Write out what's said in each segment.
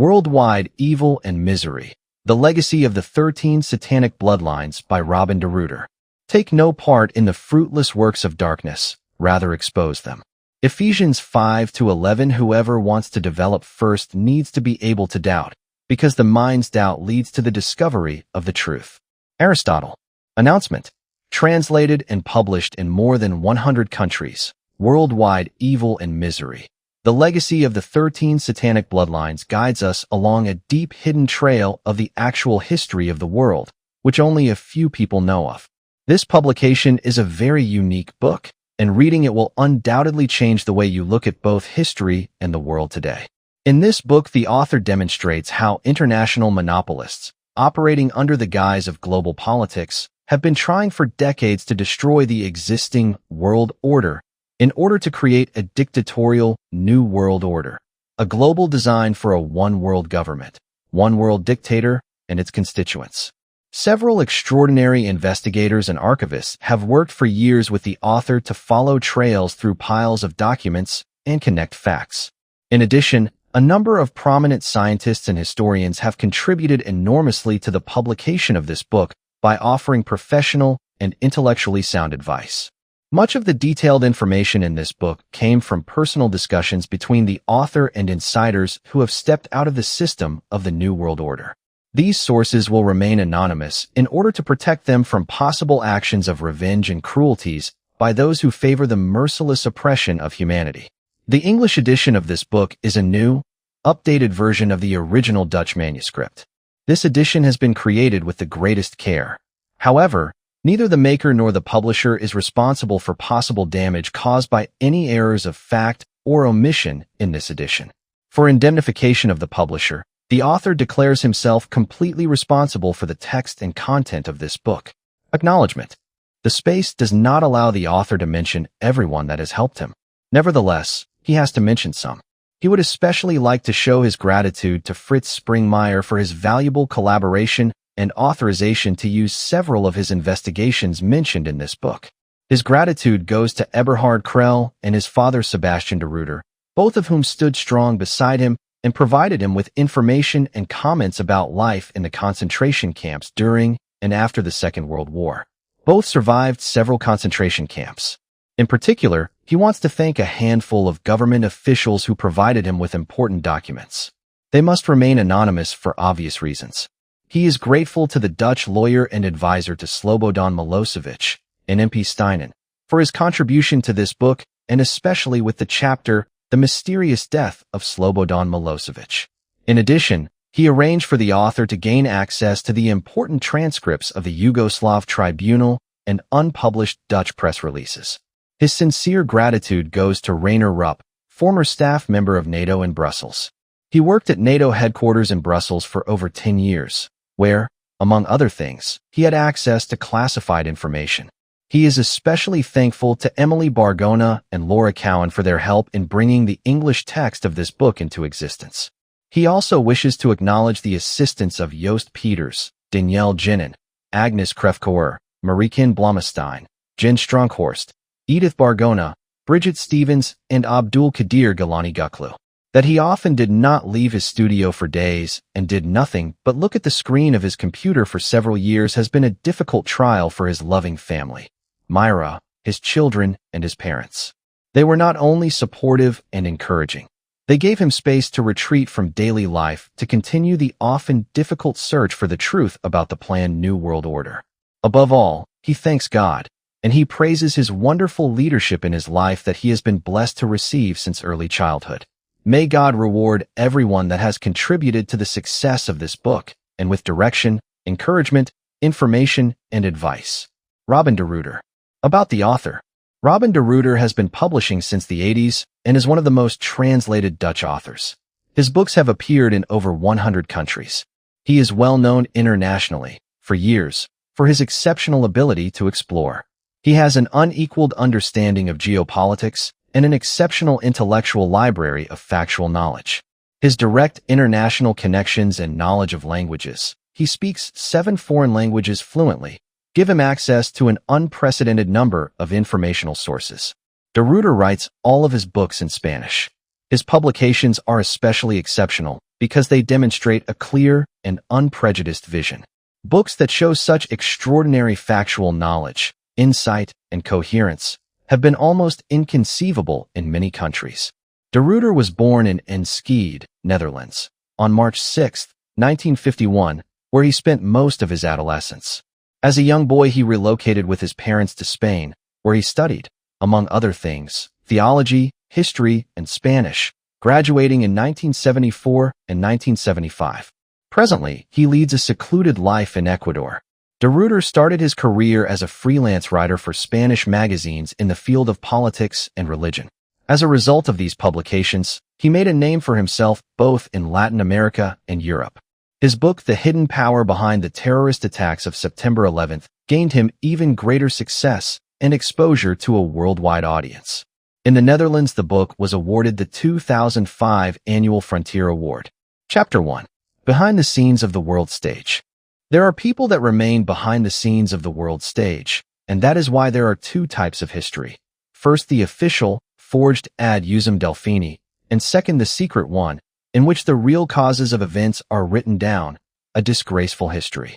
Worldwide Evil and Misery. The Legacy of the 13 Satanic Bloodlines by Robin de Ruiter. Take no part in the fruitless works of darkness, rather expose them. Ephesians 5:11. Whoever wants to develop first needs to be able to doubt, because the mind's doubt leads to the discovery of the truth. Aristotle. Announcement. Translated and published in more than 100 countries. Worldwide Evil and Misery. The Legacy of the 13 Satanic Bloodlines guides us along a deep hidden trail of the actual history of the world, which only a few people know of. This publication is a very unique book, and reading it will undoubtedly change the way you look at both history and the world today. In this book, the author demonstrates how international monopolists, operating under the guise of global politics, have been trying for decades to destroy the existing world order in order to create a dictatorial new world order, a global design for a one-world government, one-world dictator, and its constituents. Several extraordinary investigators and archivists have worked for years with the author to follow trails through piles of documents and connect facts. In addition, a number of prominent scientists and historians have contributed enormously to the publication of this book by offering professional and intellectually sound advice. Much of the detailed information in this book came from personal discussions between the author and insiders who have stepped out of the system of the New World Order. These sources will remain anonymous in order to protect them from possible actions of revenge and cruelties by those who favor the merciless oppression of humanity. The English edition of this book is a new, updated version of the original Dutch manuscript. This edition has been created with the greatest care. However, neither the maker nor the publisher is responsible for possible damage caused by any errors of fact or omission in this edition. For indemnification of the publisher, the author declares himself completely responsible for the text and content of this book. Acknowledgement. The space does not allow the author to mention everyone that has helped him. Nevertheless, he has to mention some. He would especially like to show his gratitude to Fritz Springmeier for his valuable collaboration and authorization to use several of his investigations mentioned in this book. His gratitude goes to Eberhard Krell and his father Sebastian de Ruiter, both of whom stood strong beside him and provided him with information and comments about life in the concentration camps during and after the Second World War. Both survived several concentration camps. In particular, he wants to thank a handful of government officials who provided him with important documents. They must remain anonymous for obvious reasons. He is grateful to the Dutch lawyer and advisor to Slobodan Milosevic and MP Steinen for his contribution to this book, and especially with the chapter The Mysterious Death of Slobodan Milosevic. In addition, he arranged for the author to gain access to the important transcripts of the Yugoslav Tribunal and unpublished Dutch press releases. His sincere gratitude goes to Rainer Rupp, former staff member of NATO in Brussels. He worked at NATO headquarters in Brussels for over 10 years, where, among other things, he had access to classified information. He is especially thankful to Emily Bargona and Laura Cowan for their help in bringing the English text of this book into existence. He also wishes to acknowledge the assistance of Joost Peters, Danielle Jennen, Agnes Krefkoer, Marieke Blomestein, Jen Stronkhorst, Edith Bargona, Bridget Stevens, and Abdul Kadir Galani Guklu. That he often did not leave his studio for days and did nothing but look at the screen of his computer for several years has been a difficult trial for his loving family, Myra, his children, and his parents. They were not only supportive and encouraging. They gave him space to retreat from daily life to continue the often difficult search for the truth about the planned New World Order. Above all, he thanks God, and he praises his wonderful leadership in his life that he has been blessed to receive since early childhood. May God reward everyone that has contributed to the success of this book, and with direction, encouragement, information, and advice. Robin de Ruiter. About the author. Robin de Ruiter has been publishing since the 80s and is one of the most translated Dutch authors. His books have appeared in over 100 countries. He is well known internationally, for years, for his exceptional ability to explore. He has an unequaled understanding of geopolitics and an exceptional intellectual library of factual knowledge. His direct international connections and knowledge of languages, he speaks 7 foreign languages fluently, give him access to an unprecedented number of informational sources. De Ruiter writes all of his books in Spanish. His publications are especially exceptional, because they demonstrate a clear and unprejudiced vision. Books that show such extraordinary factual knowledge, insight, and coherence have been almost inconceivable in many countries. De Ruiter was born in Enschede, Netherlands, on March 6, 1951, where he spent most of his adolescence. As a young boy, he relocated with his parents to Spain, where he studied, among other things, theology, history, and Spanish, graduating in 1974 and 1975. Presently, he leads a secluded life in Ecuador. De Ruiter started his career as a freelance writer for Spanish magazines in the field of politics and religion. As a result of these publications, he made a name for himself both in Latin America and Europe. His book, The Hidden Power Behind the Terrorist Attacks of September 11th, gained him even greater success and exposure to a worldwide audience. In the Netherlands, the book was awarded the 2005 Annual Frontier Award. Chapter 1. Behind the Scenes of the World Stage. There are people that remain behind the scenes of the world stage, and that is why there are two types of history. First, the official, forged ad usum Delphini, and second, the secret one, in which the real causes of events are written down, a disgraceful history.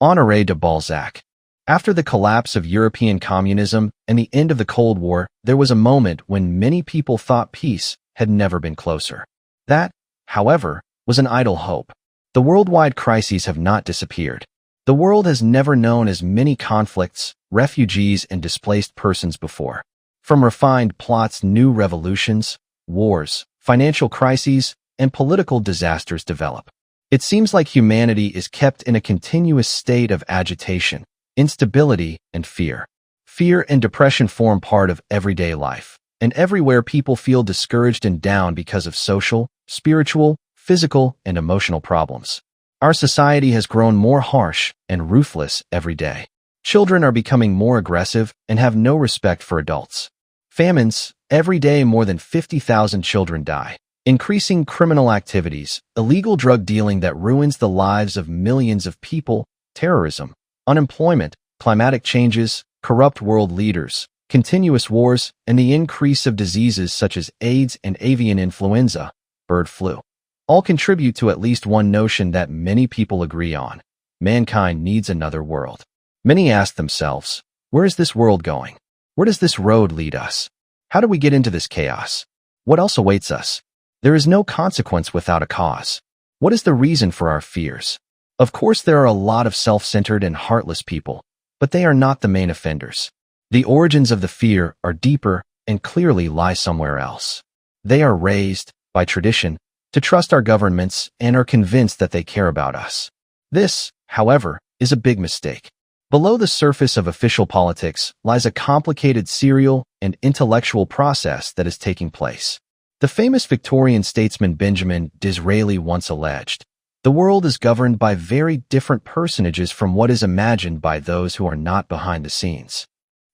Honoré de Balzac. After the collapse of European communism and the end of the Cold War, there was a moment when many people thought peace had never been closer. That, however, was an idle hope. The worldwide crises have not disappeared. The world has never known as many conflicts, refugees, and displaced persons before. From refined plots, new revolutions, wars, financial crises, and political disasters develop. It seems like humanity is kept in a continuous state of agitation, instability, and fear. Fear and depression form part of everyday life, and everywhere people feel discouraged and down because of social, spiritual, physical, and emotional problems. Our society has grown more harsh and ruthless every day. Children are becoming more aggressive and have no respect for adults. Famines, every day more than 50,000 children die. Increasing criminal activities, illegal drug dealing that ruins the lives of millions of people, terrorism, unemployment, climatic changes, corrupt world leaders, continuous wars, and the increase of diseases such as AIDS and avian influenza, bird flu. All contribute to at least one notion that many people agree on. Mankind needs another world. Many ask themselves, where is this world going? Where does this road lead us? How do we get into this chaos? What else awaits us? There is no consequence without a cause. What is the reason for our fears? Of course, there are a lot of self-centered and heartless people, but they are not the main offenders. The origins of the fear are deeper and clearly lie somewhere else. They are raised, by tradition, to trust our governments and are convinced that they care about us. This, however, is a big mistake. Below the surface of official politics lies a complicated serial and intellectual process that is taking place. The famous Victorian statesman Benjamin Disraeli once alleged, "The world is governed by very different personages from what is imagined by those who are not behind the scenes."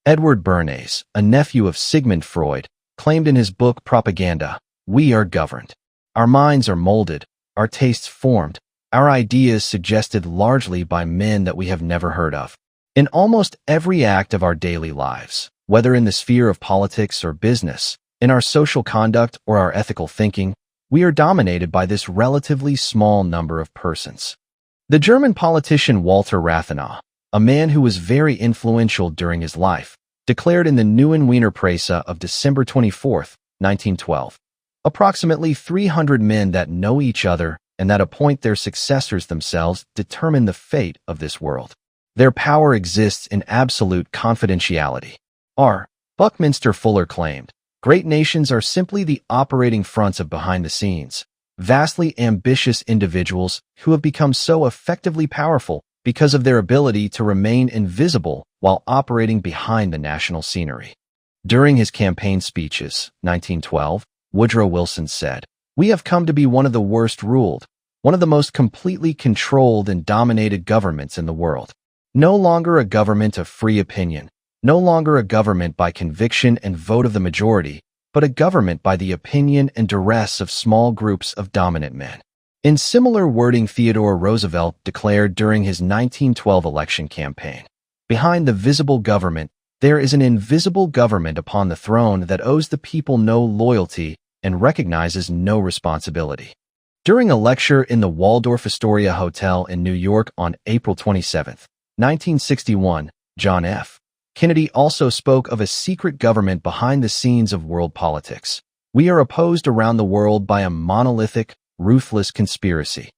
Edward Bernays, a nephew of Sigmund Freud, claimed in his book Propaganda, "We are governed. Our minds are molded, our tastes formed, our ideas suggested largely by men that we have never heard of. In almost every act of our daily lives, whether in the sphere of politics or business, in our social conduct or our ethical thinking, we are dominated by this relatively small number of persons." The German politician Walter Rathenau, a man who was very influential during his life, declared in the Neuen Wiener Presse of December 24, 1912, "Approximately 300 men that know each other and that appoint their successors themselves determine the fate of this world. Their power exists in absolute confidentiality." R. Buckminster Fuller claimed, "Great nations are simply the operating fronts of behind the scenes, vastly ambitious individuals who have become so effectively powerful because of their ability to remain invisible while operating behind the national scenery." During his campaign speeches, 1912, Woodrow Wilson said, "We have come to be one of the worst ruled, one of the most completely controlled and dominated governments in the world. No longer a government of free opinion, no longer a government by conviction and vote of the majority, but a government by the opinion and duress of small groups of dominant men." In similar wording, Theodore Roosevelt declared during his 1912 election campaign, "Behind the visible government, there is an invisible government upon the throne that owes the people no loyalty and recognizes no responsibility." During a lecture in the Waldorf Astoria Hotel in New York on April 27, 1961, John F. Kennedy also spoke of a secret government behind the scenes of world politics. We are opposed around the world by a monolithic, ruthless conspiracy.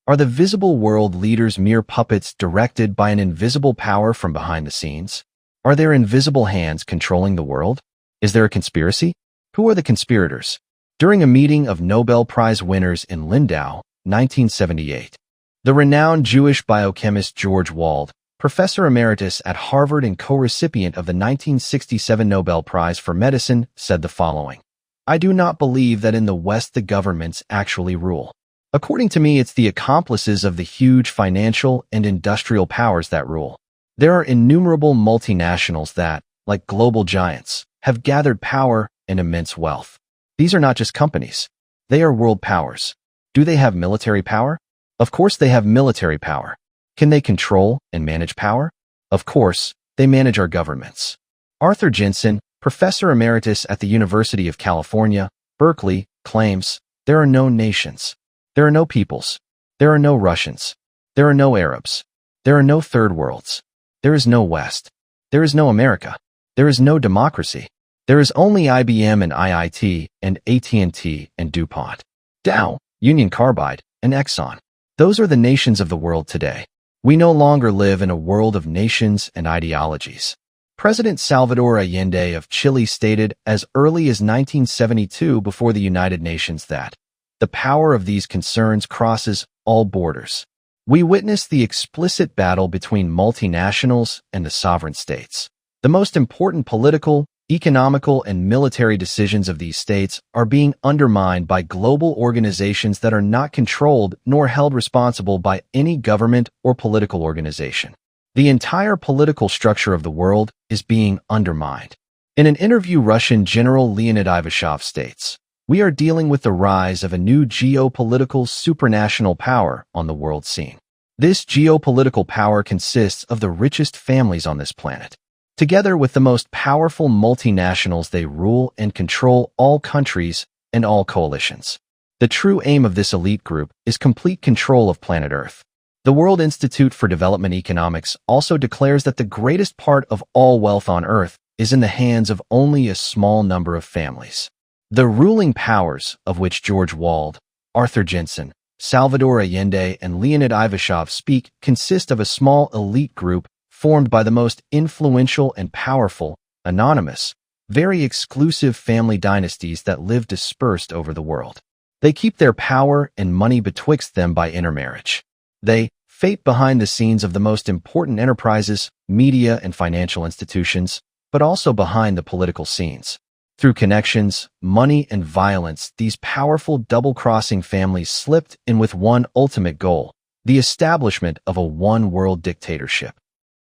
Are the visible world leaders mere puppets directed by an invisible power from behind the scenes? Are there invisible hands controlling the world? Is there a conspiracy? Who are the conspirators? During a meeting of Nobel Prize winners in Lindau, 1978, the renowned Jewish biochemist George Wald, professor emeritus at Harvard and co-recipient of the 1967 Nobel Prize for Medicine, said the following: "I do not believe that in the West the governments actually rule. According to me, it's the accomplices of the huge financial and industrial powers that rule. There are innumerable multinationals that, like global giants, have gathered power and immense wealth. These are not just companies. They are world powers. Do they have military power? Of course they have military power. Can they control and manage power? Of course, they manage our governments." Arthur Jensen, professor emeritus at the University of California, Berkeley, claims, "There are no nations. There are no peoples. There are no Russians. There are no Arabs. There are no third worlds. There is no West. There is no America. There is no democracy. There is only IBM and IIT and AT&T and DuPont, Dow, Union Carbide, and Exxon. Those are the nations of the world today. We no longer live in a world of nations and ideologies." President Salvador Allende of Chile stated as early as 1972 before the United Nations that the power of these concerns crosses all borders. We witnessed the explicit battle between multinationals and the sovereign states. The most important political, economical, and military decisions of these states are being undermined by global organizations that are not controlled nor held responsible by any government or political organization. The entire political structure of the world is being undermined. In an interview, Russian General Leonid Ivashov states, "We are dealing with the rise of a new geopolitical supranational power on the world scene. This geopolitical power consists of the richest families on this planet. Together with the most powerful multinationals, they rule and control all countries and all coalitions. The true aim of this elite group is complete control of planet Earth." The World Institute for Development Economics also declares that the greatest part of all wealth on Earth is in the hands of only a small number of families. The ruling powers, of which George Wald, Arthur Jensen, Salvador Allende, and Leonid Ivashov speak, consist of a small elite group formed by the most influential and powerful, anonymous, very exclusive family dynasties that live dispersed over the world. They keep their power and money betwixt them by intermarriage. They fate behind the scenes of the most important enterprises, media, and financial institutions, but also behind the political scenes. Through connections, money, and violence, these powerful double-crossing families slipped in with one ultimate goal: the establishment of a one-world dictatorship.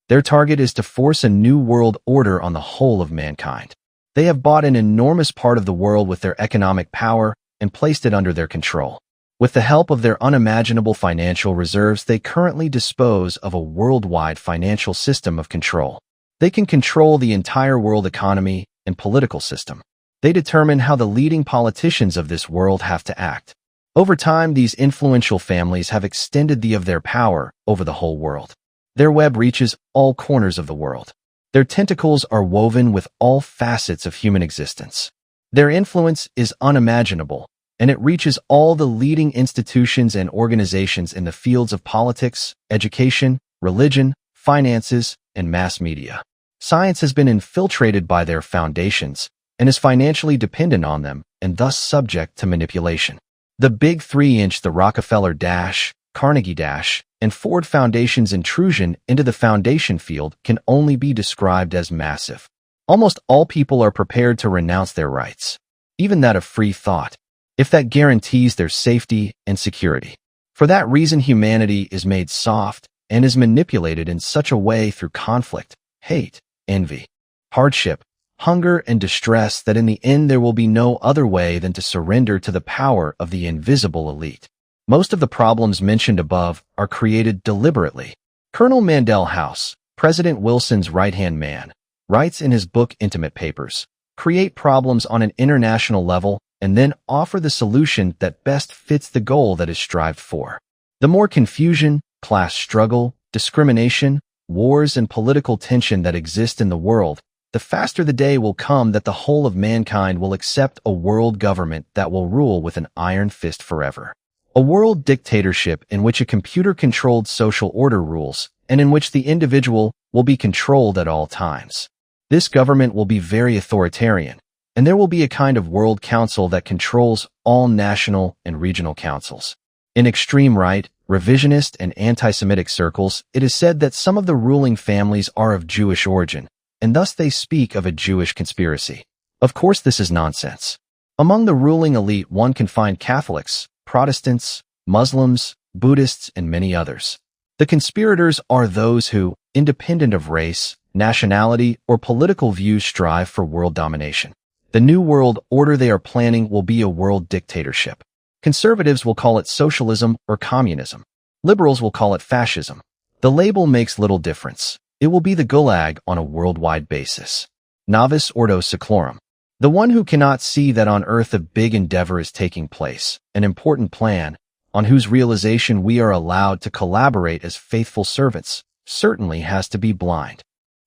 Their target is to force a new world order on the whole of mankind. They have bought an enormous part of the world with their economic power and placed it under their control. With the help of their unimaginable financial reserves, they currently dispose of a worldwide financial system of control. They can control the entire world economy and political system. They determine how the leading politicians of this world have to act. Over time, these influential families have extended their power over the whole world. Their web reaches all corners of the world. Their tentacles are woven with all facets of human existence. Their influence is unimaginable, and it reaches all the leading institutions and organizations in the fields of politics, education, religion, finances, and mass media. Science has been infiltrated by their foundations and is financially dependent on them and thus subject to manipulation. The Big Three the Rockefeller Carnegie and Ford Foundation's intrusion into the foundation field can only be described as massive. Almost all people are prepared to renounce their rights, even that of free thought, if that guarantees their safety and security. For that reason, humanity is made soft and is manipulated in such a way through conflict, hate, envy, hardship, hunger, and distress that in the end there will be no other way than to surrender to the power of the invisible elite. Most of the problems mentioned above are created deliberately. Colonel Mandel House, President Wilson's right-hand man, writes in his book Intimate Papers, create problems on an international level and then offer the solution that best fits the goal that is strived for. The more confusion, class struggle, discrimination, wars, and political tension that exist in the world, the faster the day will come that the whole of mankind will accept a world government that will rule with an iron fist forever. A world dictatorship in which a computer-controlled social order rules, and in which the individual will be controlled at all times. This government will be very authoritarian, and there will be a kind of world council that controls all national and regional councils. In extreme right, revisionist, and anti-Semitic circles, it is said that some of the ruling families are of Jewish origin, and thus they speak of a Jewish conspiracy. Of course, this is nonsense. Among the ruling elite, one can find Catholics, Protestants, Muslims, Buddhists, and many others. The conspirators are those who, independent of race, nationality, or political views, strive for world domination. The new world order they are planning will be a world dictatorship. Conservatives will call it socialism or communism. Liberals will call it fascism. The label makes little difference. It will be the Gulag on a worldwide basis. Novus Ordo Seclorum. The one who cannot see that on earth a big endeavor is taking place, an important plan, on whose realization we are allowed to collaborate as faithful servants, certainly has to be blind.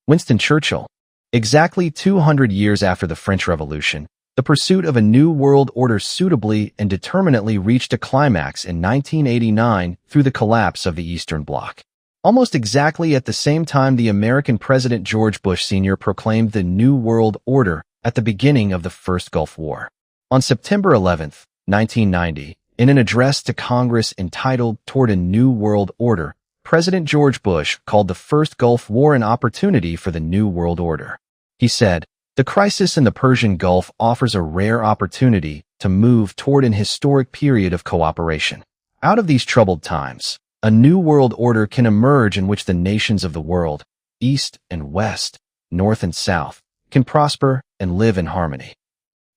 Winston Churchill. Exactly 200 years after the French Revolution, the pursuit of a new world order suitably and determinately reached a climax in 1989 through the collapse of the Eastern Bloc. Almost exactly at the same time, the American President George Bush Sr. proclaimed the New World Order at the beginning of the First Gulf War. On September 11, 1990, in an address to Congress entitled Toward a New World Order, President George Bush called the First Gulf War an opportunity for the New World Order. He said, "The crisis in the Persian Gulf offers a rare opportunity to move toward an historic period of cooperation. Out of these troubled times, a new world order can emerge in which the nations of the world, East and West, North and South, can prosper and live in harmony."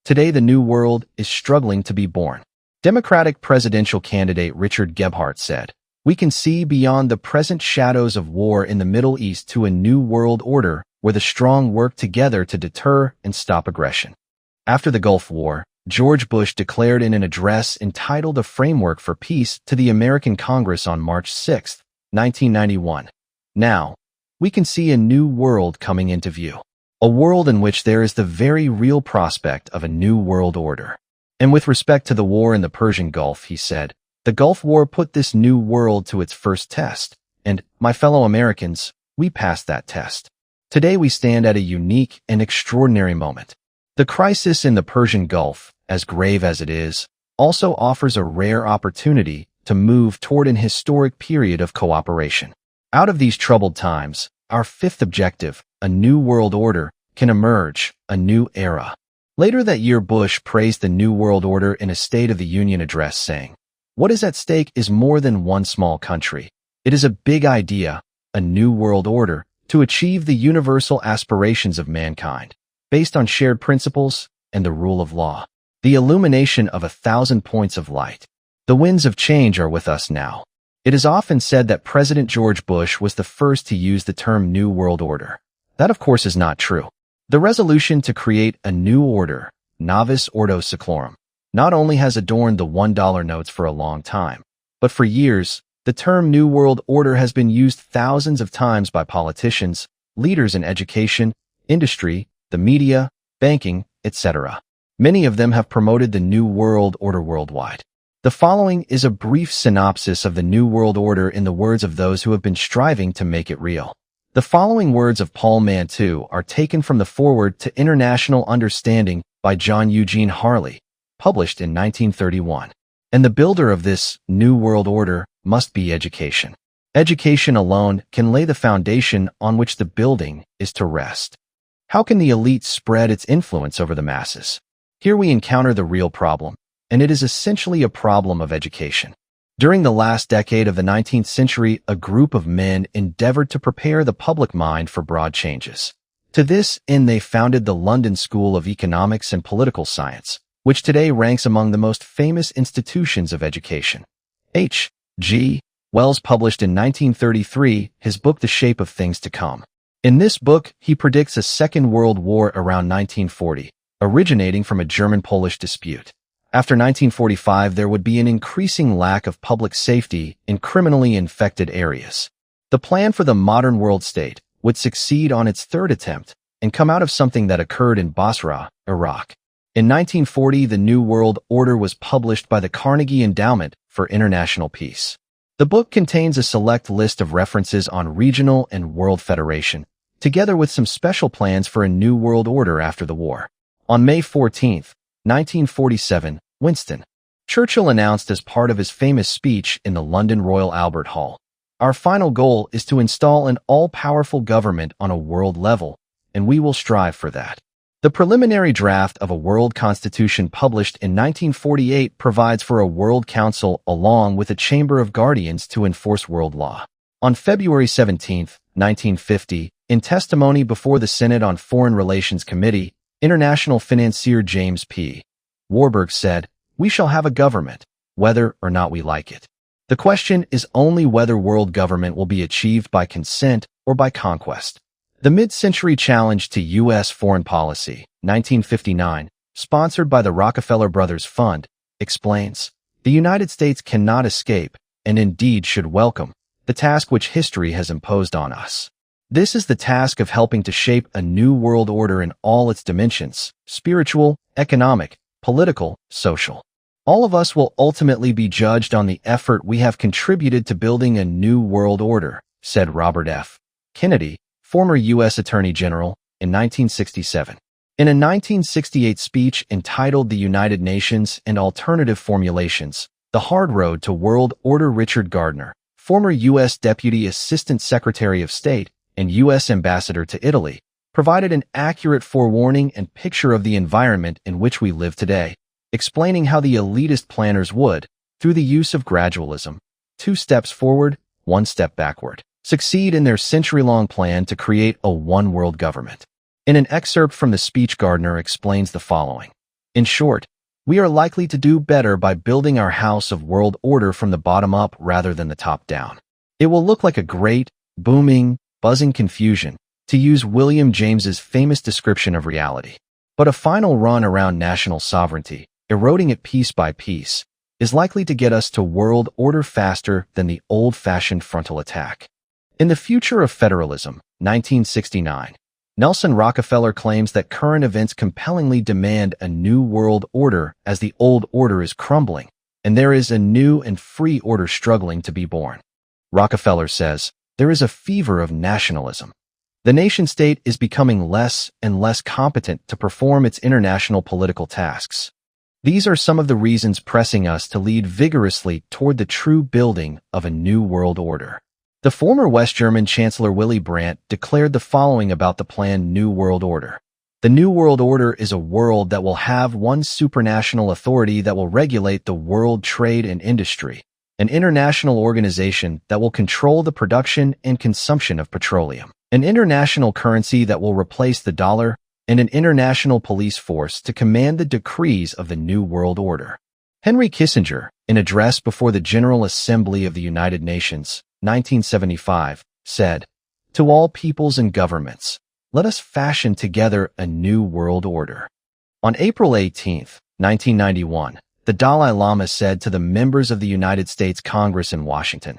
Today, the New World is struggling to be born. Democratic presidential candidate Richard Gebhardt said, "We can see beyond the present shadows of war in the Middle East to a new world order where the strong work together to deter and stop aggression." After the Gulf War, George Bush declared in an address entitled A Framework for Peace to the American Congress on March 6, 1991, "Now, we can see a new world coming into view. A world in which there is the very real prospect of a new world order." And with respect to the war in the Persian Gulf, he said, "The Gulf War put this new world to its first test, and, my fellow Americans, we passed that test. Today we stand at a unique and extraordinary moment. The crisis in the Persian Gulf, as grave as it is, also offers a rare opportunity to move toward an historic period of cooperation. Out of these troubled times, our fifth objective, a new world order, can emerge, a new era." Later that year, Bush praised the New World Order in a State of the Union address, saying, "What is at stake is more than one small country. It is a big idea, a new world order, to achieve the universal aspirations of mankind, based on shared principles and the rule of law. The illumination of 1,000 points of light. The winds of change are with us now." It is often said that President George Bush was the first to use the term New World Order. That, of course, is not true. The resolution to create a new order, Novus Ordo Seclorum, not only has adorned the $1 notes for a long time, but for years, the term New World Order has been used thousands of times by politicians, leaders in education, industry, the media, banking, etc. Many of them have promoted the New World Order worldwide. The following is a brief synopsis of the New World Order in the words of those who have been striving to make it real. The following words of Paul Manteau are taken from the Foreword to International Understanding by John Eugene Harley, published in 1931. "And the builder of this New World Order must be education. Education alone can lay the foundation on which the building is to rest. How can the elite spread its influence over the masses? Here we encounter the real problem, and it is essentially a problem of education. During the last decade of the 19th century, a group of men endeavored to prepare the public mind for broad changes. To this end, they founded the London School of Economics and Political Science, which today ranks among the most famous institutions of education. H. G. Wells published in 1933 his book The Shape of Things to Come. In this book, he predicts a Second World War around 1940, originating from a German-Polish dispute. After 1945, there would be an increasing lack of public safety in criminally infected areas. The plan for the modern world state would succeed on its third attempt and come out of something that occurred in Basra, Iraq. In 1940, the New World Order was published by the Carnegie Endowment for International Peace. The book contains a select list of references on regional and world federation, together with some special plans for a new world order after the war. On May 14, 1947, Winston Churchill announced as part of his famous speech in the London Royal Albert Hall, "Our final goal is to install an all-powerful government on a world level, and we will strive for that." The preliminary draft of a world constitution published in 1948 provides for a world council along with a chamber of guardians to enforce world law. On February 17, 1950, in testimony before the Senate on Foreign Relations Committee, international financier James P. Warburg said, "We shall have a government, whether or not we like it. The question is only whether world government will be achieved by consent or by conquest." The Mid-Century Challenge to U.S. Foreign Policy, 1959, sponsored by the Rockefeller Brothers Fund, explains, "The United States cannot escape, and indeed should welcome, the task which history has imposed on us. This is the task of helping to shape a new world order in all its dimensions, spiritual, economic, political, social. All of us will ultimately be judged on the effort we have contributed to building a new world order," said Robert F. Kennedy, former U.S. Attorney General, in 1967. In a 1968 speech entitled The United Nations and Alternative Formulations, The Hard Road to World Order, Richard Gardner, former U.S. Deputy Assistant Secretary of State and U.S. Ambassador to Italy, provided an accurate forewarning and picture of the environment in which we live today, explaining how the elitist planners would, through the use of gradualism, 2 steps forward, 1 step backward, succeed in their century-long plan to create a one-world government. In an excerpt from the speech, Gardner explains the following. "In short, we are likely to do better by building our house of world order from the bottom up rather than the top down. It will look like a great, booming, buzzing confusion, to use William James's famous description of reality. But a final run around national sovereignty, eroding it piece by piece, is likely to get us to world order faster than the old-fashioned frontal attack." In The Future of Federalism, 1969, Nelson Rockefeller claims that current events compellingly demand a new world order as the old order is crumbling, and there is a new and free order struggling to be born. Rockefeller says, "There is a fever of nationalism. The nation-state is becoming less and less competent to perform its international political tasks. These are some of the reasons pressing us to lead vigorously toward the true building of a new world order." The former West German Chancellor Willy Brandt declared the following about the planned New World Order. "The New World Order is a world that will have one supranational authority that will regulate the world trade and industry, an international organization that will control the production and consumption of petroleum, an international currency that will replace the dollar, and an international police force to command the decrees of the New World Order." Henry Kissinger, in an address before the General Assembly of the United Nations, 1975, said, "To all peoples and governments, let us fashion together a new world order." On April 18, 1991, the Dalai Lama said to the members of the United States Congress in Washington,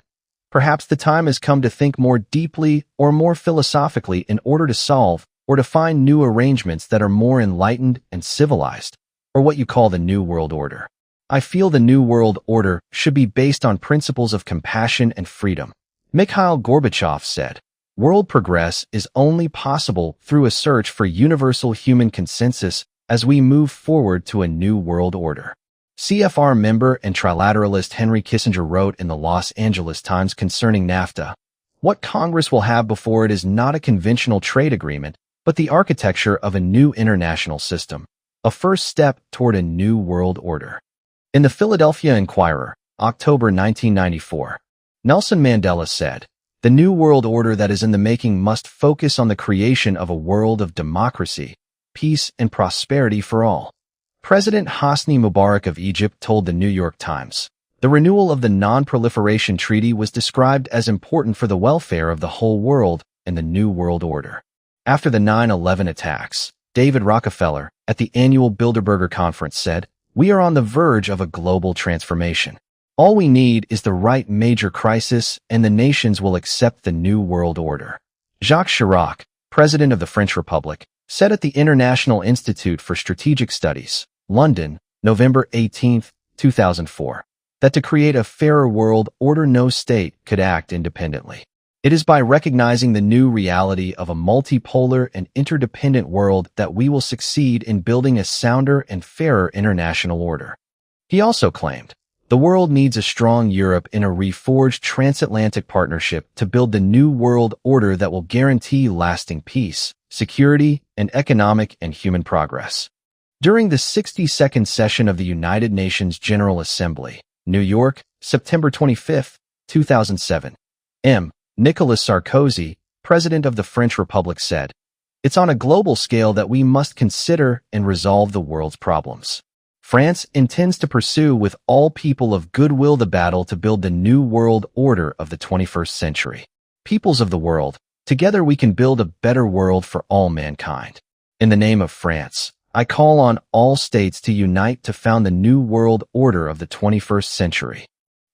"Perhaps the time has come to think more deeply or more philosophically in order to solve or to find new arrangements that are more enlightened and civilized, or what you call the New World Order. I feel the New World Order should be based on principles of compassion and freedom." Mikhail Gorbachev said, "World progress is only possible through a search for universal human consensus as we move forward to a new world order." CFR member and trilateralist Henry Kissinger wrote in the Los Angeles Times concerning NAFTA, "What Congress will have before it is not a conventional trade agreement, but the architecture of a new international system, a first step toward a new world order." In the Philadelphia Inquirer, October 1994, Nelson Mandela said, "The new world order that is in the making must focus on the creation of a world of democracy, peace, and prosperity for all." President Hosni Mubarak of Egypt told the New York Times, "The renewal of the Non-Proliferation Treaty was described as important for the welfare of the whole world and the new world order." After the 9/11 attacks, David Rockefeller, at the annual Bilderberger Conference said, We are on the verge of a global transformation. All we need is the right major crisis, and the nations will accept the new world order. Jacques Chirac, President of the French Republic, said at the International Institute for Strategic Studies, London, November 18, 2004, that to create a fairer world order, no state could act independently. It is by recognizing the new reality of a multipolar and interdependent world that we will succeed in building a sounder and fairer international order. He also claimed, the world needs a strong Europe in a reforged transatlantic partnership to build the new world order that will guarantee lasting peace, security, and economic and human progress. During the 62nd session of the United Nations General Assembly, New York, September 25, 2007, Nicolas Sarkozy, President of the French Republic, said, "It's on a global scale that we must consider and resolve the world's problems. France intends to pursue with all people of goodwill the battle to build the new world order of the 21st century. Peoples of the world, together we can build a better world for all mankind. In the name of France, I call on all states to unite to found the new world order of the 21st century."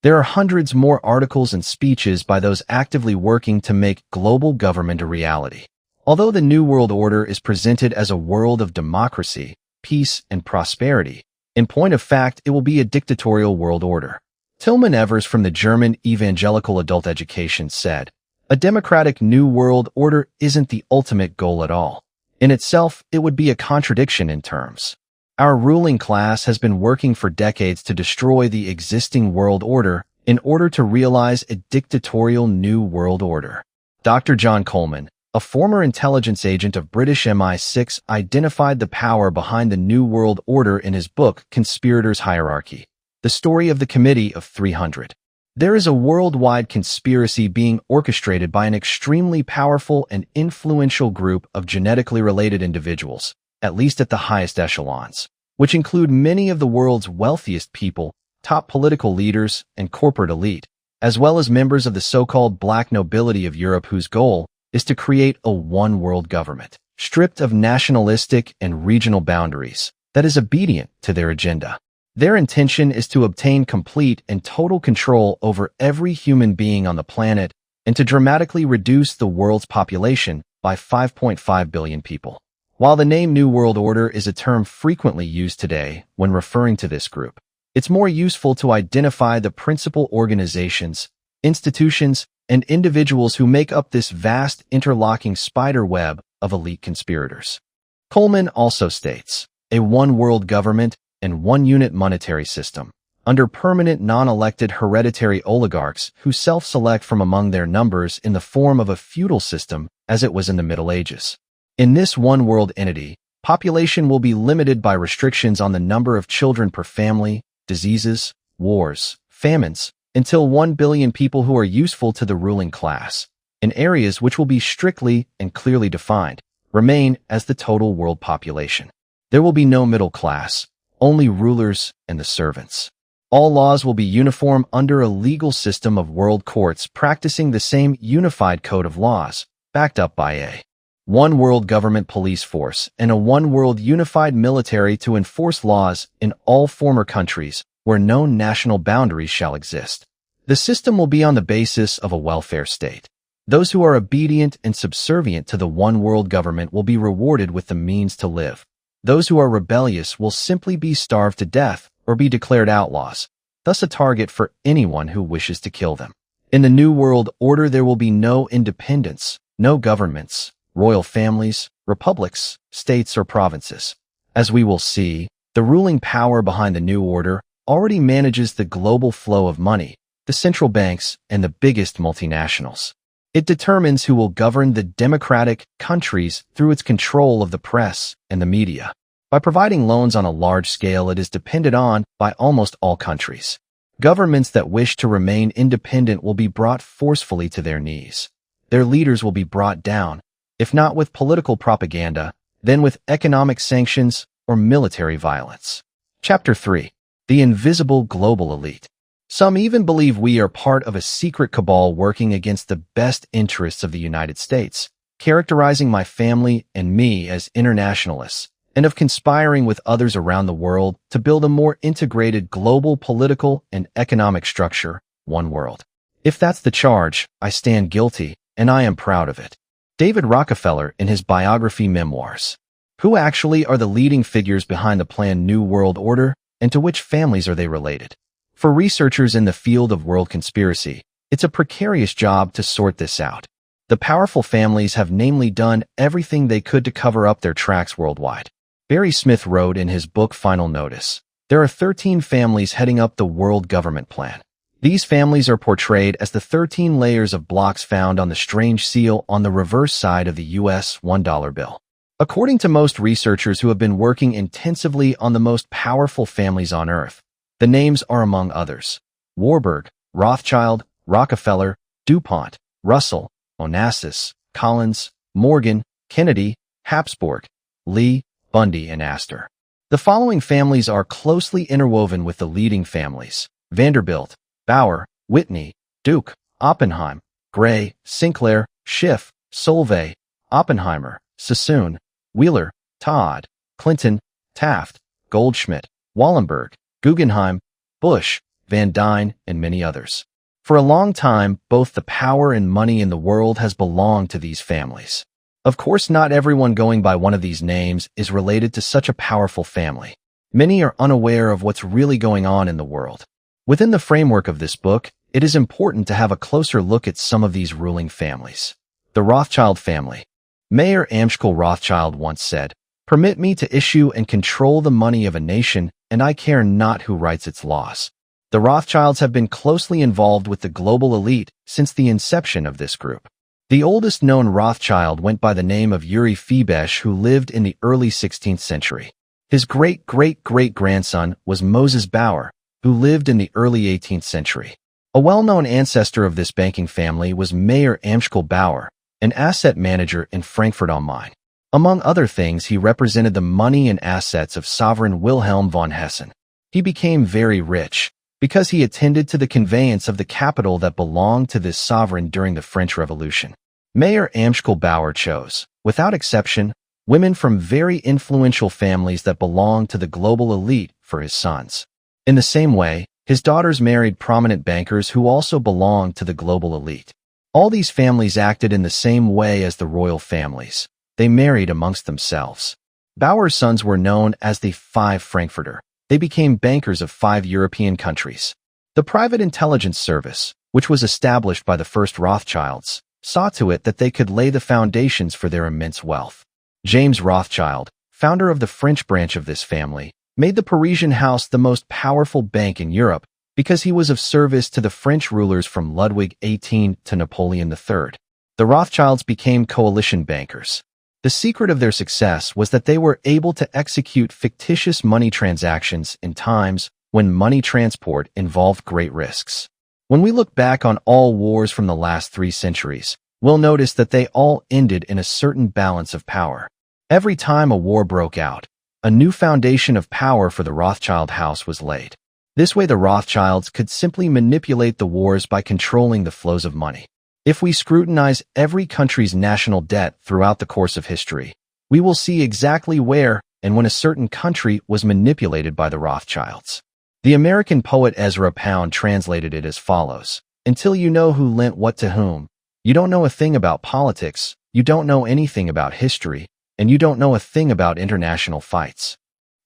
There are hundreds more articles and speeches by those actively working to make global government a reality. Although the New World Order is presented as a world of democracy, peace, and prosperity, in point of fact, it will be a dictatorial world order. Tilman Evers from the German Evangelical Adult Education said, "A democratic New World Order isn't the ultimate goal at all. In itself, it would be a contradiction in terms. Our ruling class has been working for decades to destroy the existing world order in order to realize a dictatorial new world order." Dr. John Coleman, a former intelligence agent of British MI6, identified the power behind the new world order in his book Conspirators' Hierarchy, The Story of the Committee of 300. There is a worldwide conspiracy being orchestrated by an extremely powerful and influential group of genetically related individuals, at least at the highest echelons, which include many of the world's wealthiest people, top political leaders, and corporate elite, as well as members of the so-called black nobility of Europe, whose goal is to create a one-world government, stripped of nationalistic and regional boundaries, that is obedient to their agenda. Their intention is to obtain complete and total control over every human being on the planet and to dramatically reduce the world's population by 5.5 billion people. While the name New World Order is a term frequently used today when referring to this group, it's more useful to identify the principal organizations, institutions, and individuals who make up this vast interlocking spider web of elite conspirators. Coleman also states, a one-world government and one-unit monetary system, under permanent non-elected hereditary oligarchs who self-select from among their numbers in the form of a feudal system as it was in the Middle Ages. In this one-world entity, population will be limited by restrictions on the number of children per family, diseases, wars, famines, until 1 billion people who are useful to the ruling class, in areas which will be strictly and clearly defined, remain as the total world population. There will be no middle class, only rulers and the servants. All laws will be uniform under a legal system of world courts practicing the same unified code of laws, backed up by a one world government police force and a one world unified military to enforce laws in all former countries where no national boundaries shall exist. The system will be on the basis of a welfare state. Those who are obedient and subservient to the one world government will be rewarded with the means to live. Those who are rebellious will simply be starved to death or be declared outlaws, thus a target for anyone who wishes to kill them. In the New World Order, there will be no independence, no governments, royal families, republics, states, or provinces. As we will see, the ruling power behind the New Order already manages the global flow of money, the central banks, and the biggest multinationals. It determines who will govern the democratic countries through its control of the press and the media. By providing loans on a large scale, it is depended on by almost all countries. Governments that wish to remain independent will be brought forcefully to their knees. Their leaders will be brought down, if not with political propaganda, then with economic sanctions or military violence. Chapter 3. The Invisible Global Elite. Some even believe we are part of a secret cabal working against the best interests of the United States, characterizing my family and me as internationalists, and of conspiring with others around the world to build a more integrated global political and economic structure, one world. If that's the charge, I stand guilty, and I am proud of it. David Rockefeller in his biography memoirs. Who actually are the leading figures behind the planned New World Order, and to which families are they related? For researchers in the field of world conspiracy, it's a precarious job to sort this out. The powerful families have namely done everything they could to cover up their tracks worldwide. Barry Smith wrote in his book Final Notice, there are 13 families heading up the world government plan. These families are portrayed as the 13 layers of blocks found on the strange seal on the reverse side of the U.S. $1 bill. According to most researchers who have been working intensively on the most powerful families on Earth, the names are among others: Warburg, Rothschild, Rockefeller, DuPont, Russell, Onassis, Collins, Morgan, Kennedy, Habsburg, Lee, Bundy, and Astor. The following families are closely interwoven with the leading families: Vanderbilt, Bauer, Whitney, Duke, Oppenheim, Gray, Sinclair, Schiff, Solvay, Oppenheimer, Sassoon, Wheeler, Todd, Clinton, Taft, Goldschmidt, Wallenberg, Guggenheim, Bush, Van Dyne, and many others. For a long time, both the power and money in the world has belonged to these families. Of course, not everyone going by one of these names is related to such a powerful family. Many are unaware of what's really going on in the world. Within the framework of this book, it is important to have a closer look at some of these ruling families. The Rothschild family. Mayer Amschel Rothschild once said, "Permit me to issue and control the money of a nation, and I care not who writes its laws." The Rothschilds have been closely involved with the global elite since the inception of this group. The oldest known Rothschild went by the name of Yuri Febesh, who lived in the early 16th century. His great-great-great-grandson was Moses Bauer, who lived in the early 18th century. A well-known ancestor of this banking family was Mayer Amschel Bauer, an asset manager in Frankfurt am Main. Among other things, he represented the money and assets of sovereign Wilhelm von Hessen. He became very rich because he attended to the conveyance of the capital that belonged to this sovereign during the French Revolution. Mayer Amschel Bauer chose, without exception, women from very influential families that belonged to the global elite for his sons. In the same way, his daughters married prominent bankers who also belonged to the global elite. All these families acted in the same way as the royal families. They married amongst themselves. Bauer's sons were known as the Five Frankfurter. They became bankers of 5 European countries. The private intelligence service, which was established by the first Rothschilds, saw to it that they could lay the foundations for their immense wealth. James Rothschild, founder of the French branch of this family, made the Parisian house the most powerful bank in Europe because he was of service to the French rulers from Ludwig XVIII to Napoleon III. The Rothschilds became coalition bankers. The secret of their success was that they were able to execute fictitious money transactions in times when money transport involved great risks. When we look back on all wars from the last 3 centuries, we'll notice that they all ended in a certain balance of power. Every time a war broke out, a new foundation of power for the Rothschild house was laid. This way the Rothschilds could simply manipulate the wars by controlling the flows of money. If we scrutinize every country's national debt throughout the course of history, we will see exactly where and when a certain country was manipulated by the Rothschilds. The American poet Ezra Pound translated it as follows: "Until you know who lent what to whom, you don't know a thing about politics, you don't know anything about history, and you don't know a thing about international fights."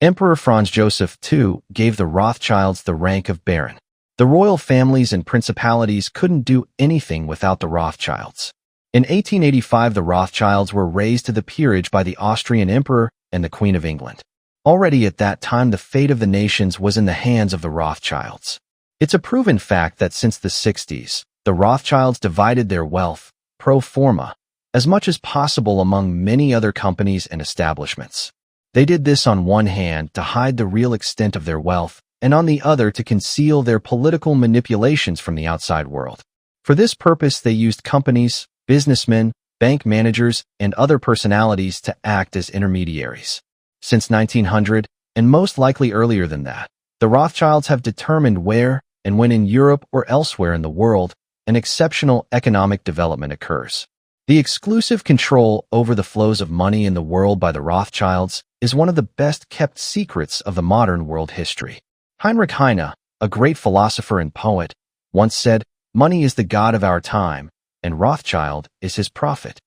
Emperor Franz Joseph II gave the Rothschilds the rank of baron. The royal families and principalities couldn't do anything without the Rothschilds. In 1885, the Rothschilds were raised to the peerage by the Austrian Emperor and the Queen of England. Already at that time, the fate of the nations was in the hands of the Rothschilds. It's a proven fact that since the 60s, the Rothschilds divided their wealth, pro forma, as much as possible among many other companies and establishments. They did this on one hand to hide the real extent of their wealth, and on the other to conceal their political manipulations from the outside world. For this purpose, they used companies, businessmen, bank managers, and other personalities to act as intermediaries. Since 1900, and most likely earlier than that, the Rothschilds have determined where and when in Europe or elsewhere in the world an exceptional economic development occurs. The exclusive control over the flows of money in the world by the Rothschilds is one of the best-kept secrets of the modern world history. Heinrich Heine, a great philosopher and poet, once said, "Money is the god of our time, and Rothschild is his prophet."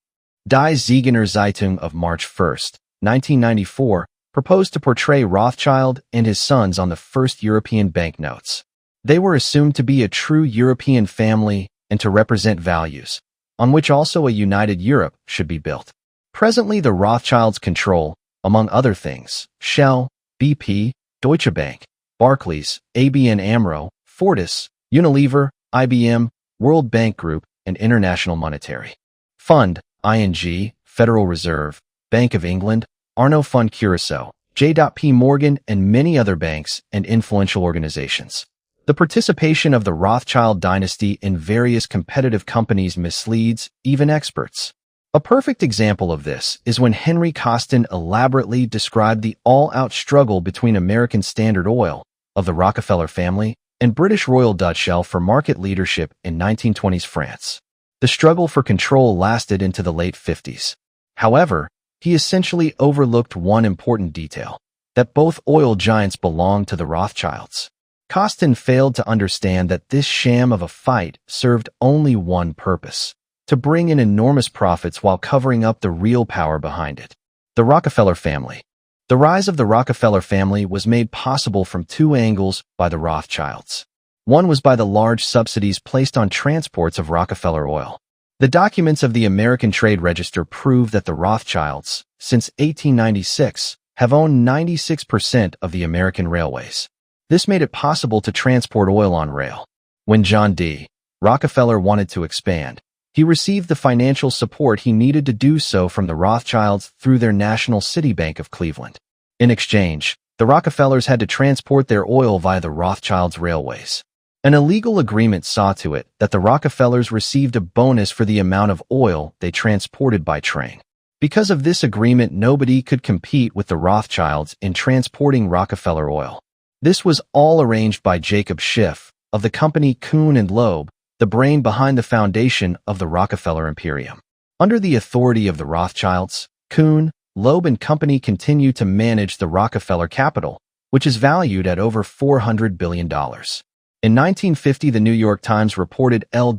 Die Ziegener Zeitung of March 1, 1994, proposed to portray Rothschild and his sons on the first European banknotes. They were assumed to be a true European family and to represent values, on which also a united Europe should be built. Presently, the Rothschilds control, among other things, Shell, BP, Deutsche Bank, Barclays, ABN AMRO, Fortis, Unilever, IBM, World Bank Group, and International Monetary Fund, ING, Federal Reserve, Bank of England, Arno Fund Curaçao, J.P. Morgan, and many other banks and influential organizations. The participation of the Rothschild dynasty in various competitive companies misleads even experts. A perfect example of this is when Henry Costin elaborately described the all-out struggle between American Standard Oil, of the Rockefeller family, and British Royal Dutch Shell for market leadership in 1920s France. The struggle for control lasted into the late 50s. However, he essentially overlooked one important detail, that both oil giants belonged to the Rothschilds. Costin failed to understand that this sham of a fight served only one purpose: to bring in enormous profits while covering up the real power behind it. The Rockefeller family. The rise of the Rockefeller family was made possible from two angles by the Rothschilds. One was by the large subsidies placed on transports of Rockefeller oil. The documents of the American Trade Register prove that the Rothschilds, since 1896, have owned 96% of the American railways. This made it possible to transport oil on rail. When John D. Rockefeller wanted to expand, he received the financial support he needed to do so from the Rothschilds through their National City Bank of Cleveland. In exchange, the Rockefellers had to transport their oil via the Rothschilds' railways. An illegal agreement saw to it that the Rockefellers received a bonus for the amount of oil they transported by train. Because of this agreement, nobody could compete with the Rothschilds in transporting Rockefeller oil. This was all arranged by Jacob Schiff, of the company Kuhn and Loeb, the brain behind the foundation of the Rockefeller Imperium. Under the authority of the Rothschilds, Kuhn, Loeb and Company continue to manage the Rockefeller capital, which is valued at over $400 billion. In 1950, the New York Times reported L.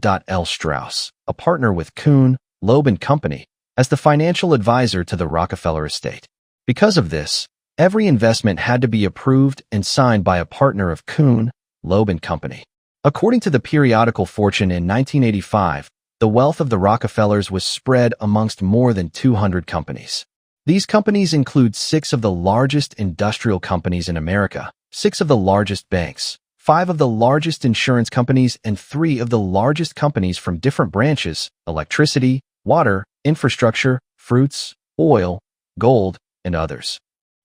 Strauss, a partner with Kuhn, Loeb and Company, as the financial advisor to the Rockefeller estate. Because of this, every investment had to be approved and signed by a partner of Kuhn, Loeb and Company. According to the periodical Fortune in 1985, the wealth of the Rockefellers was spread amongst more than 200 companies. These companies include 6 of the largest industrial companies in America, 6 of the largest banks, 5 of the largest insurance companies, and 3 of the largest companies from different branches: electricity, water, infrastructure, fruits, oil, gold, and others.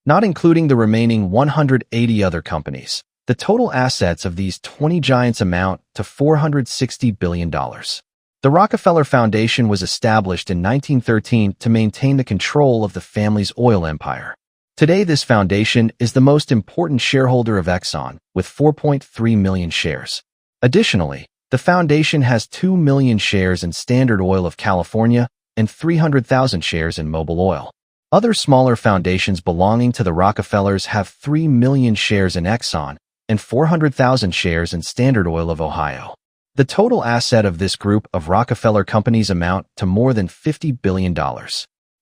Not including the remaining 180 other companies, the total assets of these 20 giants amount to $460 billion. The Rockefeller Foundation was established in 1913 to maintain the control of the family's oil empire. Today, this foundation is the most important shareholder of Exxon, with 4.3 million shares. Additionally, the foundation has 2 million shares in Standard Oil of California and 300,000 shares in Mobil Oil. Other smaller foundations belonging to the Rockefellers have 3 million shares in Exxon and 400,000 shares in Standard Oil of Ohio. The total asset of this group of Rockefeller companies amount to more than $50 billion.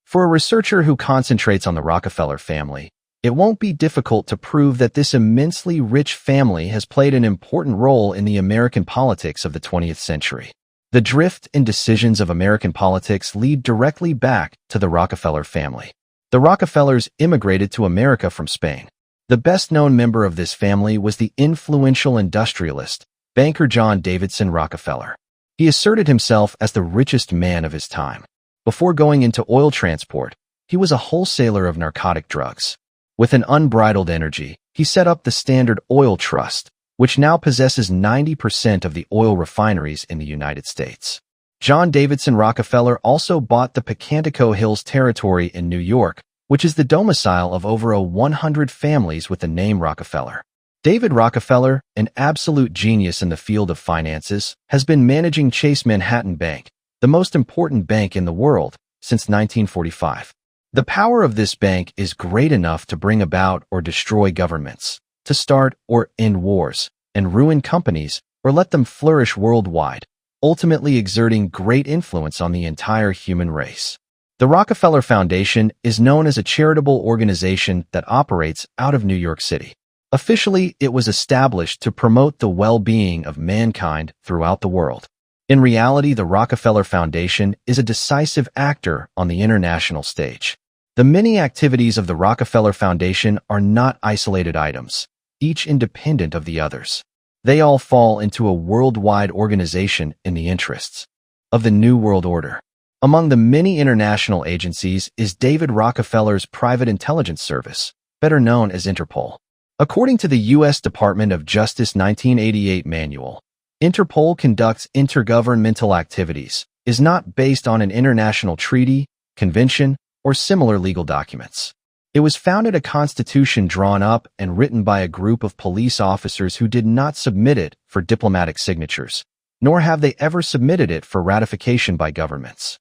For a researcher who concentrates on the Rockefeller family, it won't be difficult to prove that this immensely rich family has played an important role in the American politics of the 20th century. The drift and decisions of American politics lead directly back to the Rockefeller family. The Rockefellers immigrated to America from Spain. The best-known member of this family was the influential industrialist, banker John Davidson Rockefeller. He asserted himself as the richest man of his time. Before going into oil transport, he was a wholesaler of narcotic drugs. With an unbridled energy, he set up the Standard Oil Trust, which now possesses 90% of the oil refineries in the United States. John Davidson Rockefeller also bought the Pocantico Hills territory in New York, which is the domicile of over 100 families with the name Rockefeller. David Rockefeller, an absolute genius in the field of finances, has been managing Chase Manhattan Bank, the most important bank in the world since 1945. The power of this bank is great enough to bring about or destroy governments, to start or end wars, and ruin companies or let them flourish worldwide, ultimately exerting great influence on the entire human race. The Rockefeller Foundation is known as a charitable organization that operates out of New York City. Officially, it was established to promote the well-being of mankind throughout the world. In reality, the Rockefeller Foundation is a decisive actor on the international stage. The many activities of the Rockefeller Foundation are not isolated items, each independent of the others. They all fall into a worldwide organization in the interests of the New World Order. Among the many international agencies is David Rockefeller's Private Intelligence Service, better known as Interpol. According to the U.S. Department of Justice 1988 manual, Interpol conducts intergovernmental activities, is not based on an international treaty, convention, or similar legal documents. It was founded a constitution drawn up and written by a group of police officers who did not submit it for diplomatic signatures, nor have they ever submitted it for ratification by governments.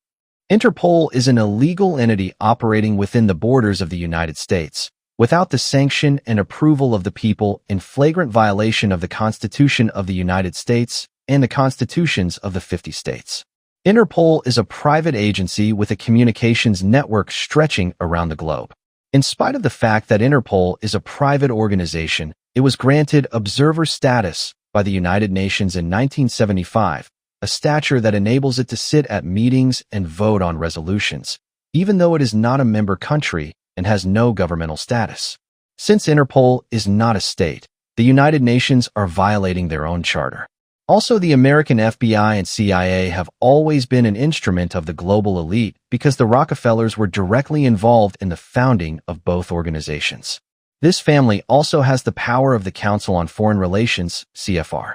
Interpol is an illegal entity operating within the borders of the United States, without the sanction and approval of the people, in flagrant violation of the Constitution of the United States and the constitutions of the 50 states. Interpol is a private agency with a communications network stretching around the globe. In spite of the fact that Interpol is a private organization, it was granted observer status by the United Nations in 1975, a stature that enables it to sit at meetings and vote on resolutions, even though it is not a member country and has no governmental status. Since Interpol is not a state, the United Nations are violating their own charter. Also, the American FBI and CIA have always been an instrument of the global elite because the Rockefellers were directly involved in the founding of both organizations. This family also has the power of the Council on Foreign Relations, CFR.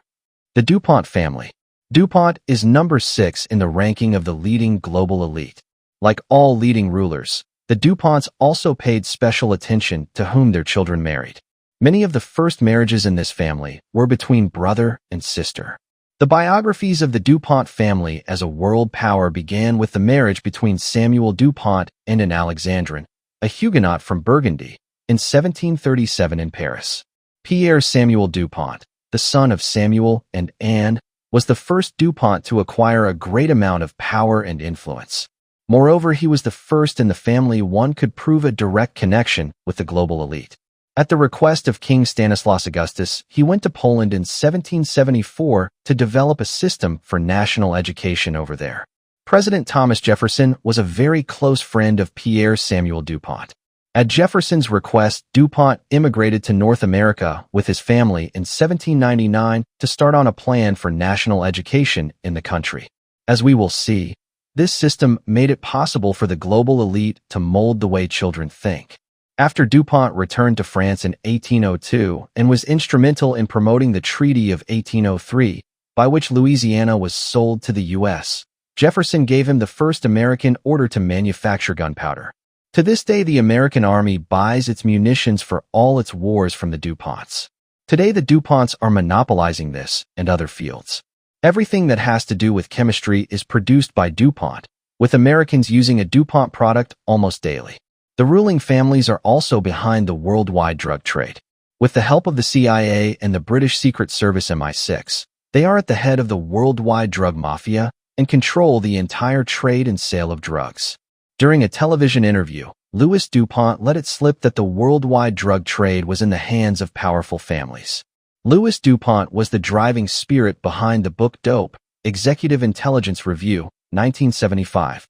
The DuPont family. DuPont is number 6 in the ranking of the leading global elite. Like all leading rulers, the DuPonts also paid special attention to whom their children married. Many of the first marriages in this family were between brother and sister. The biographies of the DuPont family as a world power began with the marriage between Samuel DuPont and an Alexandrine, a Huguenot from Burgundy, in 1737 in Paris. Pierre Samuel DuPont, the son of Samuel and Anne, was the first DuPont to acquire a great amount of power and influence. Moreover, he was the first in the family one could prove a direct connection with the global elite. At the request of King Stanislaus Augustus, he went to Poland in 1774 to develop a system for national education over there. President Thomas Jefferson was a very close friend of Pierre Samuel DuPont. At Jefferson's request, DuPont immigrated to North America with his family in 1799 to start on a plan for national education in the country. As we will see, this system made it possible for the global elite to mold the way children think. After DuPont returned to France in 1802 and was instrumental in promoting the Treaty of 1803, by which Louisiana was sold to the U.S., Jefferson gave him the first American order to manufacture gunpowder. To this day, the American Army buys its munitions for all its wars from the DuPonts. Today, the DuPonts are monopolizing this and other fields. Everything that has to do with chemistry is produced by DuPont, with Americans using a DuPont product almost daily. The ruling families are also behind the worldwide drug trade. With the help of the CIA and the British Secret Service MI6, they are at the head of the worldwide drug mafia and control the entire trade and sale of drugs. During a television interview, Louis DuPont let it slip that the worldwide drug trade was in the hands of powerful families. Louis DuPont was the driving spirit behind the book Dope, Executive Intelligence Review, 1975.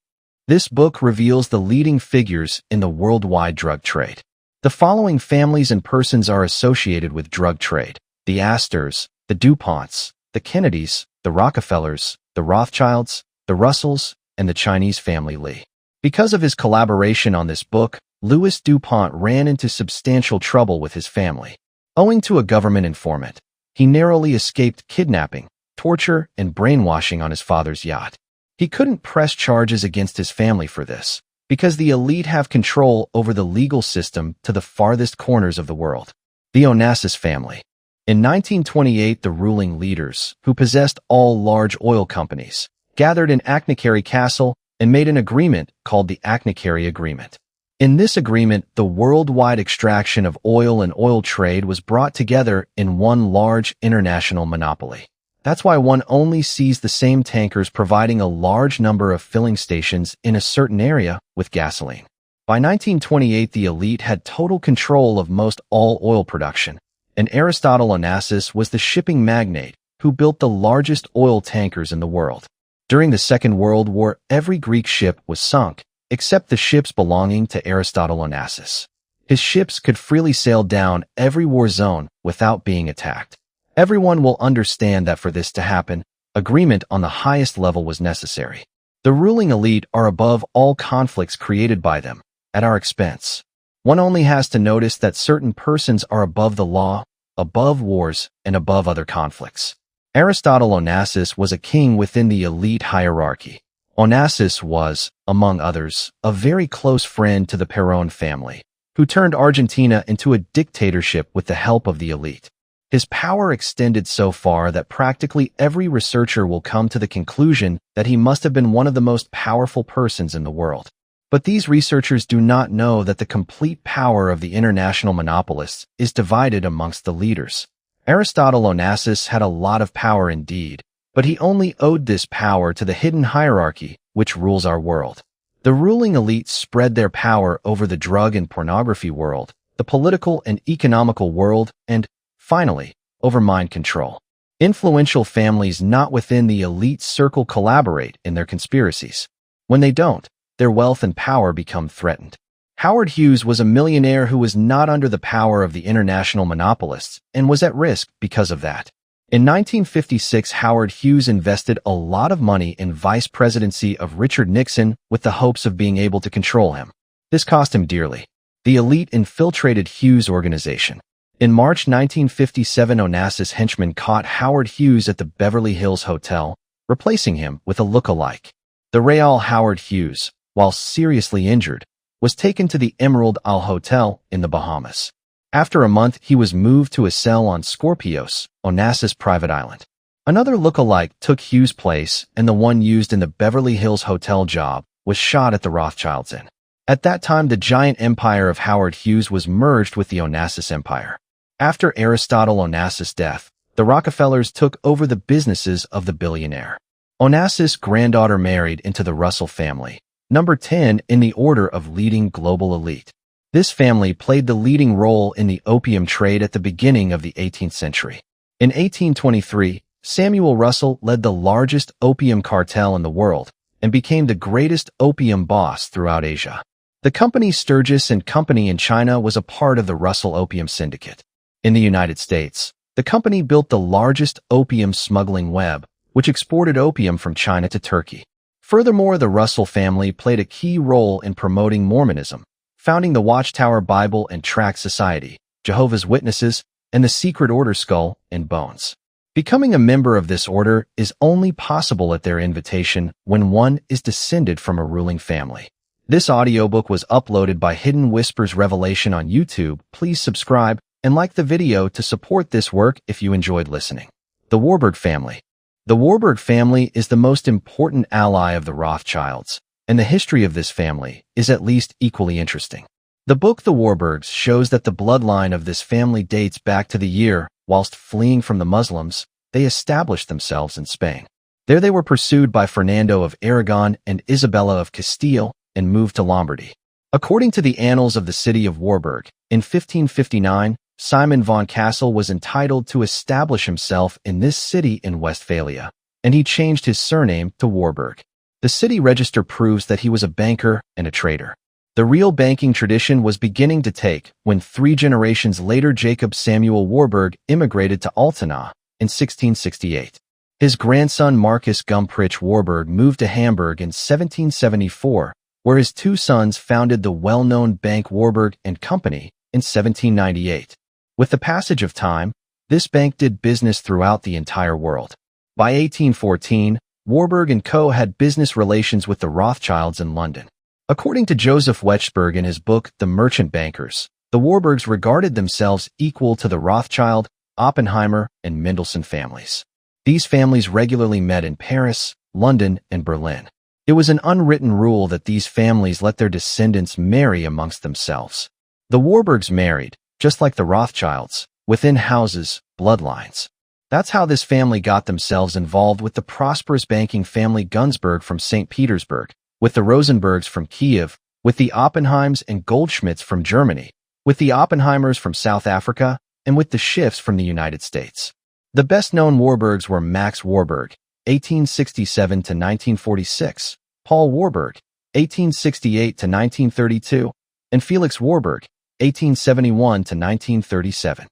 This book reveals the leading figures in the worldwide drug trade. The following families and persons are associated with drug trade: the Astors, the DuPonts, the Kennedys, the Rockefellers, the Rothschilds, the Russells, and the Chinese family Li. Because of his collaboration on this book, Louis DuPont ran into substantial trouble with his family. Owing to a government informant, he narrowly escaped kidnapping, torture, and brainwashing on his father's yacht. He couldn't press charges against his family for this, because the elite have control over the legal system to the farthest corners of the world. The Onassis family. In 1928, the ruling leaders, who possessed all large oil companies, gathered in Achnacarry Castle and made an agreement called the Achnacarry Agreement. In this agreement, the worldwide extraction of oil and oil trade was brought together in one large international monopoly. That's why one only sees the same tankers providing a large number of filling stations in a certain area with gasoline. By 1928, the elite had total control of most all oil production, and Aristotle Onassis was the shipping magnate who built the largest oil tankers in the world. During the Second World War, every Greek ship was sunk, except the ships belonging to Aristotle Onassis. His ships could freely sail down every war zone without being attacked. Everyone will understand that for this to happen, agreement on the highest level was necessary. The ruling elite are above all conflicts created by them, at our expense. One only has to notice that certain persons are above the law, above wars, and above other conflicts. Aristotle Onassis was a king within the elite hierarchy. Onassis was, among others, a very close friend to the Perón family, who turned Argentina into a dictatorship with the help of the elite. His power extended so far that practically every researcher will come to the conclusion that he must have been one of the most powerful persons in the world. But these researchers do not know that the complete power of the international monopolists is divided amongst the leaders. Aristotle Onassis had a lot of power indeed, but he only owed this power to the hidden hierarchy which rules our world. The ruling elite spread their power over the drug and pornography world, the political and economical world, and, finally, over mind control. Influential families not within the elite circle collaborate in their conspiracies. When they don't, their wealth and power become threatened. Howard Hughes was a millionaire who was not under the power of the international monopolists and was at risk because of that. In 1956, Howard Hughes invested a lot of money in vice presidency of Richard Nixon with the hopes of being able to control him. This cost him dearly. The elite infiltrated Hughes' organization. In March 1957, Onassis henchmen caught Howard Hughes at the Beverly Hills Hotel, replacing him with a look-alike. The Real Howard Hughes, while seriously injured, was taken to the Emerald Isle Hotel in the Bahamas. After a month, he was moved to a cell on Scorpios, Onassis' private island. Another look-alike took Hughes' place, and the one used in the Beverly Hills Hotel job was shot at the Rothschilds Inn. At that time, the giant empire of Howard Hughes was merged with the Onassis empire. After Aristotle Onassis' death, the Rockefellers took over the businesses of the billionaire. Onassis' granddaughter married into the Russell family, number 10 in the order of leading global elite. This family played the leading role in the opium trade at the beginning of the 18th century. In 1823, Samuel Russell led the largest opium cartel in the world and became the greatest opium boss throughout Asia. The company Sturgis and Company in China was a part of the Russell Opium Syndicate. In the United States, the company built the largest opium smuggling web, which exported opium from China to Turkey. Furthermore, the Russell family played a key role in promoting Mormonism, founding the Watchtower Bible and Tract Society, Jehovah's Witnesses, and the Secret Order Skull and Bones. Becoming a member of this order is only possible at their invitation when one is descended from a ruling family. This audiobook was uploaded by Hidden Whispers Revelation on YouTube. Please subscribe and like the video to support this work if you enjoyed listening. The Warburg family. The Warburg family is the most important ally of the Rothschilds, and the history of this family is at least equally interesting. The book The Warburgs shows that the bloodline of this family dates back to the year, whilst fleeing from the Muslims, they established themselves in Spain. There they were pursued by Fernando of Aragon and Isabella of Castile and moved to Lombardy. According to the annals of the city of Warburg, in 1559, Simon von Kassel was entitled to establish himself in this city in Westphalia, and he changed his surname to Warburg. The city register proves that he was a banker and a trader. The real banking tradition was beginning to take when 3 generations later Jacob Samuel Warburg immigrated to Altena in 1668. His grandson Marcus Gumprich Warburg moved to Hamburg in 1774, where his 2 sons founded the well-known Bank Warburg and Company in 1798. With the passage of time, this bank did business throughout the entire world. By 1814, Warburg & Co. had business relations with the Rothschilds in London. According to Joseph Wechsberg in his book The Merchant Bankers, the Warburgs regarded themselves equal to the Rothschild, Oppenheimer, and Mendelssohn families. These families regularly met in Paris, London, and Berlin. It was an unwritten rule that these families let their descendants marry amongst themselves. The Warburgs married, just like the Rothschilds, within houses, bloodlines. That's how this family got themselves involved with the prosperous banking family Gunzburg from St. Petersburg, with the Rosenbergs from Kiev, with the Oppenheims and Goldschmidts from Germany, with the Oppenheimers from South Africa, and with the Schiffs from the United States. The best-known Warburgs were Max Warburg, 1867 to 1946, Paul Warburg, 1868 to 1932, and Felix Warburg, 1871 to 1937.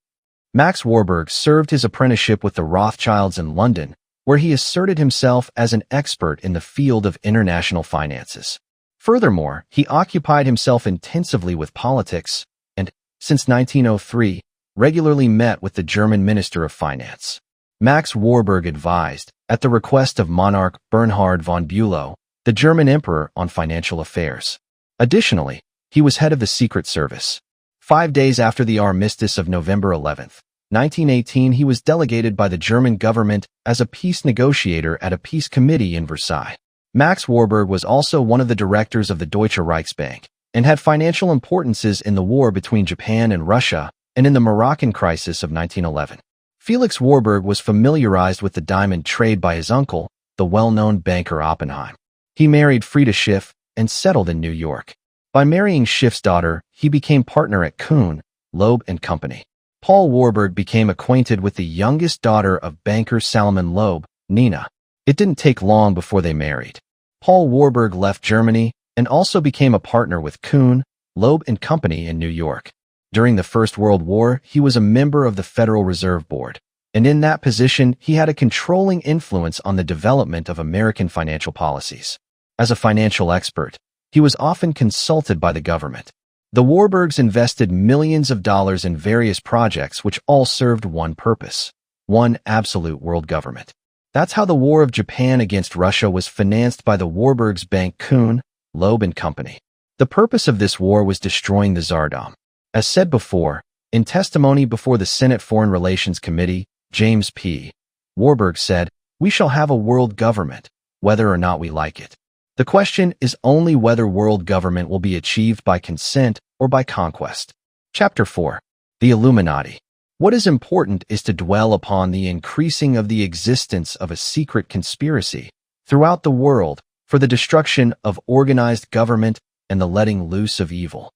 Max Warburg served his apprenticeship with the Rothschilds in London, where he asserted himself as an expert in the field of international finances. Furthermore, he occupied himself intensively with politics and, since 1903, regularly met with the German Minister of Finance. Max Warburg advised, at the request of monarch Bernhard von Bülow, the German emperor on financial affairs. Additionally, he was head of the Secret Service. 5 days after the armistice of November 11, 1918, he was delegated by the German government as a peace negotiator at a peace committee in Versailles. Max Warburg was also one of the directors of the Deutsche Reichsbank and had financial importances in the war between Japan and Russia and in the Moroccan crisis of 1911. Felix Warburg was familiarized with the diamond trade by his uncle, the well-known banker Oppenheim. He married Frieda Schiff and settled in New York. By marrying Schiff's daughter, he became partner at Kuhn, Loeb and Company. Paul Warburg became acquainted with the youngest daughter of banker Salomon Loeb, Nina. It didn't take long before they married. Paul Warburg left Germany and also became a partner with Kuhn, Loeb and Company in New York. During the First World War, he was a member of the Federal Reserve Board, and in that position, he had a controlling influence on the development of American financial policies. As a financial expert, he was often consulted by the government. The Warburgs invested millions of dollars in various projects which all served one purpose: one absolute world government. That's how the War of Japan against Russia was financed by the Warburgs Bank Kuhn, Loeb and Company. The purpose of this war was destroying the Tsardom. As said before, in testimony before the Senate Foreign Relations Committee, James P. Warburg said, "We shall have a world government, whether or not we like it. The question is only whether world government will be achieved by consent or by conquest." Chapter 4. The Illuminati. What is important is to dwell upon the increasing of the existence of a secret conspiracy throughout the world for the destruction of organized government and the letting loose of evil.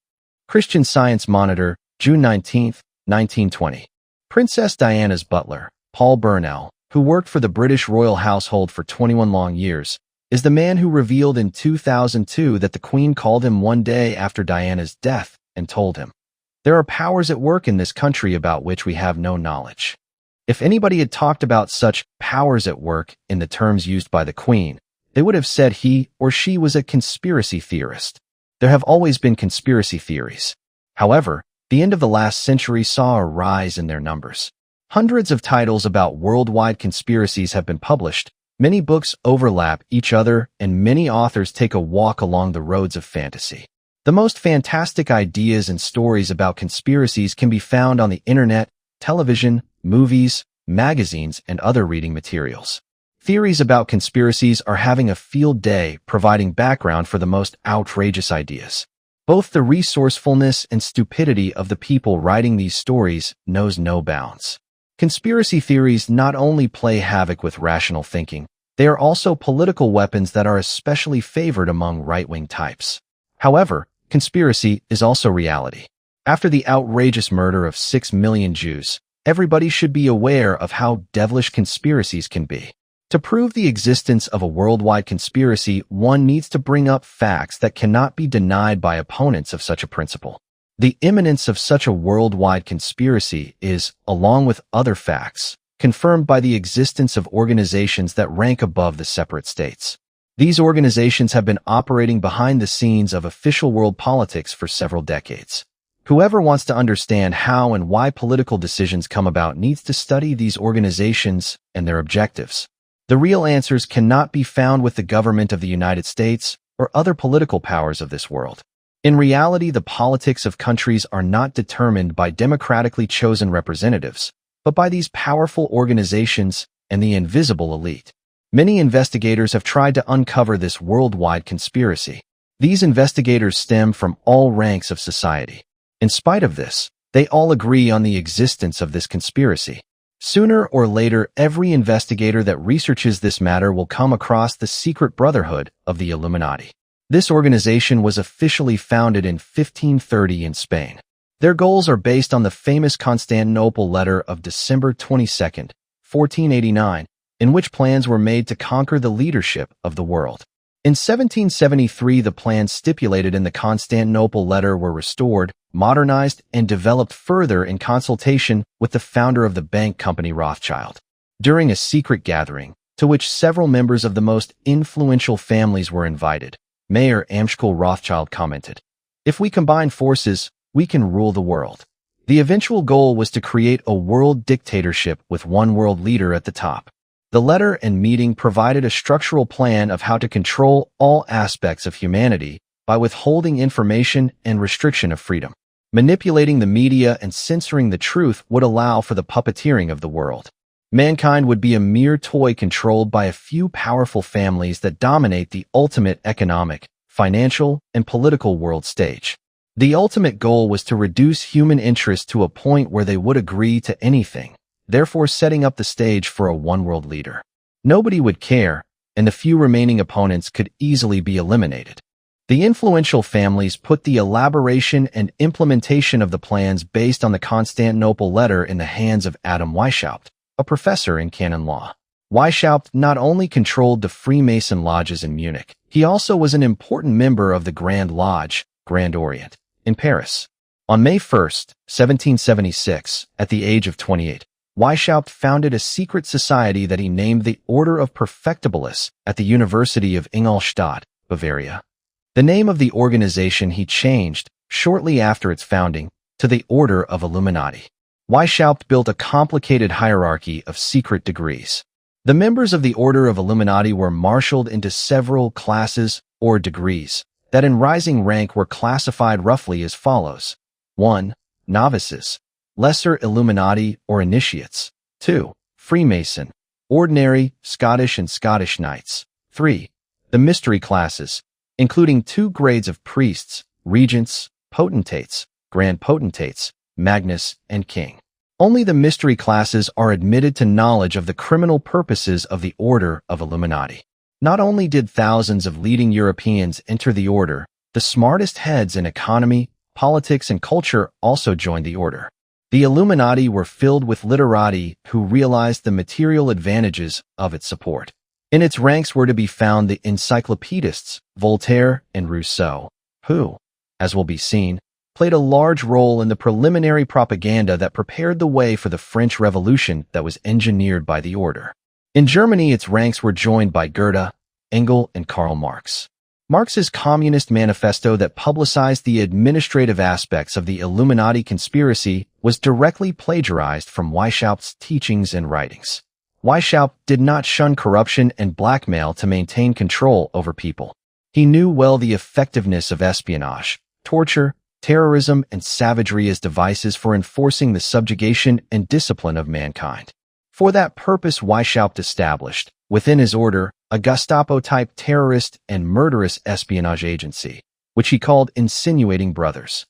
Christian Science Monitor, June 19, 1920. Princess Diana's butler, Paul Burnell, who worked for the British royal household for 21 long years, is the man who revealed in 2002 that the Queen called him one day after Diana's death and told him, "There are powers at work in this country about which we have no knowledge." If anybody had talked about such powers at work in the terms used by the Queen, they would have said he or she was a conspiracy theorist. There have always been conspiracy theories. However, the end of the last century saw a rise in their numbers. Hundreds of titles about worldwide conspiracies have been published. Many books overlap each other, and many authors take a walk along the roads of fantasy. The most fantastic ideas and stories about conspiracies can be found on the internet, television, movies, magazines, and other reading materials. Theories about conspiracies are having a field day, providing background for the most outrageous ideas. Both the resourcefulness and stupidity of the people writing these stories knows no bounds. Conspiracy theories not only play havoc with rational thinking, they are also political weapons that are especially favored among right-wing types. However, conspiracy is also reality. After the outrageous murder of 6 million Jews, everybody should be aware of how devilish conspiracies can be. To prove the existence of a worldwide conspiracy, one needs to bring up facts that cannot be denied by opponents of such a principle. The imminence of such a worldwide conspiracy is, along with other facts, confirmed by the existence of organizations that rank above the separate states. These organizations have been operating behind the scenes of official world politics for several decades. Whoever wants to understand how and why political decisions come about needs to study these organizations and their objectives. The real answers cannot be found with the government of the United States or other political powers of this world. In reality, the politics of countries are not determined by democratically chosen representatives, but by these powerful organizations and the invisible elite. Many investigators have tried to uncover this worldwide conspiracy. These investigators stem from all ranks of society. In spite of this, they all agree on the existence of this conspiracy. Sooner or later, every investigator that researches this matter will come across the secret brotherhood of the Illuminati. This organization was officially founded in 1530 in Spain. Their goals are based on the famous Constantinople letter of December 22, 1489, in which plans were made to conquer the leadership of the world. In 1773, the plans stipulated in the Constantinople letter were restored, modernized, and developed further in consultation with the founder of the bank company Rothschild. During a secret gathering, to which several members of the most influential families were invited, Mayor Amschel Rothschild commented, "If we combine forces, we can rule the world." The eventual goal was to create a world dictatorship with one world leader at the top. The letter and meeting provided a structural plan of how to control all aspects of humanity by withholding information and restriction of freedom. Manipulating the media and censoring the truth would allow for the puppeteering of the world. Mankind would be a mere toy controlled by a few powerful families that dominate the ultimate economic, financial, and political world stage. The ultimate goal was to reduce human interest to a point where they would agree to anything, therefore setting up the stage for a one-world leader. Nobody would care, and the few remaining opponents could easily be eliminated. The influential families put the elaboration and implementation of the plans based on the Constantinople letter in the hands of Adam Weishaupt, a professor in canon law. Weishaupt not only controlled the Freemason lodges in Munich, he also was an important member of the Grand Lodge, Grand Orient, in Paris. On May 1, 1776, at the age of 28, Weishaupt founded a secret society that he named the Order of Perfectibilists at the University of Ingolstadt, Bavaria. The name of the organization he changed, shortly after its founding, to the Order of Illuminati. Weishaupt built a complicated hierarchy of secret degrees. The members of the Order of Illuminati were marshaled into several classes or degrees that in rising rank were classified roughly as follows. 1. Novices, Lesser Illuminati or Initiates. 2. Freemason, Ordinary, Scottish and Scottish Knights. 3. The Mystery classes, including 2 grades of priests, regents, potentates, grand potentates, magnus, and king. Only the mystery classes are admitted to knowledge of the criminal purposes of the Order of Illuminati. Not only did thousands of leading Europeans enter the order, the smartest heads in economy, politics, and culture also joined the order. The Illuminati were filled with literati who realized the material advantages of its support. In its ranks were to be found the encyclopedists, Voltaire and Rousseau, who, as will be seen, played a large role in the preliminary propaganda that prepared the way for the French Revolution that was engineered by the order. In Germany, its ranks were joined by Goethe, Engels, and Karl Marx. Marx's Communist Manifesto that publicized the administrative aspects of the Illuminati conspiracy was directly plagiarized from Weishaupt's teachings and writings. Weishaupt did not shun corruption and blackmail to maintain control over people. He knew well the effectiveness of espionage, torture, terrorism, and savagery as devices for enforcing the subjugation and discipline of mankind. For that purpose, Weishaupt established, within his order, a Gestapo-type terrorist and murderous espionage agency, which he called Insinuating Brothers.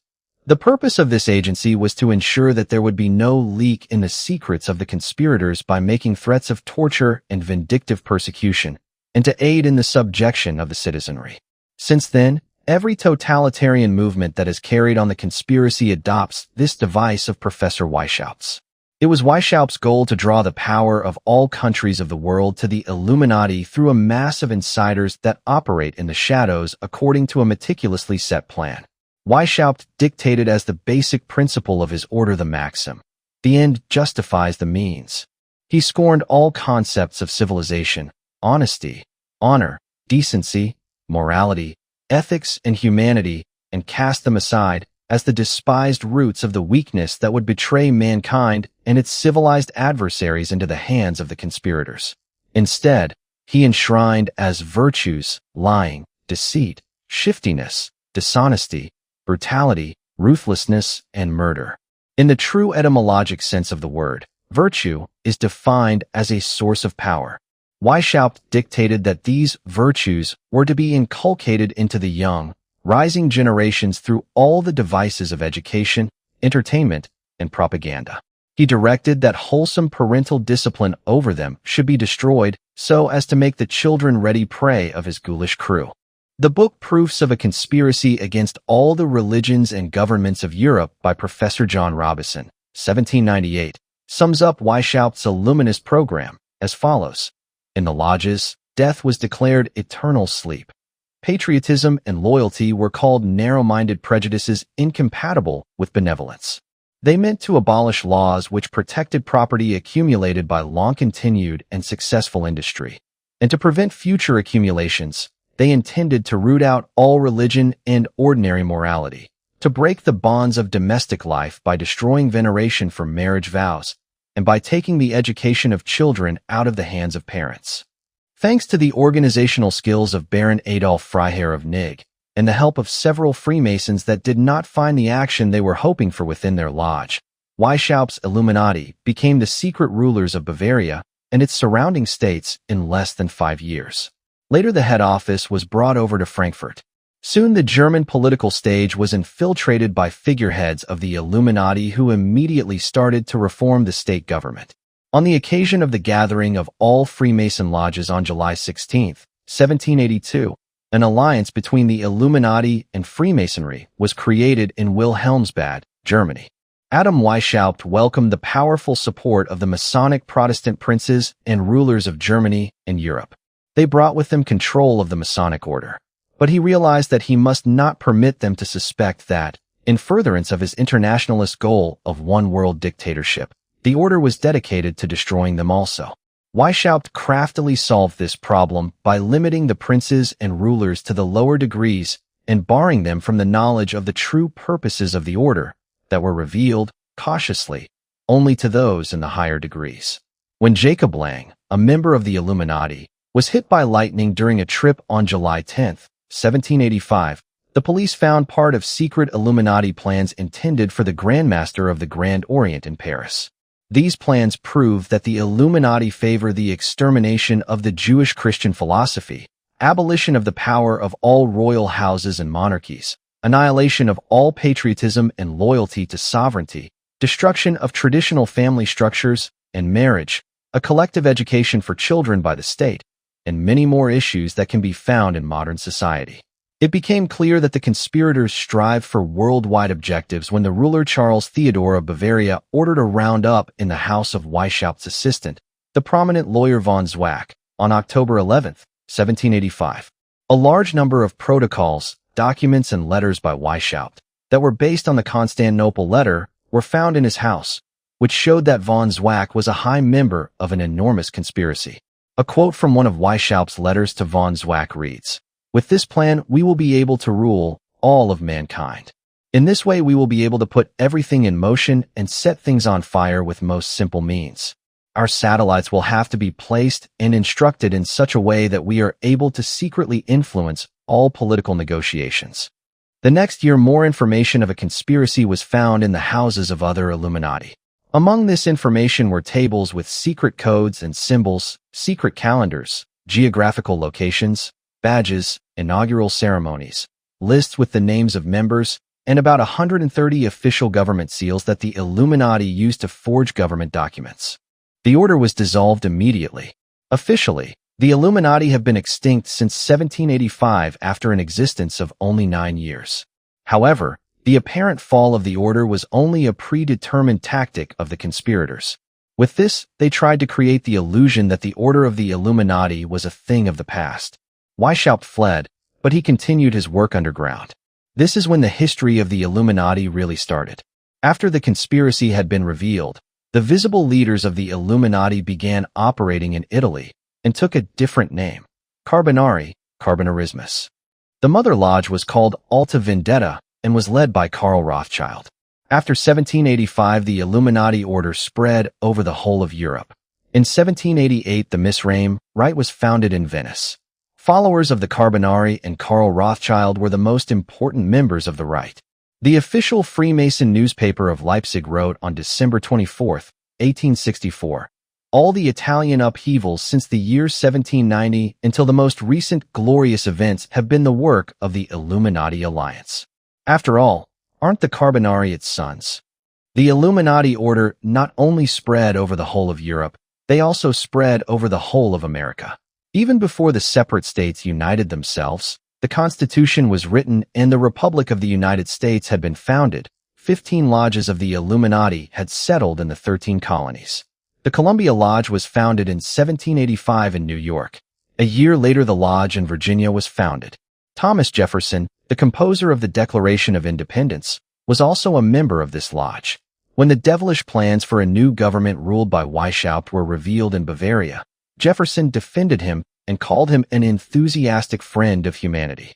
The purpose of this agency was to ensure that there would be no leak in the secrets of the conspirators by making threats of torture and vindictive persecution, and to aid in the subjection of the citizenry. Since then, every totalitarian movement that has carried on the conspiracy adopts this device of Professor Weishaupt's. It was Weishaupt's goal to draw the power of all countries of the world to the Illuminati through a mass of insiders that operate in the shadows according to a meticulously set plan. Weishaupt dictated as the basic principle of his order the maxim, "The end justifies the means." He scorned all concepts of civilization, honesty, honor, decency, morality, ethics, and humanity, and cast them aside as the despised roots of the weakness that would betray mankind and its civilized adversaries into the hands of the conspirators. Instead, he enshrined as virtues lying, deceit, shiftiness, dishonesty, brutality, ruthlessness, and murder. In the true etymologic sense of the word, virtue is defined as a source of power. Weishaupt dictated that these virtues were to be inculcated into the young, rising generations through all the devices of education, entertainment, and propaganda. He directed that wholesome parental discipline over them should be destroyed so as to make the children ready prey of his ghoulish crew. The book Proofs of a Conspiracy Against All the Religions and Governments of Europe by Professor John Robison, 1798, sums up Weishaupt's Illuminist program as follows. In the lodges, death was declared eternal sleep. Patriotism and loyalty were called narrow-minded prejudices incompatible with benevolence. They meant to abolish laws which protected property accumulated by long-continued and successful industry. And to prevent future accumulations, they intended to root out all religion and ordinary morality, to break the bonds of domestic life by destroying veneration for marriage vows, and by taking the education of children out of the hands of parents. Thanks to the organizational skills of Baron Adolf Freiherr of Nigg, and the help of several Freemasons that did not find the action they were hoping for within their lodge, Weishaupt's Illuminati became the secret rulers of Bavaria and its surrounding states in less than 5 years. Later, the head office was brought over to Frankfurt. Soon the German political stage was infiltrated by figureheads of the Illuminati who immediately started to reform the state government. On the occasion of the gathering of all Freemason lodges on July 16, 1782, an alliance between the Illuminati and Freemasonry was created in Wilhelmsbad, Germany. Adam Weishaupt welcomed the powerful support of the Masonic Protestant princes and rulers of Germany and Europe. They brought with them control of the Masonic order, but he realized that he must not permit them to suspect that, in furtherance of his internationalist goal of one-world dictatorship, the order was dedicated to destroying them also. Weishaupt craftily solved this problem by limiting the princes and rulers to the lower degrees and barring them from the knowledge of the true purposes of the order that were revealed, cautiously, only to those in the higher degrees. When Jacob Lang, a member of the Illuminati, was hit by lightning during a trip on July 10, 1785, the police found part of secret Illuminati plans intended for the Grand Master of the Grand Orient in Paris. These plans prove that the Illuminati favor the extermination of the Jewish Christian philosophy, abolition of the power of all royal houses and monarchies, annihilation of all patriotism and loyalty to sovereignty, destruction of traditional family structures and marriage, a collective education for children by the state, and many more issues that can be found in modern society. It became clear that the conspirators strived for worldwide objectives when the ruler Charles Theodore of Bavaria ordered a roundup in the house of Weishaupt's assistant, the prominent lawyer von Zwack, on October 11, 1785. A large number of protocols, documents, and letters by Weishaupt that were based on the Constantinople letter were found in his house, which showed that von Zwack was a high member of an enormous conspiracy. A quote from one of Weishaupt's letters to von Zwack reads, "With this plan, we will be able to rule all of mankind. In this way, we will be able to put everything in motion and set things on fire with most simple means. Our satellites will have to be placed and instructed in such a way that we are able to secretly influence all political negotiations." The next year, more information of a conspiracy was found in the houses of other Illuminati. Among this information were tables with secret codes and symbols, secret calendars, geographical locations, badges, inaugural ceremonies, lists with the names of members, and about 130 official government seals that the Illuminati used to forge government documents. The order was dissolved immediately. Officially, the Illuminati have been extinct since 1785 after an existence of only 9 years. However, the apparent fall of the order was only a predetermined tactic of the conspirators. With this, they tried to create the illusion that the order of the Illuminati was a thing of the past. Weishaupt fled, but he continued his work underground. This is when the history of the Illuminati really started. After the conspiracy had been revealed, the visible leaders of the Illuminati began operating in Italy and took a different name, Carbonarismus. The mother lodge was called Alta Vendetta and was led by Karl Rothschild. After 1785, the Illuminati order spread over the whole of Europe. In 1788, the Misraim Rite was founded in Venice. Followers of the Carbonari and Karl Rothschild were the most important members of the Rite. The official Freemason newspaper of Leipzig wrote on December 24, 1864, all the Italian upheavals since the year 1790 until the most recent glorious events have been the work of the Illuminati alliance. After all, aren't the Carbonari its sons? The Illuminati order not only spread over the whole of Europe, they also spread over the whole of America. Even before the separate states united themselves, the Constitution was written and the Republic of the United States had been founded. 15 lodges of the Illuminati had settled in the 13 colonies. The Columbia Lodge was founded in 1785 in New York. A year later, the lodge in Virginia was founded. Thomas Jefferson, the composer of the Declaration of Independence, was also a member of this lodge. When the devilish plans for a new government ruled by Weishaupt were revealed in Bavaria, Jefferson defended him and called him an enthusiastic friend of humanity.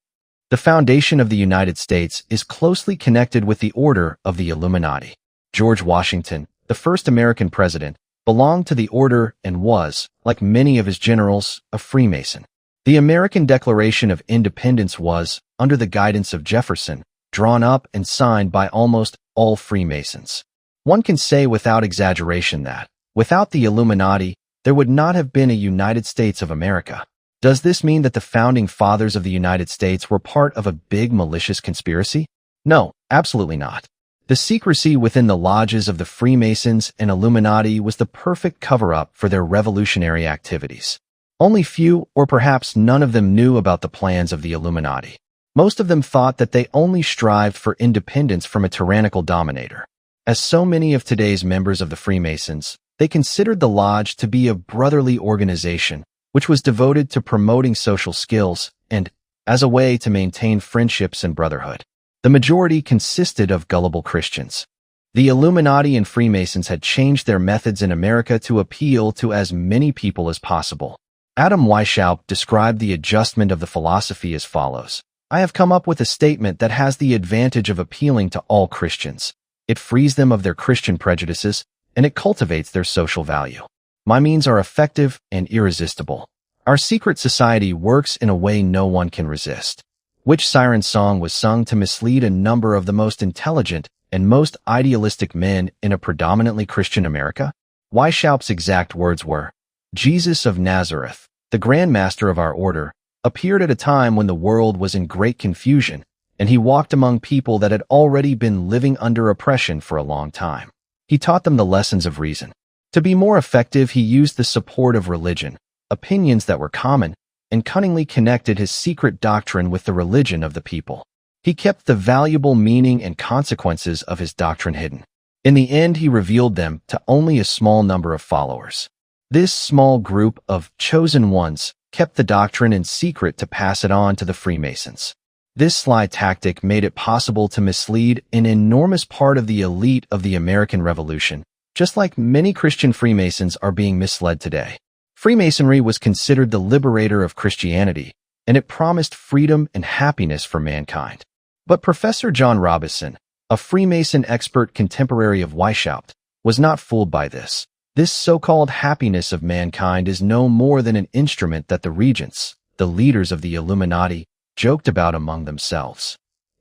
The foundation of the United States is closely connected with the order of the Illuminati. George Washington, the first American president, belonged to the order and was, like many of his generals, a Freemason. The American Declaration of Independence was, under the guidance of Jefferson, drawn up and signed by almost all Freemasons. One can say without exaggeration that, without the Illuminati, there would not have been a United States of America. Does this mean that the founding fathers of the United States were part of a big malicious conspiracy? No, absolutely not. The secrecy within the lodges of the Freemasons and Illuminati was the perfect cover-up for their revolutionary activities. Only few, or perhaps none of them, knew about the plans of the Illuminati. Most of them thought that they only strived for independence from a tyrannical dominator. As so many of today's members of the Freemasons, they considered the lodge to be a brotherly organization, which was devoted to promoting social skills and, as a way to maintain friendships and brotherhood. The majority consisted of gullible Christians. The Illuminati and Freemasons had changed their methods in America to appeal to as many people as possible. Adam Weishaupt described the adjustment of the philosophy as follows. I have come up with a statement that has the advantage of appealing to all Christians. It frees them of their Christian prejudices, and it cultivates their social value. My means are effective and irresistible. Our secret society works in a way no one can resist. Which siren song was sung to mislead a number of the most intelligent and most idealistic men in a predominantly Christian America? Weishaupt's exact words were, Jesus of Nazareth, the Grand Master of our order, appeared at a time when the world was in great confusion, and he walked among people that had already been living under oppression for a long time. He taught them the lessons of reason. To be more effective, he used the support of religion, opinions that were common, and cunningly connected his secret doctrine with the religion of the people. He kept the valuable meaning and consequences of his doctrine hidden. In the end, he revealed them to only a small number of followers. This small group of chosen ones kept the doctrine in secret to pass it on to the Freemasons. This sly tactic made it possible to mislead an enormous part of the elite of the American Revolution, just like many Christian Freemasons are being misled today. Freemasonry was considered the liberator of Christianity, and it promised freedom and happiness for mankind. But Professor John Robison, a Freemason expert contemporary of Weishaupt, was not fooled by this. This so-called happiness of mankind is no more than an instrument that the regents, the leaders of the Illuminati, joked about among themselves.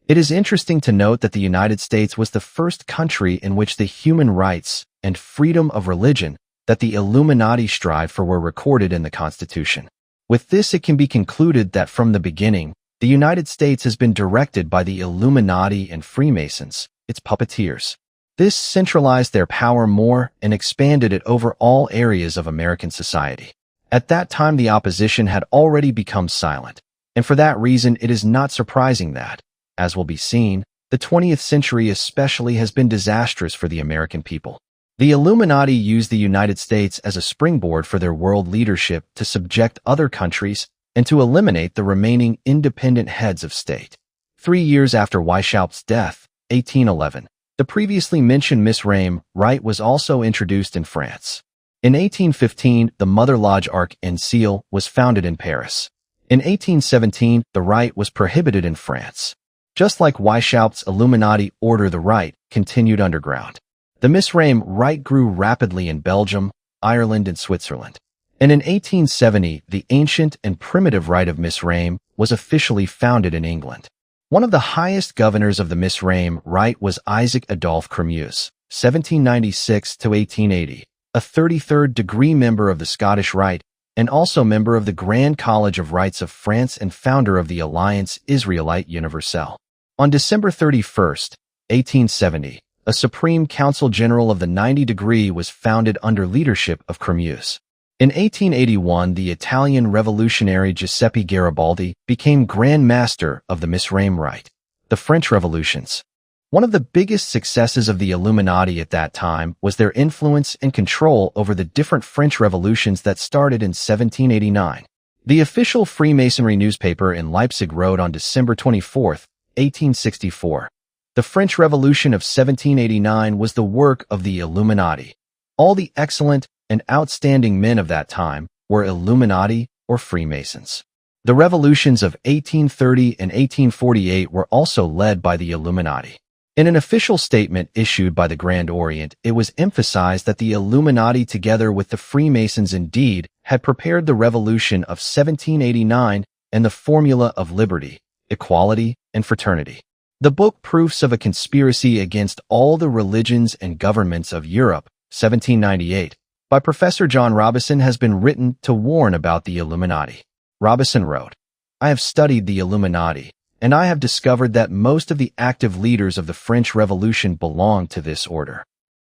It is interesting to note that the United States was the first country in which the human rights and freedom of religion that the Illuminati strived for were recorded in the Constitution. With this, it can be concluded that from the beginning, the United States has been directed by the Illuminati and Freemasons, its puppeteers. This centralized their power more and expanded it over all areas of American society. At that time, the opposition had already become silent, and for that reason, it is not surprising that, as will be seen, the 20th century especially has been disastrous for the American people. The Illuminati used the United States as a springboard for their world leadership to subject other countries and to eliminate the remaining independent heads of state. 3 years after Weishaupt's death, 1811, the previously mentioned Miss Right was also introduced in France. In 1815, the Mother Lodge Arc en Ciel was founded in Paris. In 1817, the Rite was prohibited in France. Just like Weishaupt's Illuminati order, the Rite continued underground. The Miss Rite grew rapidly in Belgium, Ireland, and Switzerland. And in 1870, the ancient and primitive Rite of Miss was officially founded in England. One of the highest governors of the Miss Rite was Isaac Adolphe Crémieux, 1796 to 1880, a 33rd degree member of the Scottish Rite, and also member of the Grand College of Rites of France and founder of the Alliance Israélite Universelle. On December 31st, 1870, a Supreme Council General of the 90 degree was founded under leadership of Cremus. In 1881, the Italian revolutionary Giuseppe Garibaldi became Grand Master of the Misraim Rite. The French Revolutions. One of the biggest successes of the Illuminati at that time was their influence and control over the different French revolutions that started in 1789. The official Freemasonry newspaper in Leipzig wrote on December 24, 1864, "The French Revolution of 1789 was the work of the Illuminati. All the excellent and outstanding men of that time were Illuminati or Freemasons." The revolutions of 1830 and 1848 were also led by the Illuminati. In an official statement issued by the Grand Orient, it was emphasized that the Illuminati together with the Freemasons indeed had prepared the revolution of 1789 and the formula of liberty, equality, and fraternity. The book Proofs of a Conspiracy Against All the Religions and Governments of Europe, 1798, by Professor John Robison has been written to warn about the Illuminati. Robison wrote, "I have studied the Illuminati, and I have discovered that most of the active leaders of the French Revolution belonged to this order.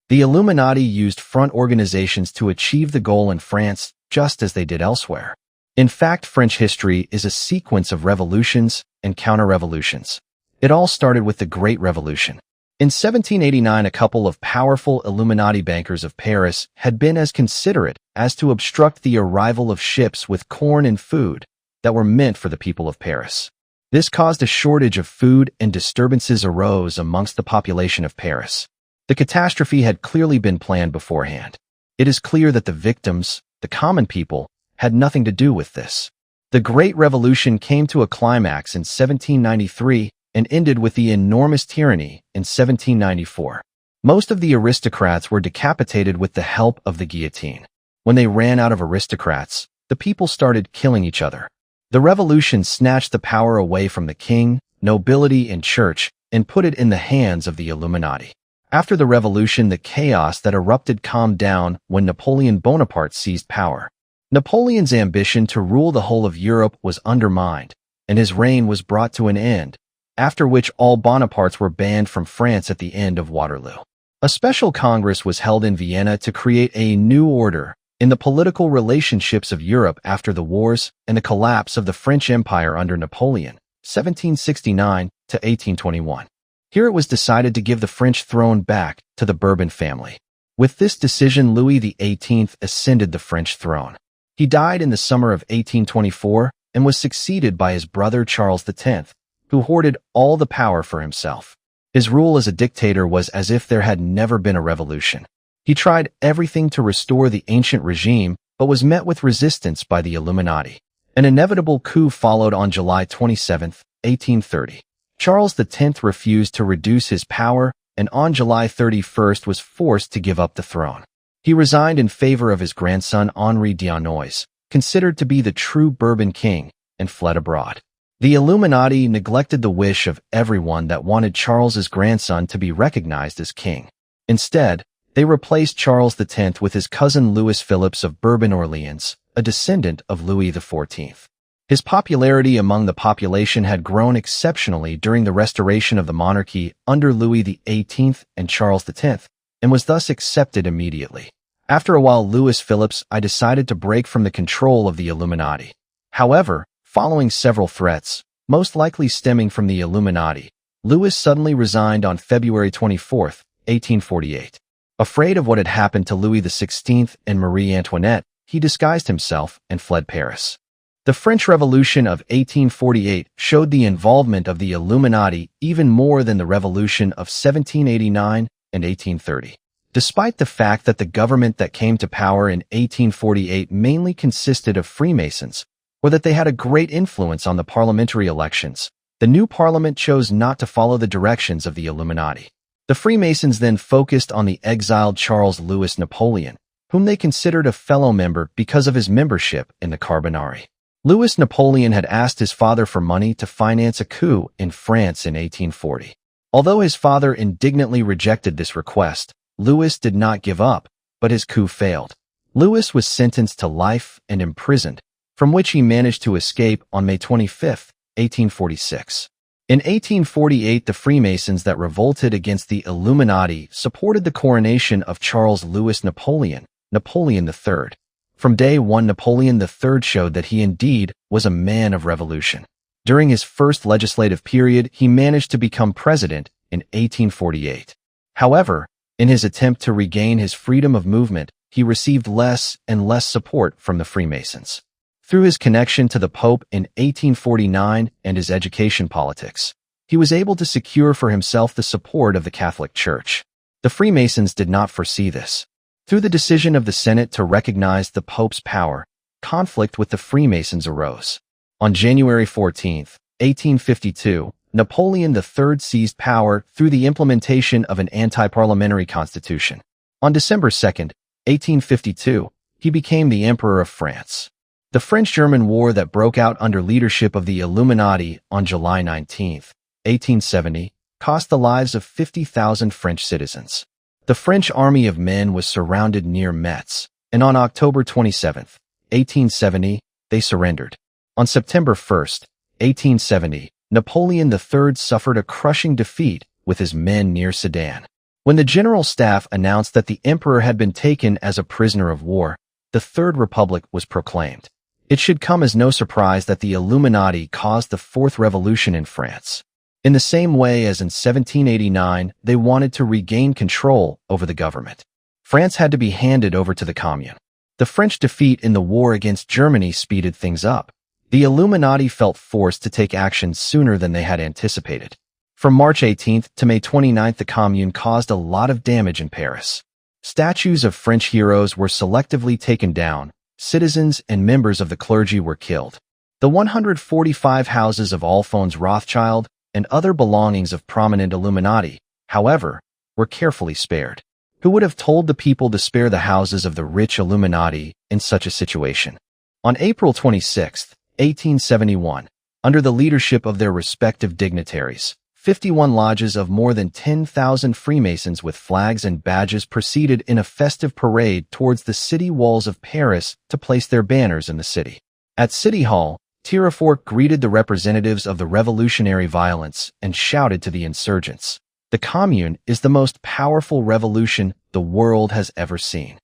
The Illuminati used front organizations to achieve the goal in France just as they did elsewhere. In fact, French history is a sequence of revolutions and counter-revolutions. It all started with the Great Revolution. In 1789, a couple of powerful Illuminati bankers of Paris had been as considerate as to obstruct the arrival of ships with corn and food that were meant for the people of Paris. This caused a shortage of food and disturbances arose amongst the population of Paris. The catastrophe had clearly been planned beforehand. It is clear that the victims, the common people, had nothing to do with this. The Great Revolution came to a climax in 1793 and ended with the enormous tyranny in 1794. Most of the aristocrats were decapitated with the help of the guillotine. When they ran out of aristocrats, the people started killing each other. The revolution snatched the power away from the king, nobility, and church and put it in the hands of the Illuminati. After the revolution, the chaos that erupted calmed down when Napoleon Bonaparte seized power. Napoleon's ambition to rule the whole of Europe was undermined, and his reign was brought to an end, after which all Bonapartes were banned from France at the end of Waterloo. A special congress was held in Vienna to create a new order in the political relationships of Europe after the wars and the collapse of the French Empire under Napoleon, 1769 to 1821. Here it was decided to give the French throne back to the Bourbon family. With this decision, Louis XVIII ascended the French throne. He died in the summer of 1824 and was succeeded by his brother Charles X, who hoarded all the power for himself. His rule as a dictator was as if there had never been a revolution. He tried everything to restore the ancient regime, but was met with resistance by the Illuminati. An inevitable coup followed on July 27, 1830. Charles X refused to reduce his power and on July 31st was forced to give up the throne. He resigned in favor of his grandson Henri d'Aulnois, considered to be the true Bourbon king, and fled abroad. The Illuminati neglected the wish of everyone that wanted Charles's grandson to be recognized as king. Instead, they replaced Charles X with his cousin Louis Philippe of Bourbon-Orleans, a descendant of Louis XIV. His popularity among the population had grown exceptionally during the restoration of the monarchy under Louis XVIII and Charles X, and was thus accepted immediately. After a while, Louis Philippe decided to break from the control of the Illuminati. However, following several threats, most likely stemming from the Illuminati, Louis suddenly resigned on February 24, 1848. Afraid of what had happened to Louis XVI and Marie Antoinette, he disguised himself and fled Paris. The French Revolution of 1848 showed the involvement of the Illuminati even more than the Revolution of 1789 and 1830. Despite the fact that the government that came to power in 1848 mainly consisted of Freemasons, or that they had a great influence on the parliamentary elections, the new parliament chose not to follow the directions of the Illuminati. The Freemasons then focused on the exiled Charles Louis Napoleon, whom they considered a fellow member because of his membership in the Carbonari. Louis Napoleon had asked his father for money to finance a coup in France in 1840. Although his father indignantly rejected this request, Louis did not give up, but his coup failed. Louis was sentenced to life and imprisoned, from which he managed to escape on May 25, 1846. In 1848, the Freemasons that revolted against the Illuminati supported the coronation of Charles Louis Napoleon, Napoleon III. From day one, Napoleon III showed that he indeed was a man of revolution. During his first legislative period, he managed to become president in 1848. However, in his attempt to regain his freedom of movement, he received less and less support from the Freemasons. Through his connection to the Pope in 1849 and his education politics, he was able to secure for himself the support of the Catholic Church. The Freemasons did not foresee this. Through the decision of the Senate to recognize the Pope's power, conflict with the Freemasons arose. On January 14, 1852, Napoleon III seized power through the implementation of an anti-parliamentary constitution. On December 2, 1852, he became the Emperor of France. The French-German War that broke out under leadership of the Illuminati on July 19, 1870, cost the lives of 50,000 French citizens. The French army of men was surrounded near Metz, and on October 27, 1870, they surrendered. On September 1, 1870, Napoleon III suffered a crushing defeat with his men near Sedan. When the General Staff announced that the Emperor had been taken as a prisoner of war, the Third Republic was proclaimed. It should come as no surprise that the Illuminati caused the Fourth Revolution in France. In the same way as in 1789, they wanted to regain control over the government. France had to be handed over to the Commune. The French defeat in the war against Germany speeded things up. The Illuminati felt forced to take action sooner than they had anticipated. From March 18th to May 29th, the Commune caused a lot of damage in Paris. Statues of French heroes were selectively taken down, citizens and members of the clergy were killed. The 145 houses of Alphonse Rothschild and other belongings of prominent Illuminati, however, were carefully spared. Who would have told the people to spare the houses of the rich Illuminati in such a situation? On April 26, 1871, under the leadership of their respective dignitaries, 51 lodges of more than 10,000 Freemasons with flags and badges proceeded in a festive parade towards the city walls of Paris to place their banners in the city. At City Hall, Tirefort greeted the representatives of the revolutionary violence and shouted to the insurgents, "The Commune is the most powerful revolution the world has ever seen."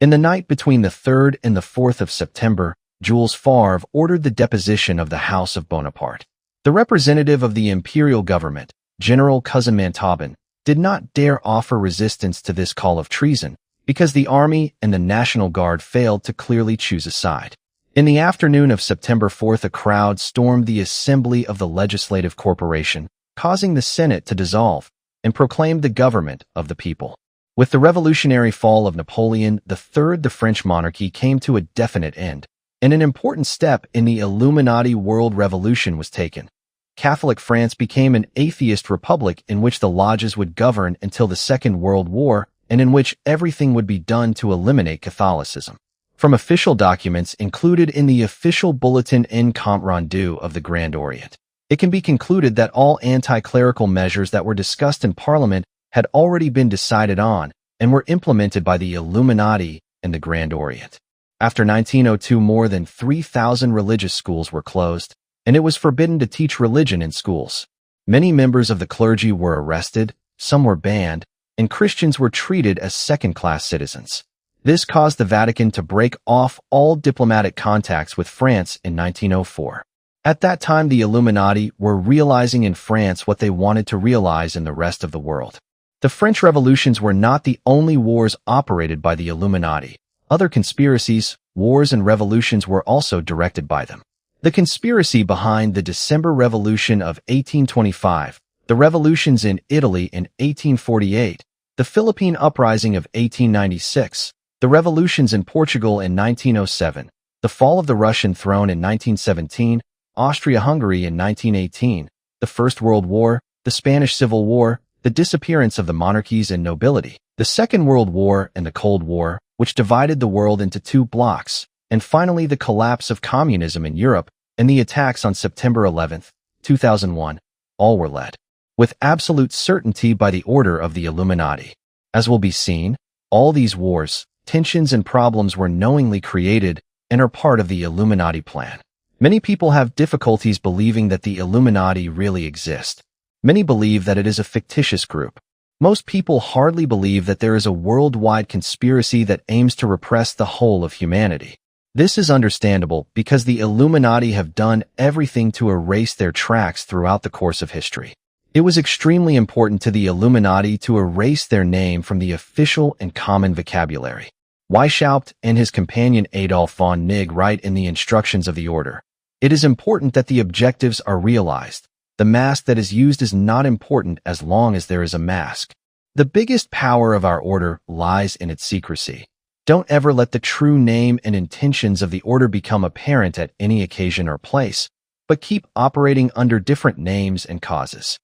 In the night between the 3rd and the 4th of September, Jules Favre ordered the deposition of the House of Bonaparte. The representative of the imperial government, General Cousin Montauban, did not dare offer resistance to this call of treason because the army and the National Guard failed to clearly choose a side. In the afternoon of September 4th, a crowd stormed the assembly of the Legislative Corporation, causing the Senate to dissolve, and proclaimed the government of the people. With the revolutionary fall of Napoleon III, the French monarchy came to a definite end, and an important step in the Illuminati world revolution was taken. Catholic France became an atheist republic in which the lodges would govern until the Second World War and in which everything would be done to eliminate Catholicism. From official documents included in the official bulletin en compte rendu of the Grand Orient, it can be concluded that all anti-clerical measures that were discussed in Parliament had already been decided on and were implemented by the Illuminati and the Grand Orient. After 1902, more than 3,000 religious schools were closed, and it was forbidden to teach religion in schools. Many members of the clergy were arrested, some were banned, and Christians were treated as second-class citizens. This caused the Vatican to break off all diplomatic contacts with France in 1904. At that time, the Illuminati were realizing in France what they wanted to realize in the rest of the world. The French revolutions were not the only wars operated by the Illuminati. Other conspiracies, wars, and revolutions were also directed by them. The conspiracy behind the December Revolution of 1825, the revolutions in Italy in 1848, the Philippine Uprising of 1896, the revolutions in Portugal in 1907, the fall of the Russian throne in 1917, Austria-Hungary in 1918, the First World War, the Spanish Civil War, the disappearance of the monarchies and nobility, the Second World War and the Cold War, which divided the world into two blocks, and finally the collapse of communism in Europe and the attacks on September 11, 2001, all were led with absolute certainty by the order of the Illuminati. As will be seen, all these wars, tensions and problems were knowingly created and are part of the Illuminati plan. Many people have difficulties believing that the Illuminati really exist. Many believe that it is a fictitious group. Most people hardly believe that there is a worldwide conspiracy that aims to repress the whole of humanity. This is understandable because the Illuminati have done everything to erase their tracks throughout the course of history. It was extremely important to the Illuminati to erase their name from the official and common vocabulary. Weishaupt and his companion Adolf von Nigg write in the instructions of the order, "It is important that the objectives are realized. The mask that is used is not important as long as there is a mask." The biggest power of our order lies in its secrecy. Don't ever let the true name and intentions of the order become apparent at any occasion or place, but keep operating under different names and causes.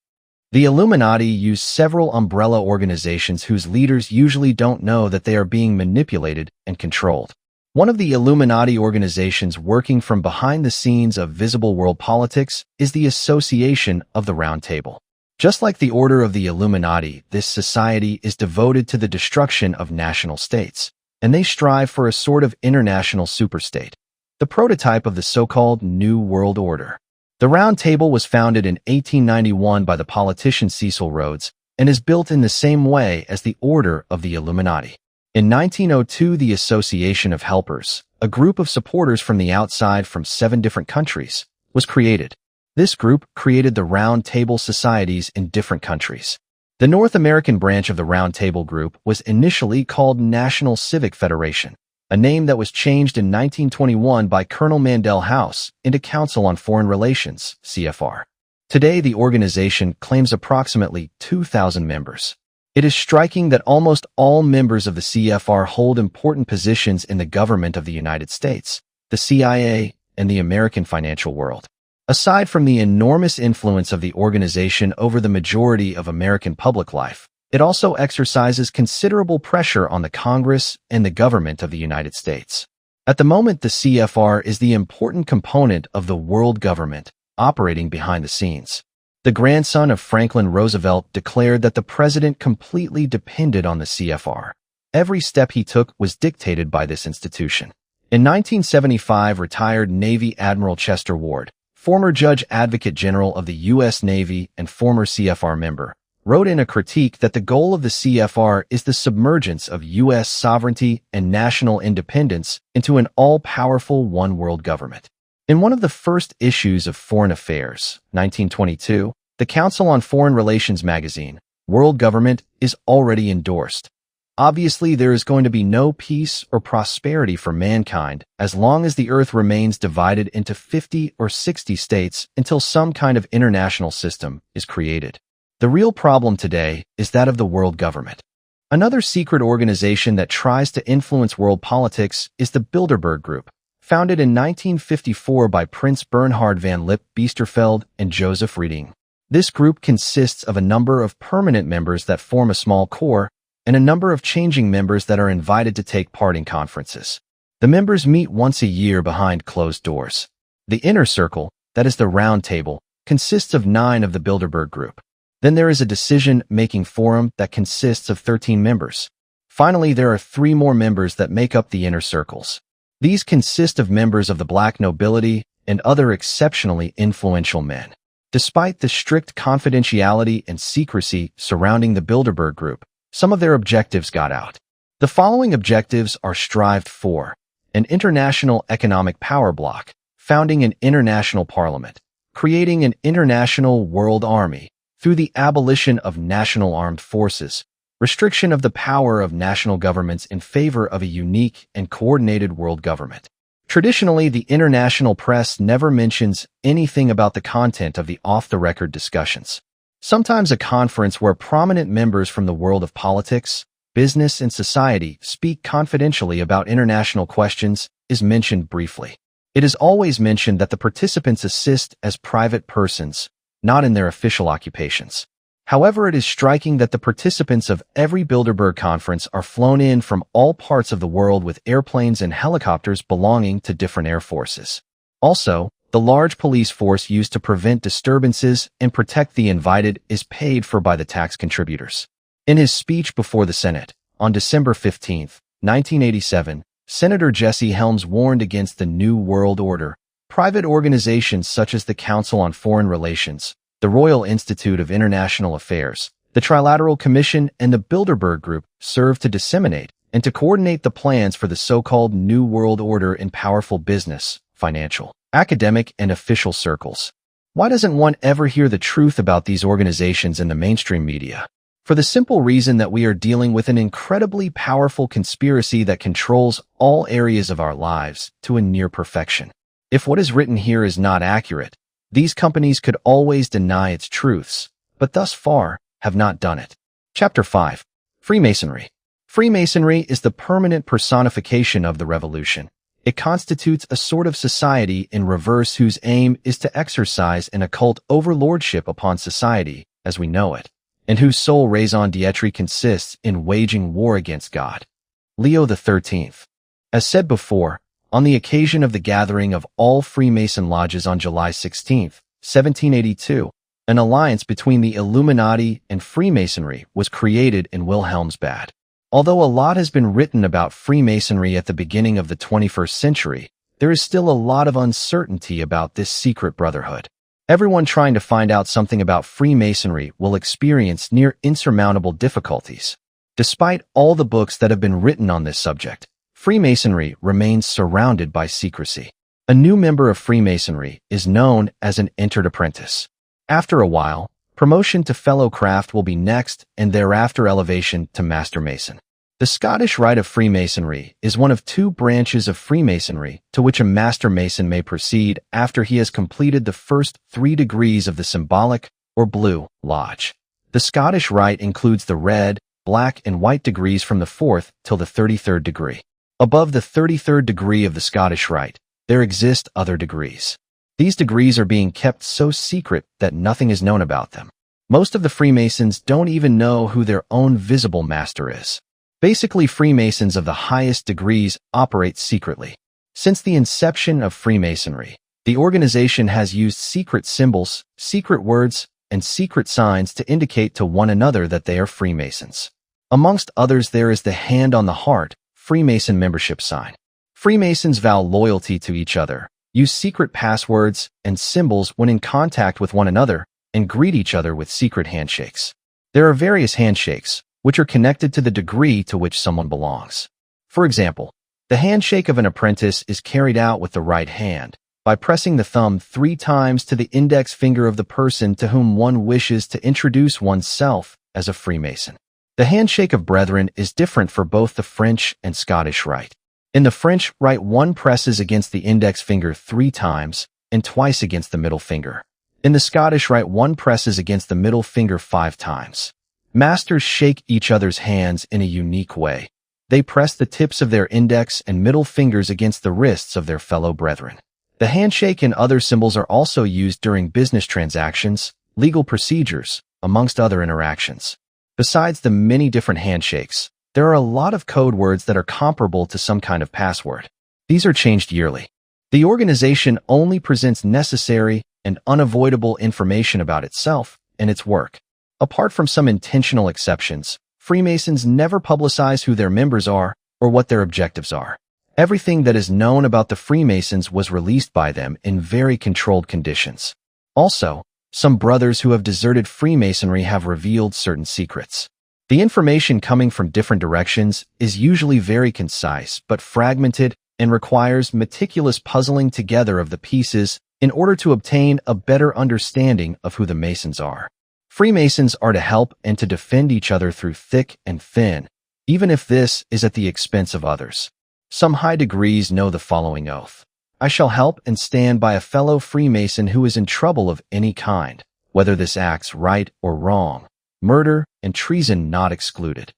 The Illuminati use several umbrella organizations whose leaders usually don't know that they are being manipulated and controlled. One of the Illuminati organizations working from behind the scenes of visible world politics is the Association of the Round Table. Just like the Order of the Illuminati, this society is devoted to the destruction of national states, and they strive for a sort of international superstate, the prototype of the so-called New World Order. The Round Table was founded in 1891 by the politician Cecil Rhodes and is built in the same way as the Order of the Illuminati. In 1902, the Association of Helpers, a group of supporters from the outside from 7 different countries, was created. This group created the Round Table societies in different countries. The North American branch of the Round Table group was initially called National Civic Federation, a name that was changed in 1921 by Colonel Mandel House into Council on Foreign Relations, CFR. Today, the organization claims approximately 2,000 members. It is striking that almost all members of the CFR hold important positions in the government of the United States, the CIA, and the American financial world. Aside from the enormous influence of the organization over the majority of American public life, it also exercises considerable pressure on the Congress and the government of the United States. At the moment, the CFR is the important component of the world government, operating behind the scenes. The grandson of Franklin Roosevelt declared that the president completely depended on the CFR. Every step he took was dictated by this institution. In 1975, retired Navy Admiral Chester Ward, former Judge Advocate General of the U.S. Navy and former CFR member, wrote in a critique that the goal of the CFR is the submergence of U.S. sovereignty and national independence into an all-powerful one-world government. In one of the first issues of Foreign Affairs, 1922, the Council on Foreign Relations magazine, World Government, is already endorsed. Obviously, there is going to be no peace or prosperity for mankind as long as the Earth remains divided into 50 or 60 states until some kind of international system is created. The real problem today is that of the world government. Another secret organization that tries to influence world politics is the Bilderberg Group, founded in 1954 by Prince Bernhard van Lip Biesterfeld and Joseph Reading. This group consists of a number of permanent members that form a small core and a number of changing members that are invited to take part in conferences. The members meet once a year behind closed doors. The inner circle, that is the Round Table, consists of 9 of the Bilderberg Group. Then there is a decision-making forum that consists of 13 members. Finally, there are 3 more members that make up the inner circles. These consist of members of the black nobility and other exceptionally influential men. Despite the strict confidentiality and secrecy surrounding the Bilderberg Group, some of their objectives got out. The following objectives are strived for: an international economic power bloc, founding an international parliament, creating an international world army through the abolition of national armed forces, restriction of the power of national governments in favor of a unique and coordinated world government. Traditionally, the international press never mentions anything about the content of the off-the-record discussions. Sometimes a conference where prominent members from the world of politics, business, and society speak confidentially about international questions is mentioned briefly. It is always mentioned that the participants assist as private persons, not in their official occupations. However, it is striking that the participants of every Bilderberg conference are flown in from all parts of the world with airplanes and helicopters belonging to different air forces. Also, the large police force used to prevent disturbances and protect the invited is paid for by the tax contributors. In his speech before the Senate, on December 15, 1987, Senator Jesse Helms warned against the New World Order. Private organizations such as the Council on Foreign Relations, the Royal Institute of International Affairs, the Trilateral Commission, and the Bilderberg Group serve to disseminate and to coordinate the plans for the so-called New World Order in powerful business, financial, academic, and official circles. Why doesn't one ever hear the truth about these organizations in the mainstream media? For the simple reason that we are dealing with an incredibly powerful conspiracy that controls all areas of our lives to a near perfection. If what is written here is not accurate, these companies could always deny its truths, but thus far have not done it. Chapter 5. Freemasonry. Freemasonry is the permanent personification of the revolution. It constitutes a sort of society in reverse whose aim is to exercise an occult overlordship upon society as we know it, and whose sole raison d'etre consists in waging war against God. Leo XIII. As said before, on the occasion of the gathering of all Freemason lodges on July 16, 1782, an alliance between the Illuminati and Freemasonry was created in Wilhelmsbad. Although a lot has been written about Freemasonry at the beginning of the 21st century, there is still a lot of uncertainty about this secret brotherhood. Everyone trying to find out something about Freemasonry will experience near insurmountable difficulties. Despite all the books that have been written on this subject, Freemasonry remains surrounded by secrecy. A new member of Freemasonry is known as an entered apprentice. After a while, promotion to fellow craft will be next, and thereafter elevation to master mason. The Scottish Rite of Freemasonry is one of two branches of Freemasonry to which a master mason may proceed after he has completed the first 3 degrees of the symbolic, or blue, lodge. The Scottish Rite includes the red, black, and white degrees from the 4th till the 33rd degree. Above the 33rd degree of the Scottish Rite, there exist other degrees. These degrees are being kept so secret that nothing is known about them. Most of the Freemasons don't even know who their own visible master is. Basically, Freemasons of the highest degrees operate secretly. Since the inception of Freemasonry, the organization has used secret symbols, secret words, and secret signs to indicate to one another that they are Freemasons. Amongst others, there is the hand on the heart, Freemason membership sign. Freemasons vow loyalty to each other, use secret passwords and symbols when in contact with one another, and greet each other with secret handshakes. There are various handshakes, which are connected to the degree to which someone belongs. For example, the handshake of an apprentice is carried out with the right hand, by pressing the thumb 3 times to the index finger of the person to whom one wishes to introduce oneself as a Freemason. The handshake of brethren is different for both the French and Scottish Rite. In the French Rite, one presses against the index finger 3 times, and twice against the middle finger. In the Scottish Rite, one presses against the middle finger 5 times. Masters shake each other's hands in a unique way. They press the tips of their index and middle fingers against the wrists of their fellow brethren. The handshake and other symbols are also used during business transactions, legal procedures, amongst other interactions. Besides the many different handshakes, there are a lot of code words that are comparable to some kind of password. These are changed yearly. The organization only presents necessary and unavoidable information about itself and its work. Apart from some intentional exceptions, Freemasons never publicize who their members are or what their objectives are. Everything that is known about the Freemasons was released by them in very controlled conditions. Also, some brothers who have deserted Freemasonry have revealed certain secrets. The information coming from different directions is usually very concise but fragmented and requires meticulous puzzling together of the pieces in order to obtain a better understanding of who the Masons are. Freemasons are to help and to defend each other through thick and thin, even if this is at the expense of others. Some high degrees know the following oath: I shall help and stand by a fellow Freemason who is in trouble of any kind, whether this acts right or wrong, murder and treason not excluded.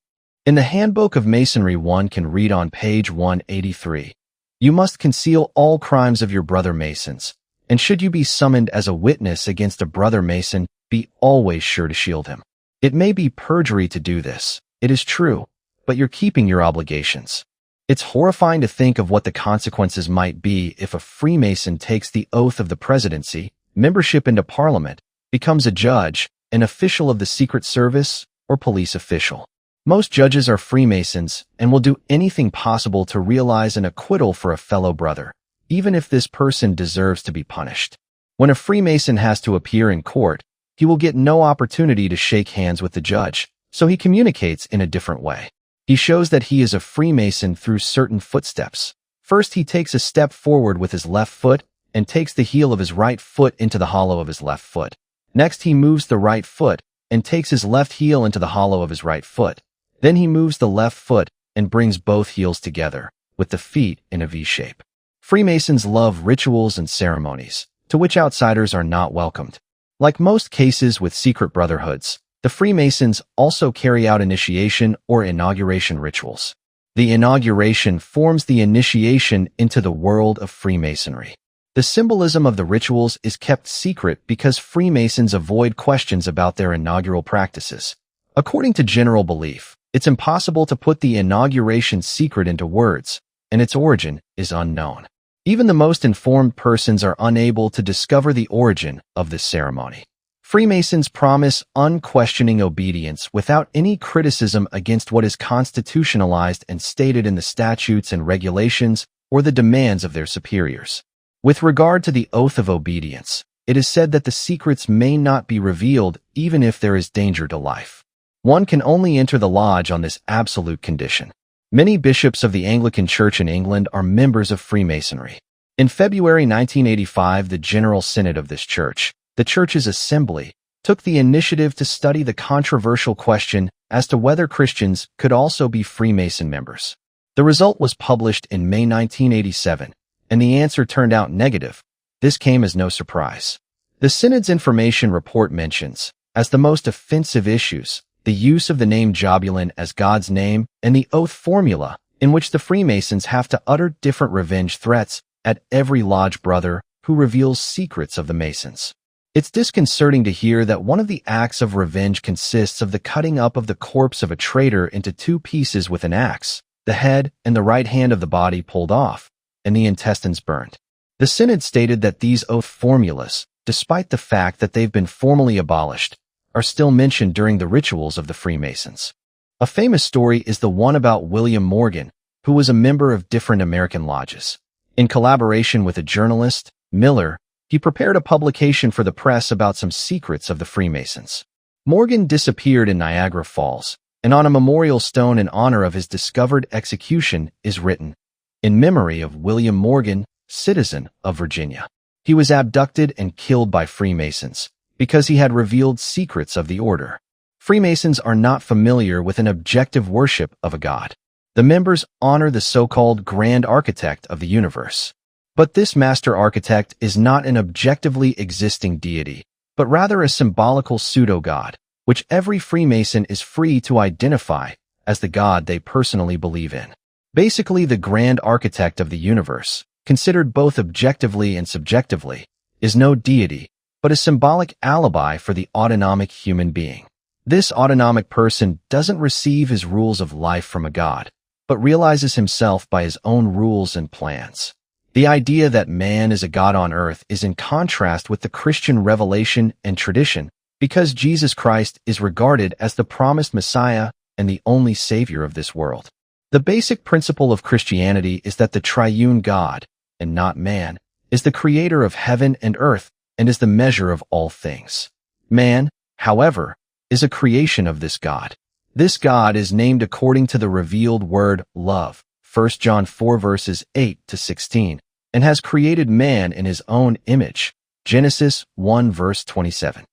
In the Handbook of Masonry, one can read on page 183, you must conceal all crimes of your brother Masons, and should you be summoned as a witness against a brother Mason, be always sure to shield him. It may be perjury to do this, it is true, but you're keeping your obligations. It's horrifying to think of what the consequences might be if a Freemason takes the oath of the presidency, membership into Parliament, becomes a judge, an official of the Secret Service, or police official. Most judges are Freemasons and will do anything possible to realize an acquittal for a fellow brother, even if this person deserves to be punished. When a Freemason has to appear in court, he will get no opportunity to shake hands with the judge, so he communicates in a different way. He shows that he is a Freemason through certain footsteps. First, he takes a step forward with his left foot and takes the heel of his right foot into the hollow of his left foot. Next, he moves the right foot and takes his left heel into the hollow of his right foot. Then he moves the left foot and brings both heels together, with the feet in a V shape. Freemasons love rituals and ceremonies, to which outsiders are not welcomed. Like most cases with secret brotherhoods, the Freemasons also carry out initiation or inauguration rituals. The inauguration forms the initiation into the world of Freemasonry. The symbolism of the rituals is kept secret because Freemasons avoid questions about their inaugural practices. According to general belief, it's impossible to put the inauguration secret into words, and its origin is unknown. Even the most informed persons are unable to discover the origin of this ceremony. Freemasons promise unquestioning obedience without any criticism against what is constitutionalized and stated in the statutes and regulations or the demands of their superiors. With regard to the oath of obedience, it is said that the secrets may not be revealed even if there is danger to life. One can only enter the lodge on this absolute condition. Many bishops of the Anglican Church in England are members of Freemasonry. In February 1985, the General Synod of this church, the church's assembly, took the initiative to study the controversial question as to whether Christians could also be Freemason members. The result was published in May 1987, and the answer turned out negative. This came as no surprise. The Synod's information report mentions, as the most offensive issues, the use of the name Jobulin as God's name and the oath formula, in which the Freemasons have to utter different revenge threats at every lodge brother who reveals secrets of the Masons. It's disconcerting to hear that one of the acts of revenge consists of the cutting up of the corpse of a traitor into two pieces with an axe, the head and the right hand of the body pulled off, and the intestines burned. The Synod stated that these oath formulas, despite the fact that they've been formally abolished, are still mentioned during the rituals of the Freemasons. A famous story is the one about William Morgan, who was a member of different American lodges. In collaboration with a journalist, Miller, he prepared a publication for the press about some secrets of the Freemasons. Morgan disappeared in Niagara Falls, and on a memorial stone in honor of his discovered execution is written, "In memory of William Morgan, citizen of Virginia. He was abducted and killed by Freemasons because he had revealed secrets of the order." Freemasons are not familiar with an objective worship of a god. The members honor the so-called Grand Architect of the universe. But this master architect is not an objectively existing deity, but rather a symbolical pseudo-god, which every Freemason is free to identify as the god they personally believe in. Basically, the Grand Architect of the universe, considered both objectively and subjectively, is no deity, but a symbolic alibi for the autonomic human being. This autonomic person doesn't receive his rules of life from a god, but realizes himself by his own rules and plans. The idea that man is a god on earth is in contrast with the Christian revelation and tradition, because Jesus Christ is regarded as the promised Messiah and the only Savior of this world. The basic principle of Christianity is that the triune God, and not man, is the creator of heaven and earth and is the measure of all things. Man, however, is a creation of this God. This God is named according to the revealed word love, 1 John 4 verses 8 to 16, and has created man in his own image, Genesis 1 verse 27.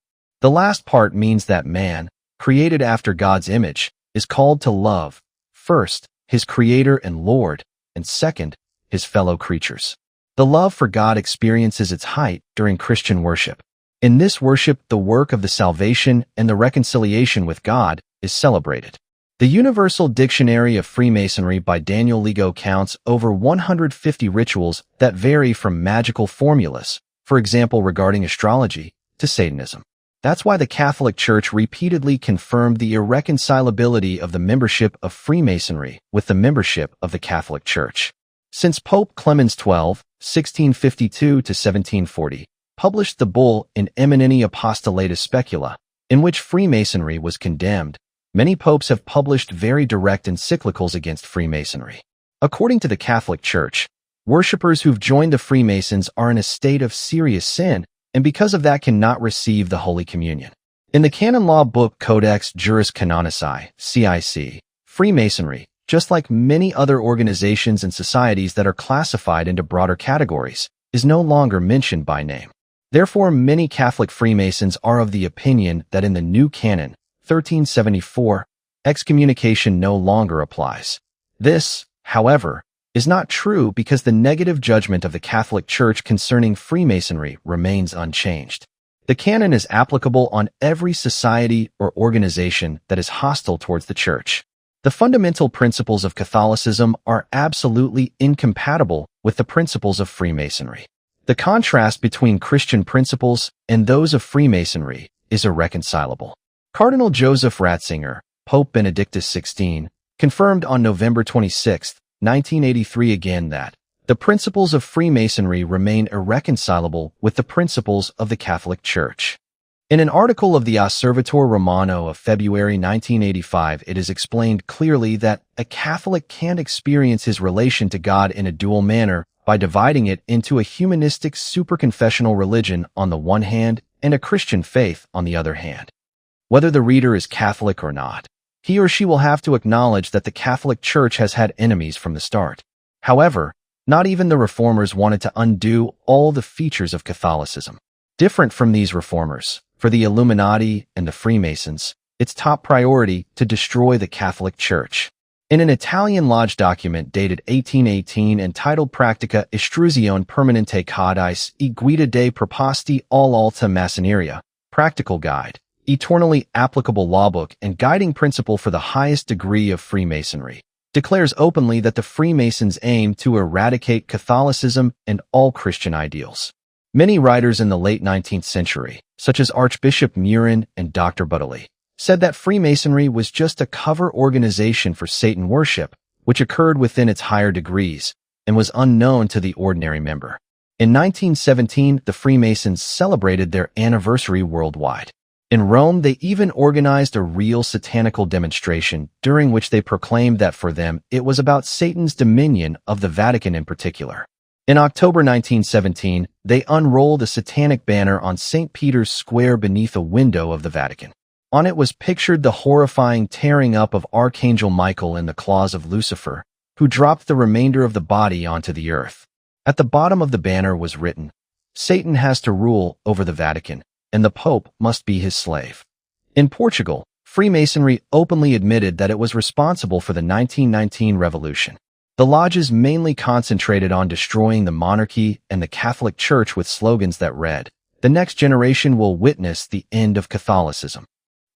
The last part means that man, created after God's image, is called to love, first, his Creator and Lord, and second, his fellow creatures. The love for God experiences its height during Christian worship. In this worship, the work of the salvation and the reconciliation with God is celebrated. The Universal Dictionary of Freemasonry by Daniel Lego counts over 150 rituals that vary from magical formulas, for example regarding astrology, to Satanism. That's why the Catholic Church repeatedly confirmed the irreconcilability of the membership of Freemasonry with the membership of the Catholic Church. Since Pope Clemens XII, 1652–1740, published the bull In Eminenti Apostolatus Specula, in which Freemasonry was condemned, Many popes have published very direct encyclicals against Freemasonry. According to the Catholic Church, worshippers who've joined the Freemasons are in a state of serious sin, and because of that cannot receive the Holy Communion. In the canon law book Codex Juris Canonici, CIC, Freemasonry, just like many other organizations and societies that are classified into broader categories, is no longer mentioned by name. Therefore, many Catholic Freemasons are of the opinion that in the new canon, 1374, excommunication no longer applies. This, however, is not true because the negative judgment of the Catholic Church concerning Freemasonry remains unchanged. The canon is applicable on every society or organization that is hostile towards the Church. The fundamental principles of Catholicism are absolutely incompatible with the principles of Freemasonry. The contrast between Christian principles and those of Freemasonry is irreconcilable. Cardinal Joseph Ratzinger, Pope Benedictus XVI, confirmed on November 26, 1983 again that the principles of Freemasonry remain irreconcilable with the principles of the Catholic Church. In an article of the Osservatore Romano of February 1985, it is explained clearly that a Catholic can't experience his relation to God in a dual manner by dividing it into a humanistic superconfessional religion on the one hand and a Christian faith on the other hand. Whether the reader is Catholic or not, he or she will have to acknowledge that the Catholic Church has had enemies from the start. However, not even the Reformers wanted to undo all the features of Catholicism. Different from these Reformers, for the Illuminati and the Freemasons, it's top priority to destroy the Catholic Church. In an Italian lodge document dated 1818 entitled Practica Istruzione Permanente Codice e Guida dei Proposti all'Alta Massoneria, Practical Guide, eternally applicable lawbook and guiding principle for the highest degree of Freemasonry, declares openly that the Freemasons aim to eradicate Catholicism and all Christian ideals. Many writers in the late 19th century, such as Archbishop Murin and Dr. Budley, said that Freemasonry was just a cover organization for Satan worship, which occurred within its higher degrees and was unknown to the ordinary member. In 1917, the Freemasons celebrated their anniversary worldwide. In Rome, they even organized a real satanical demonstration during which they proclaimed that for them it was about Satan's dominion of the Vatican in particular. In October 1917, they unrolled a satanic banner on St. Peter's Square beneath a window of the Vatican. On it was pictured the horrifying tearing up of Archangel Michael in the claws of Lucifer, who dropped the remainder of the body onto the earth. At the bottom of the banner was written, "Satan has to rule over the Vatican, and the Pope must be his slave." In Portugal, Freemasonry openly admitted that it was responsible for the 1919 revolution. The lodges mainly concentrated on destroying the monarchy and the Catholic Church with slogans that read, "The next generation will witness the end of Catholicism."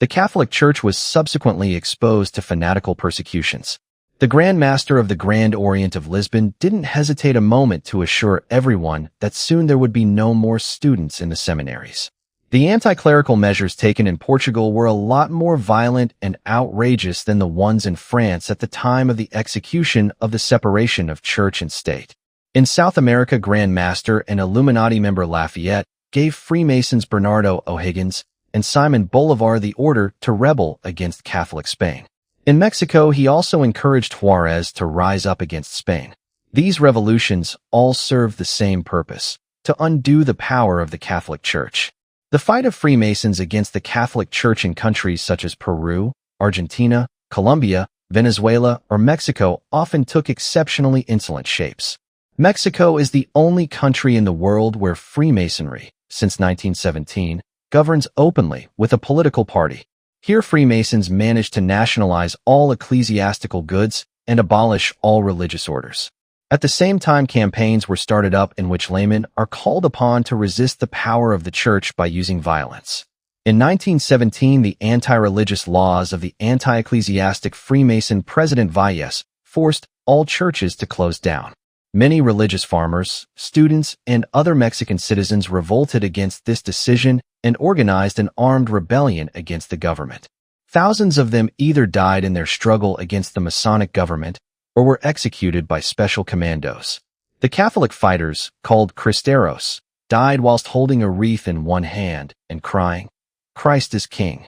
The Catholic Church was subsequently exposed to fanatical persecutions. The Grand Master of the Grand Orient of Lisbon didn't hesitate a moment to assure everyone that soon there would be no more students in the seminaries. The anti-clerical measures taken in Portugal were a lot more violent and outrageous than the ones in France at the time of the execution of the separation of church and state. In South America, Grand Master and Illuminati member Lafayette gave Freemasons Bernardo O'Higgins and Simon Bolivar the order to rebel against Catholic Spain. In Mexico, he also encouraged Juarez to rise up against Spain. These revolutions all served the same purpose, to undo the power of the Catholic Church. The fight of Freemasons against the Catholic Church in countries such as Peru, Argentina, Colombia, Venezuela, or Mexico often took exceptionally insolent shapes. Mexico is the only country in the world where Freemasonry, since 1917, governs openly with a political party. Here Freemasons managed to nationalize all ecclesiastical goods and abolish all religious orders. At the same time, campaigns were started up in which laymen are called upon to resist the power of the church by using violence. In 1917, the anti-religious laws of the anti-ecclesiastic Freemason President Valles forced all churches to close down. Many religious farmers, students, and other Mexican citizens revolted against this decision and organized an armed rebellion against the government. Thousands of them either died in their struggle against the Masonic government or were executed by special commandos. The Catholic fighters, called Cristeros, died whilst holding a wreath in one hand and crying, "Christ is King."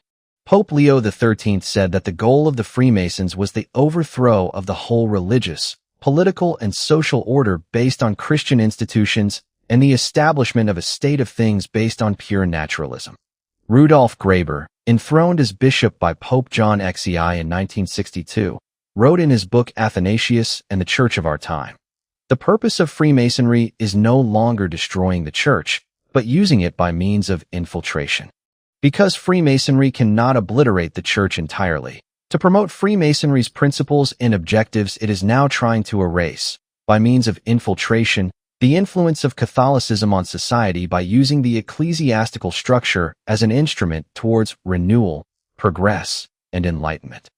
Pope Leo XIII said that the goal of the Freemasons was the overthrow of the whole religious, political, and social order based on Christian institutions and the establishment of a state of things based on pure naturalism. Rudolf Graeber, enthroned as bishop by Pope John XI in 1962, wrote in his book Athanasius and the Church of Our Time, "The purpose of Freemasonry is no longer destroying the church, but using it by means of infiltration. Because Freemasonry cannot obliterate the church entirely, to promote Freemasonry's principles and objectives, it is now trying to erase, by means of infiltration, the influence of Catholicism on society by using the ecclesiastical structure as an instrument towards renewal, progress, and enlightenment."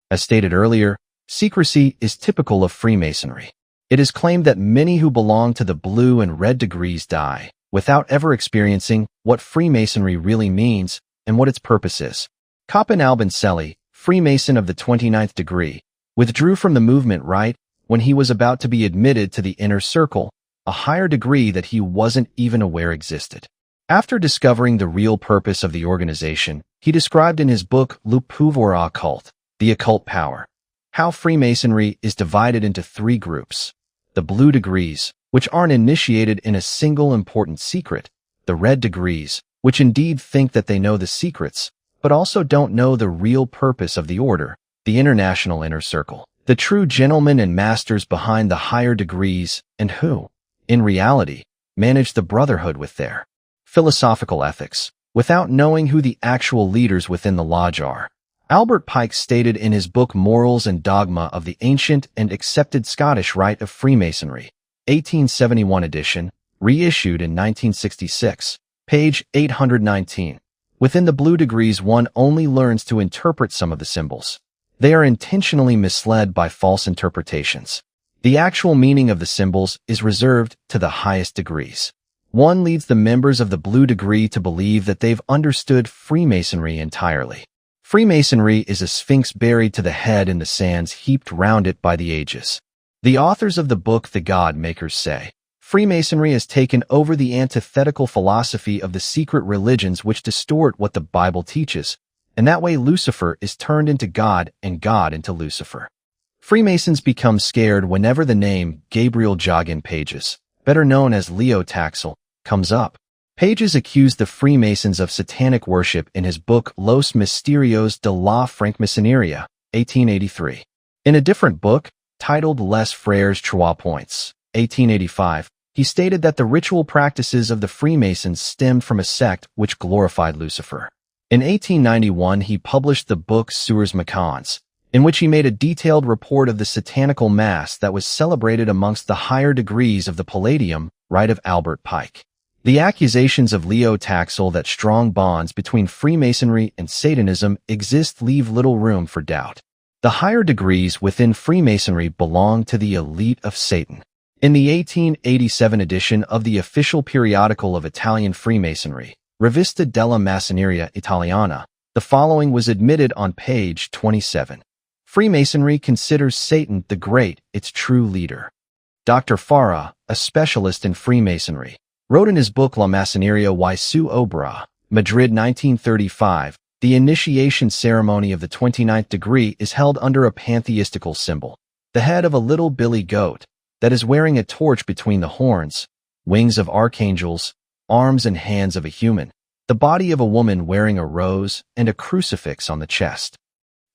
As stated earlier, secrecy is typical of Freemasonry. It is claimed that many who belong to the blue and red degrees die without ever experiencing what Freemasonry really means and what its purpose is. Coppin Albancelli, Freemason of the 29th degree, withdrew from the movement right when he was about to be admitted to the inner circle, a higher degree that he wasn't even aware existed. After discovering the real purpose of the organization, he described in his book Le Pouvoir Occult, The Occult Power, how Freemasonry is divided into three groups: the blue degrees, which aren't initiated in a single important secret; the red degrees, which indeed think that they know the secrets, but also don't know the real purpose of the order; the international inner circle, the true gentlemen and masters behind the higher degrees, and who, in reality, manage the brotherhood with their philosophical ethics, without knowing who the actual leaders within the lodge are. Albert Pike stated in his book Morals and Dogma of the Ancient and Accepted Scottish Rite of Freemasonry, 1871 edition, reissued in 1966, page 819. Within the blue degrees, one only learns to interpret some of the symbols. They are intentionally misled by false interpretations. The actual meaning of the symbols is reserved to the highest degrees. One leads the members of the blue degree to believe that they've understood Freemasonry entirely. Freemasonry is a sphinx buried to the head in the sands heaped round it by the ages. The authors of the book The God Makers say, Freemasonry has taken over the antithetical philosophy of the secret religions which distort what the Bible teaches, and that way Lucifer is turned into God and God into Lucifer. Freemasons become scared whenever the name Gabriel Joggin Pages, better known as Leo Taxil, comes up. Pages accused the Freemasons of satanic worship in his book Los Misterios de la Francmasonería, 1883. In a different book, titled Les Frères Trois Points, 1885, he stated that the ritual practices of the Freemasons stemmed from a sect which glorified Lucifer. In 1891, he published the book Seurs Macans, in which he made a detailed report of the satanical mass that was celebrated amongst the higher degrees of the Palladium Rite of Albert Pike. The accusations of Leo Taxil that strong bonds between Freemasonry and Satanism exist leave little room for doubt. The higher degrees within Freemasonry belong to the elite of Satan. In the 1887 edition of the official periodical of Italian Freemasonry, Rivista della Massoneria Italiana, the following was admitted on page 27. Freemasonry considers Satan the Great its true leader. Dr. Farah, a specialist in Freemasonry, wrote in his book La Masoneria y su obra, Madrid 1935, the initiation ceremony of the 29th degree is held under a pantheistical symbol, the head of a little billy goat, that is wearing a torch between the horns, wings of archangels, arms and hands of a human, the body of a woman wearing a rose, and a crucifix on the chest.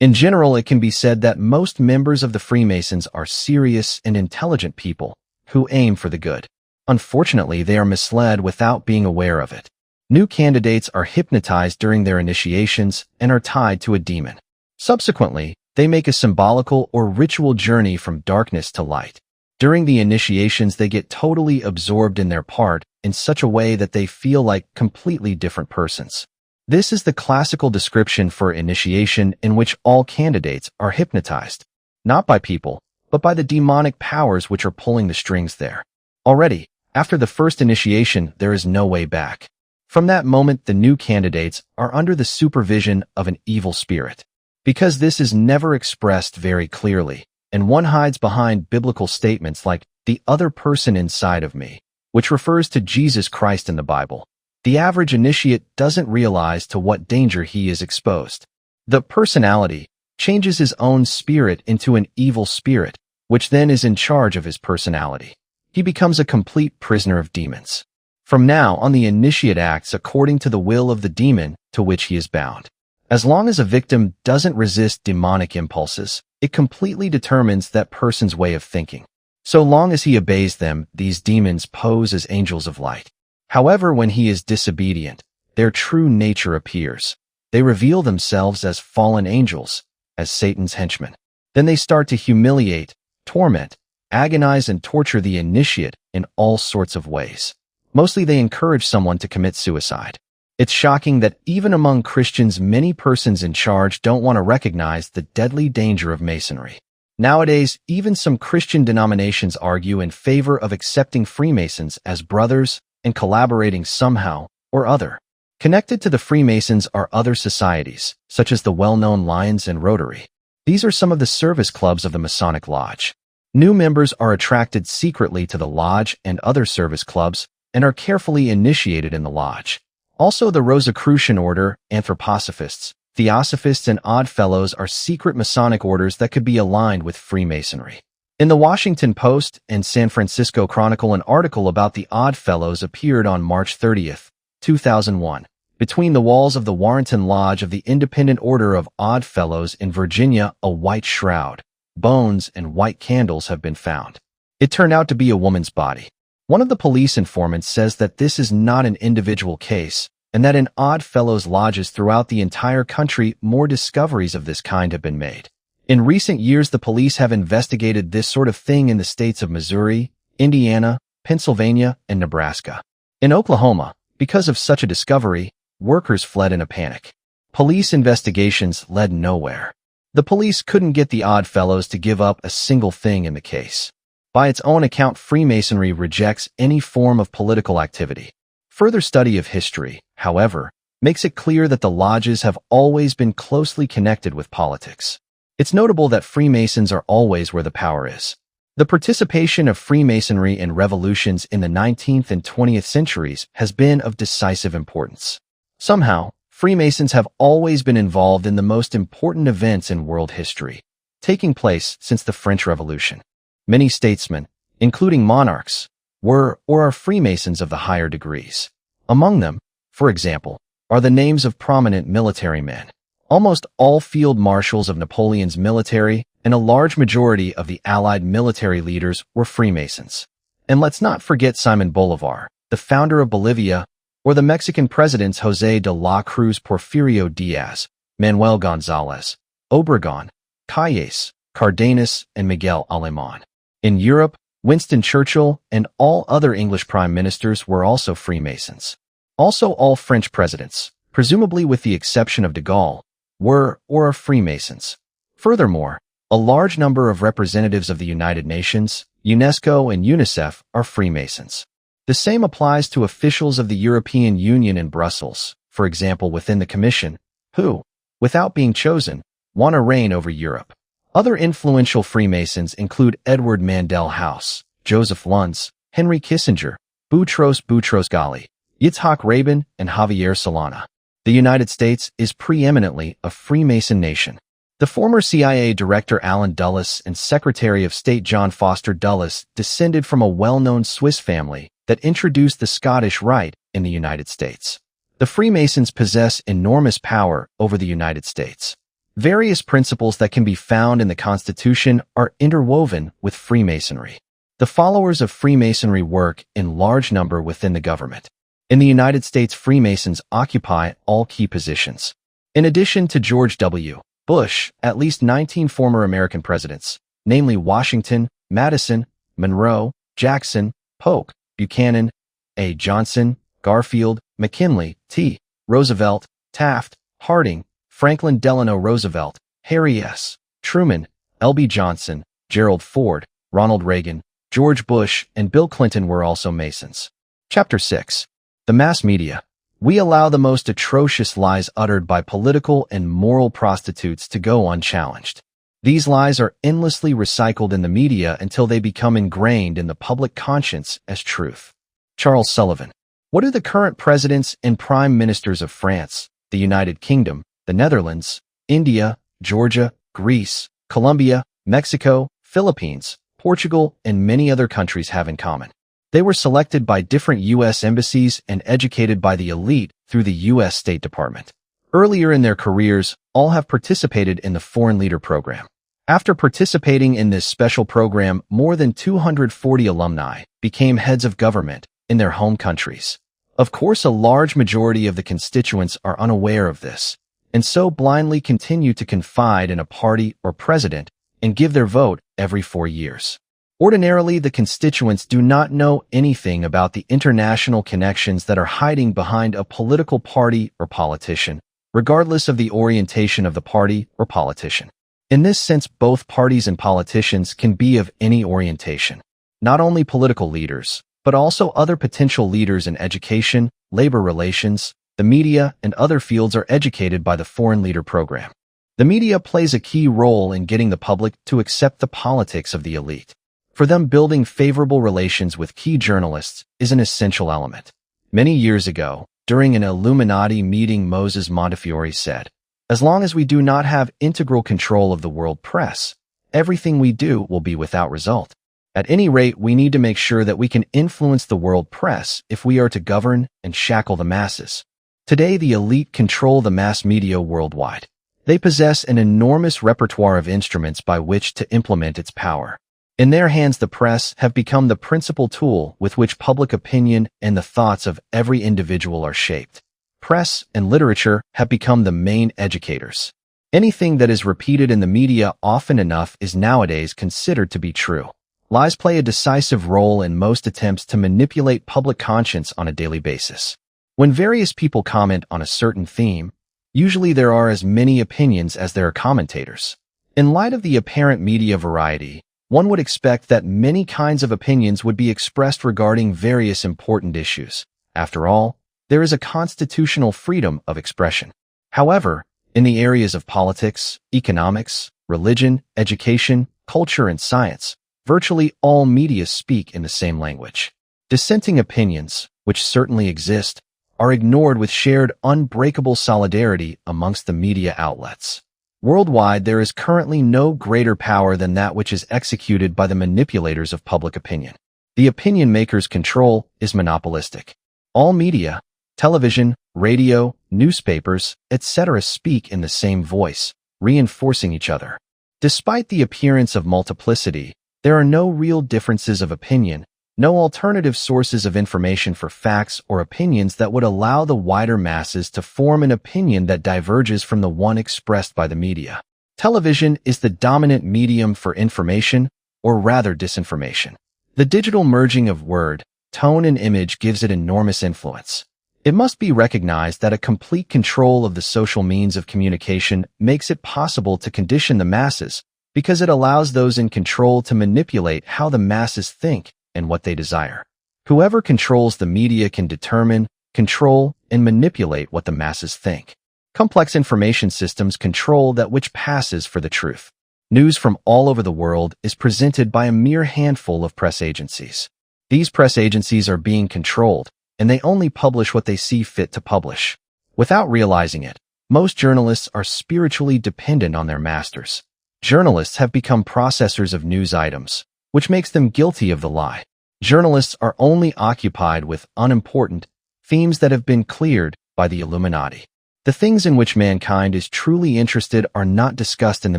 In general, it can be said that most members of the Freemasons are serious and intelligent people who aim for the good. Unfortunately, they are misled without being aware of it. New candidates are hypnotized during their initiations and are tied to a demon. Subsequently, they make a symbolical or ritual journey from darkness to light. During the initiations, they get totally absorbed in their part in such a way that they feel like completely different persons. This is the classical description for initiation in which all candidates are hypnotized, not by people, but by the demonic powers which are pulling the strings there. Already, after the first initiation, there is no way back. From that moment, the new candidates are under the supervision of an evil spirit. Because this is never expressed very clearly, and one hides behind biblical statements like, the other person inside of me, which refers to Jesus Christ in the Bible, the average initiate doesn't realize to what danger he is exposed. The personality changes his own spirit into an evil spirit, which then is in charge of his personality. He becomes a complete prisoner of demons. From now on, the initiate acts according to the will of the demon to which he is bound. As long as a victim doesn't resist demonic impulses, it completely determines that person's way of thinking. So long as he obeys them, these demons pose as angels of light. However, when he is disobedient, their true nature appears. They reveal themselves as fallen angels, as Satan's henchmen. Then they start to humiliate, torment, agonize, and torture the initiate in all sorts of ways. Mostly they encourage someone to commit suicide. It's shocking that even among Christians, many persons in charge don't want to recognize the deadly danger of Masonry. Nowadays, even some Christian denominations argue in favor of accepting Freemasons as brothers and collaborating somehow or other. Connected to the Freemasons are other societies, such as the well-known Lions and Rotary. These are some of the service clubs of the Masonic Lodge. New members are attracted secretly to the Lodge and other service clubs and are carefully initiated in the Lodge. Also, the Rosicrucian Order, Anthroposophists, Theosophists, and Oddfellows are secret Masonic orders that could be aligned with Freemasonry. In the Washington Post and San Francisco Chronicle, an article about the Oddfellows appeared on March 30th, 2001. Between the walls of the Warrenton Lodge of the Independent Order of Oddfellows in Virginia, a white shroud, bones, and white candles have been found. It turned out to be a woman's body. One of the police informants says that this is not an individual case, and that in Oddfellows lodges throughout the entire country, more discoveries of this kind have been made. In recent years, the police have investigated this sort of thing in the states of Missouri, Indiana, Pennsylvania, and Nebraska. In Oklahoma, because of such a discovery, workers fled in a panic. Police investigations led nowhere. The police couldn't get the Oddfellows to give up a single thing in the case. By its own account, Freemasonry rejects any form of political activity. Further study of history, however, makes it clear that the lodges have always been closely connected with politics. It's notable that Freemasons are always where the power is. The participation of Freemasonry in revolutions in the 19th and 20th centuries has been of decisive importance. Somehow, Freemasons have always been involved in the most important events in world history, taking place since the French Revolution. Many statesmen, including monarchs, were or are Freemasons of the higher degrees. Among them, for example, are the names of prominent military men. Almost all field marshals of Napoleon's military and a large majority of the Allied military leaders were Freemasons. And let's not forget Simon Bolivar, the founder of Bolivia, or the Mexican presidents José de la Cruz, Porfirio Diaz, Manuel González, Obregón, Calles, Cardenas, and Miguel Alemán. In Europe, Winston Churchill and all other English prime ministers were also Freemasons. Also, all French presidents, presumably with the exception of de Gaulle, were or are Freemasons. Furthermore, a large number of representatives of the United Nations, UNESCO, and UNICEF are Freemasons. The same applies to officials of the European Union in Brussels, for example within the Commission, who, without being chosen, want to reign over Europe. Other influential Freemasons include Edward Mandell House, Joseph Luntz, Henry Kissinger, Boutros Boutros-Ghali, Yitzhak Rabin, and Javier Solana. The United States is preeminently a Freemason nation. The former CIA Director Allen Dulles and Secretary of State John Foster Dulles descended from a well-known Swiss family that introduced the Scottish Rite in the United States. The Freemasons possess enormous power over the United States. Various principles that can be found in the Constitution are interwoven with Freemasonry. The followers of Freemasonry work in large number within the government. In the United States, Freemasons occupy all key positions. In addition to George W. Bush, at least 19 former American presidents, namely Washington, Madison, Monroe, Jackson, Polk, Buchanan, A. Johnson, Garfield, McKinley, T. Roosevelt, Taft, Harding, Franklin Delano Roosevelt, Harry S. Truman, L.B. Johnson, Gerald Ford, Ronald Reagan, George Bush, and Bill Clinton were also Masons. Chapter 6. The Mass Media. We allow the most atrocious lies uttered by political and moral prostitutes to go unchallenged. These lies are endlessly recycled in the media until they become ingrained in the public conscience as truth. Charles Sullivan. What do the current presidents and prime ministers of France, the United Kingdom, the Netherlands, India, Georgia, Greece, Colombia, Mexico, Philippines, Portugal, and many other countries have in common. They were selected by different U.S. embassies and educated by the elite through the U.S. State Department. Earlier in their careers, all have participated in the Foreign Leader Program. After participating in this special program, more than 240 alumni became heads of government in their home countries. Of course, a large majority of the constituents are unaware of this, and so blindly continue to confide in a party or president and give their vote every 4 years. Ordinarily, the constituents do not know anything about the international connections that are hiding behind a political party or politician, regardless of the orientation of the party or politician. In this sense, both parties and politicians can be of any orientation, not only political leaders, but also other potential leaders in education, labor relations, the media, and other fields are educated by the Foreign Leader Program. The media plays a key role in getting the public to accept the politics of the elite. For them, building favorable relations with key journalists is an essential element. Many years ago, during an Illuminati meeting, Moses Montefiore said, "As long as we do not have integral control of the world press, everything we do will be without result. At any rate, we need to make sure that we can influence the world press if we are to govern and shackle the masses." Today, the elite control the mass media worldwide. They possess an enormous repertoire of instruments by which to implement its power. In their hands, the press have become the principal tool with which public opinion and the thoughts of every individual are shaped. Press and literature have become the main educators. Anything that is repeated in the media often enough is nowadays considered to be true. Lies play a decisive role in most attempts to manipulate public conscience on a daily basis. When various people comment on a certain theme, usually there are as many opinions as there are commentators. In light of the apparent media variety, one would expect that many kinds of opinions would be expressed regarding various important issues. After all, there is a constitutional freedom of expression. However, in the areas of politics, economics, religion, education, culture, and science, virtually all media speak in the same language. Dissenting opinions, which certainly exist, are ignored with shared unbreakable solidarity amongst the media outlets. Worldwide, there is currently no greater power than that which is executed by the manipulators of public opinion. The opinion makers' control is monopolistic. All media, television, radio, newspapers, etc. speak in the same voice, reinforcing each other. Despite the appearance of multiplicity, there are no real differences of opinion, no alternative sources of information for facts or opinions that would allow the wider masses to form an opinion that diverges from the one expressed by the media. Television is the dominant medium for information, or rather disinformation. The digital merging of word, tone, and image gives it enormous influence. It must be recognized that a complete control of the social means of communication makes it possible to condition the masses, because it allows those in control to manipulate how the masses think and what they desire. Whoever controls the media can determine, control, and manipulate what the masses think. Complex information systems control that which passes for the truth. News from all over the world is presented by a mere handful of press agencies. These press agencies are being controlled, and they only publish what they see fit to publish. Without realizing it, most journalists are spiritually dependent on their masters. Journalists have become processors of news items, which makes them guilty of the lie. Journalists are only occupied with unimportant themes that have been cleared by the Illuminati. The things in which mankind is truly interested are not discussed in the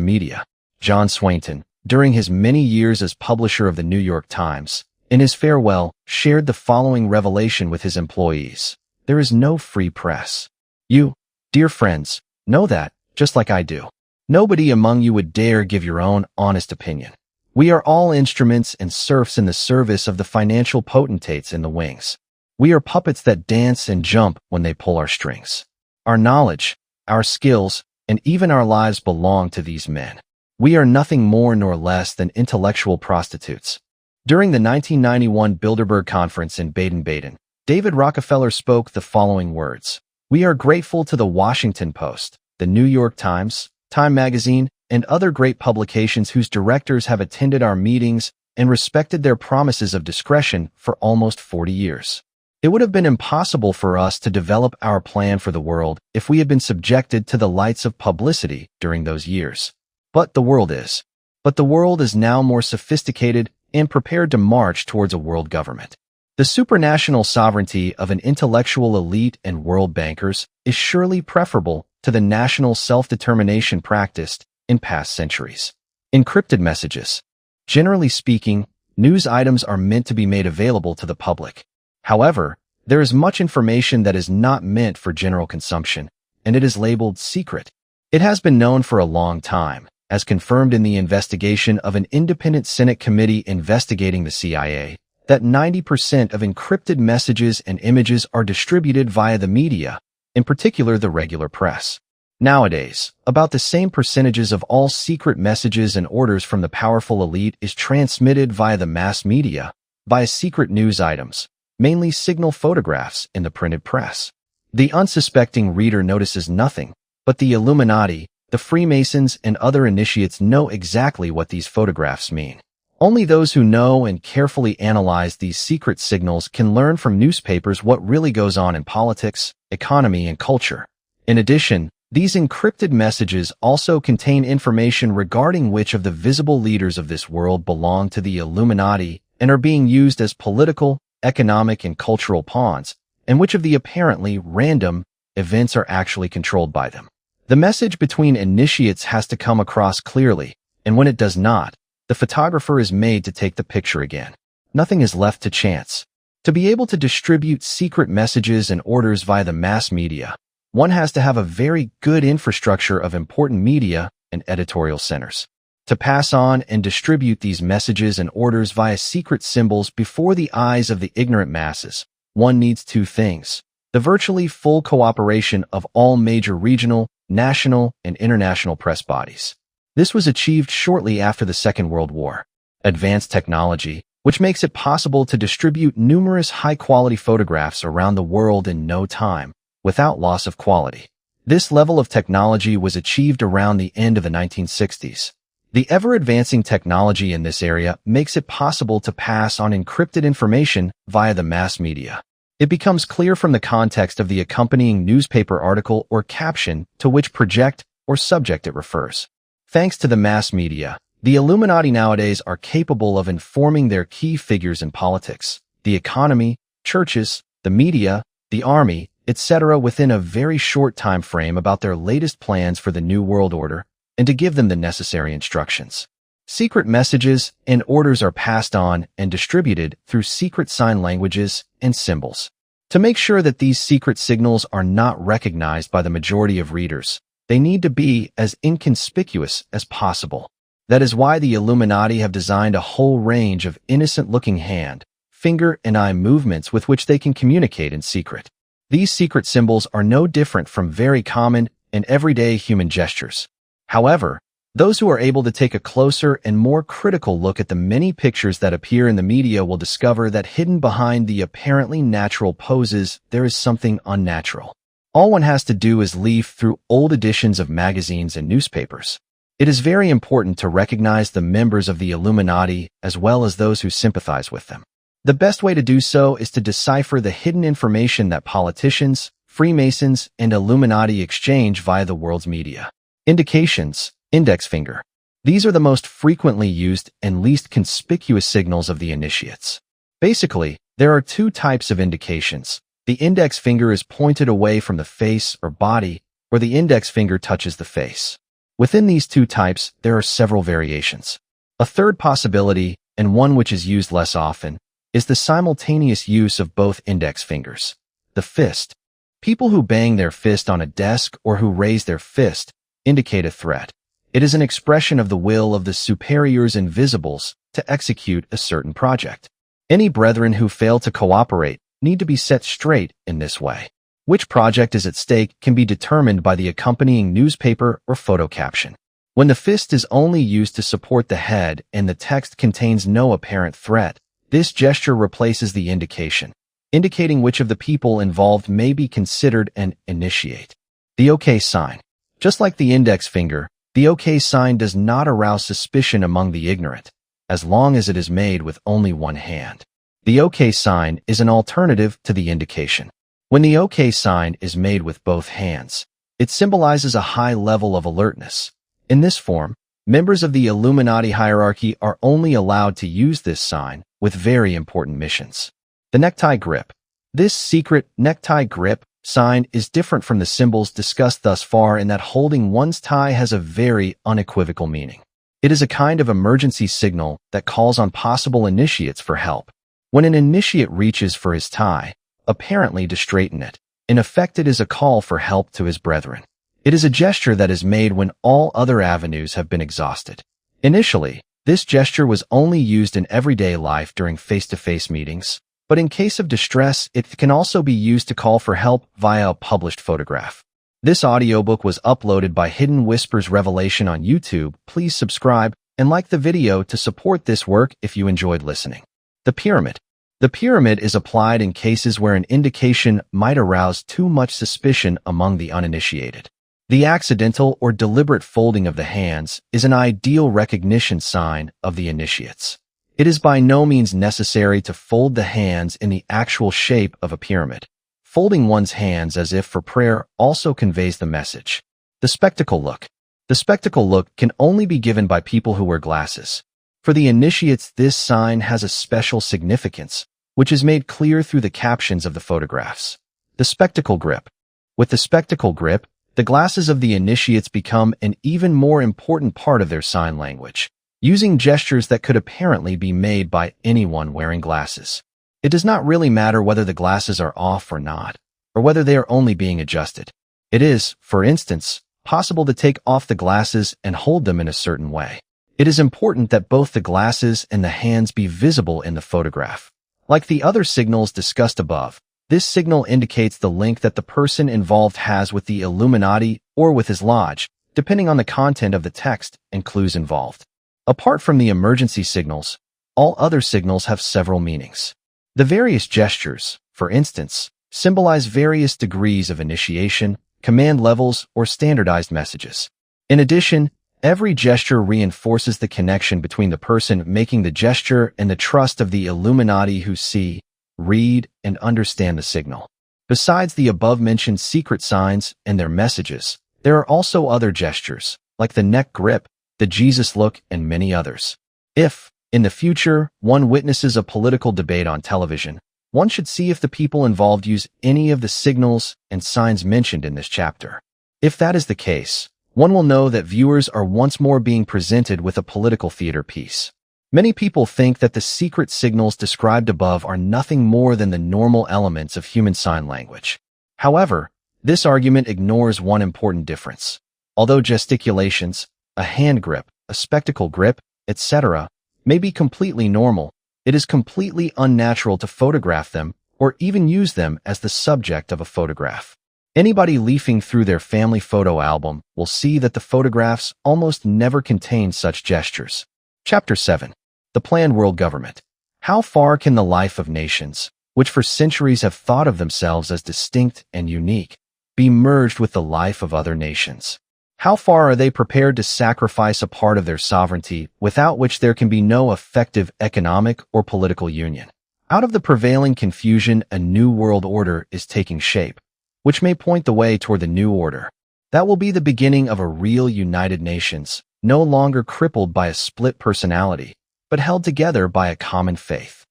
media. John Swainton, during his many years as publisher of the New York Times, in his farewell, shared the following revelation with his employees. There is no free press. You, dear friends, know that, just like I do. Nobody among you would dare give your own honest opinion. We are all instruments and serfs in the service of the financial potentates in the wings. We are puppets that dance and jump when they pull our strings. Our knowledge, our skills, and even our lives belong to these men. We are nothing more nor less than intellectual prostitutes. During the 1991 Bilderberg Conference in Baden-Baden, David Rockefeller spoke the following words. We are grateful to the Washington Post, the New York Times, Time Magazine, and other great publications whose directors have attended our meetings and respected their promises of discretion for almost 40 years. It would have been impossible for us to develop our plan for the world if we had been subjected to the lights of publicity during those years. But the world is now more sophisticated and prepared to march towards a world government. The supranational sovereignty of an intellectual elite and world bankers is surely preferable to the national self-determination practiced in past centuries. Encrypted messages. Generally speaking, news items are meant to be made available to the public. However, there is much information that is not meant for general consumption, and it is labeled secret. It has been known for a long time, as confirmed in the investigation of an independent Senate committee investigating the CIA, that 90% of encrypted messages and images are distributed via the media, in particular the regular press. Nowadays, about the same percentages of all secret messages and orders from the powerful elite is transmitted via the mass media, via secret news items, mainly signal photographs in the printed press. The unsuspecting reader notices nothing, but the Illuminati, the Freemasons, and other initiates know exactly what these photographs mean. Only those who know and carefully analyze these secret signals can learn from newspapers what really goes on in politics, economy, and culture. In addition, these encrypted messages also contain information regarding which of the visible leaders of this world belong to the Illuminati and are being used as political, economic, and cultural pawns, and which of the apparently random events are actually controlled by them. The message between initiates has to come across clearly, and when it does not, the photographer is made to take the picture again. Nothing is left to chance. To be able to distribute secret messages and orders via the mass media, one has to have a very good infrastructure of important media and editorial centers. To pass on and distribute these messages and orders via secret symbols before the eyes of the ignorant masses, one needs two things: the virtually full cooperation of all major regional, national, and international press bodies. This was achieved shortly after the Second World War. Advanced technology, which makes it possible to distribute numerous high-quality photographs around the world in no time, without loss of quality. This level of technology was achieved around the end of the 1960s. The ever-advancing technology in this area makes it possible to pass on encrypted information via the mass media. It becomes clear from the context of the accompanying newspaper article or caption to which project or subject it refers. Thanks to the mass media, the Illuminati nowadays are capable of informing their key figures in politics, the economy, churches, the media, the army, etc. within a very short time frame about their latest plans for the New World Order, and to give them the necessary instructions. Secret messages and orders are passed on and distributed through secret sign languages and symbols. To make sure that these secret signals are not recognized by the majority of readers, they need to be as inconspicuous as possible. That is why the Illuminati have designed a whole range of innocent-looking hand, finger, and eye movements with which they can communicate in secret. These secret symbols are no different from very common and everyday human gestures. However, those who are able to take a closer and more critical look at the many pictures that appear in the media will discover that hidden behind the apparently natural poses, there is something unnatural. All one has to do is leaf through old editions of magazines and newspapers. It is very important to recognize the members of the Illuminati as well as those who sympathize with them. The best way to do so is to decipher the hidden information that politicians, Freemasons, and Illuminati exchange via the world's media. Indications. Index finger. These are the most frequently used and least conspicuous signals of the initiates. Basically, there are two types of indications. The index finger is pointed away from the face or body, or the index finger touches the face. Within these two types, there are several variations. A third possibility, and one which is used less often, is the simultaneous use of both index fingers. The fist. People who bang their fist on a desk or who raise their fist indicate a threat. It is an expression of the will of the superiors invisibles to execute a certain project. Any brethren who fail to cooperate need to be set straight in this way. Which project is at stake can be determined by the accompanying newspaper or photo caption. When the fist is only used to support the head and the text contains no apparent threat, this gesture replaces the indication, indicating which of the people involved may be considered an initiate. The OK sign. Just like the index finger, the OK sign does not arouse suspicion among the ignorant, as long as it is made with only one hand. The OK sign is an alternative to the indication. When the OK sign is made with both hands, it symbolizes a high level of alertness. In this form, members of the Illuminati hierarchy are only allowed to use this sign with very important missions. The necktie grip. This secret necktie grip sign is different from the symbols discussed thus far in that holding one's tie has a very unequivocal meaning. It is a kind of emergency signal that calls on possible initiates for help. When an initiate reaches for his tie, apparently to straighten it, in effect it is a call for help to his brethren. It is a gesture that is made when all other avenues have been exhausted. Initially, this gesture was only used in everyday life during face-to-face meetings, but in case of distress, it can also be used to call for help via a published photograph. This audiobook was uploaded by Hidden Whispers Revelation on YouTube. Please subscribe and like the video to support this work if you enjoyed listening. The pyramid. The pyramid is applied in cases where an indication might arouse too much suspicion among the uninitiated. The accidental or deliberate folding of the hands is an ideal recognition sign of the initiates. It is by no means necessary to fold the hands in the actual shape of a pyramid. Folding one's hands as if for prayer also conveys the message. The spectacle look. The spectacle look can only be given by people who wear glasses. For the initiates, this sign has a special significance, which is made clear through the captions of the photographs. The spectacle grip. With the spectacle grip, the glasses of the initiates become an even more important part of their sign language, using gestures that could apparently be made by anyone wearing glasses. It does not really matter whether the glasses are off or not, or whether they are only being adjusted. It is, for instance, possible to take off the glasses and hold them in a certain way. It is important that both the glasses and the hands be visible in the photograph. Like the other signals discussed above, this signal indicates the link that the person involved has with the Illuminati or with his lodge, depending on the content of the text and clues involved. Apart from the emergency signals, all other signals have several meanings. The various gestures, for instance, symbolize various degrees of initiation, command levels, or standardized messages. In addition, every gesture reinforces the connection between the person making the gesture and the trust of the Illuminati who see, read, and understand the signal. Besides the above-mentioned secret signs and their messages, there are also other gestures, like the neck grip, the Jesus look, and many others. If, in the future, one witnesses a political debate on television, one should see if the people involved use any of the signals and signs mentioned in this chapter. If that is the case, one will know that viewers are once more being presented with a political theater piece. Many people think that the secret signals described above are nothing more than the normal elements of human sign language. However, this argument ignores one important difference. Although gesticulations, a hand grip, a spectacle grip, etc., may be completely normal, it is completely unnatural to photograph them or even use them as the subject of a photograph. Anybody leafing through their family photo album will see that the photographs almost never contain such gestures. Chapter 7. The Planned World Government. How far can the life of nations, which for centuries have thought of themselves as distinct and unique, be merged with the life of other nations? How far are they prepared to sacrifice a part of their sovereignty without which there can be no effective economic or political union? Out of the prevailing confusion, a new world order is taking shape, which may point the way toward the new order. That will be the beginning of a real United Nations, no longer crippled by a split personality, but held together by a common faith.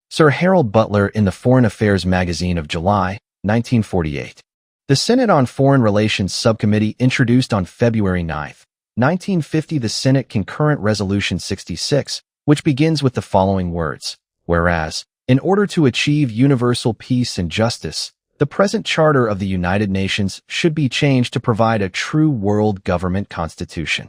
Sir Harold Butler in the Foreign Affairs magazine of July, 1948. The Senate on Foreign Relations Subcommittee introduced on February 9, 1950 the Senate Concurrent Resolution 66, which begins with the following words, whereas, in order to achieve universal peace and justice, the present Charter of the United Nations should be changed to provide a true world government constitution.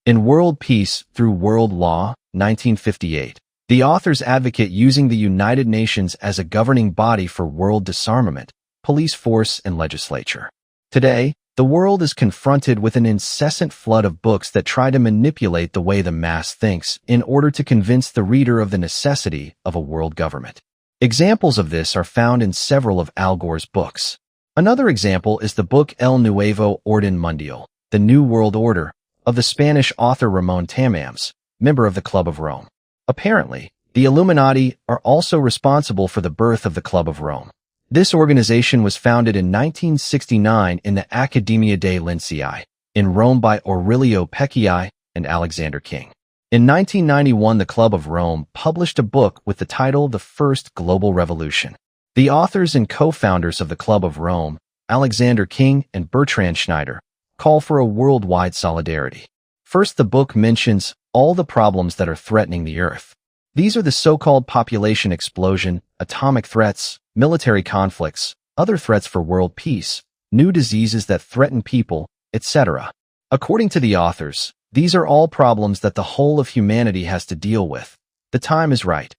In World Peace Through World Law, 1958, the authors advocate using the United Nations as a governing body for world disarmament, police force, and legislature. Today, the world is confronted with an incessant flood of books that try to manipulate the way the mass thinks in order to convince the reader of the necessity of a world government. Examples of this are found in several of Al Gore's books. Another example is the book El Nuevo Orden Mundial, The New World Order, of the Spanish author Ramon Tamams, member of the Club of Rome. Apparently, The Illuminati are also responsible for the birth of the Club of Rome. This organization was founded in 1969 in the Accademia dei Lincei, in Rome by Aurelio Pecchii and Alexander King. In 1991, the Club of Rome published a book with the title The First Global Revolution. The authors and co-founders of the Club of Rome, Alexander King and Bertrand Schneider, call for a worldwide solidarity. First, the book mentions all the problems that are threatening the Earth. These are the so-called population explosion, atomic threats, military conflicts, other threats for world peace, new diseases that threaten people, etc. According to the authors, these are all problems that the whole of humanity has to deal with. The time is right.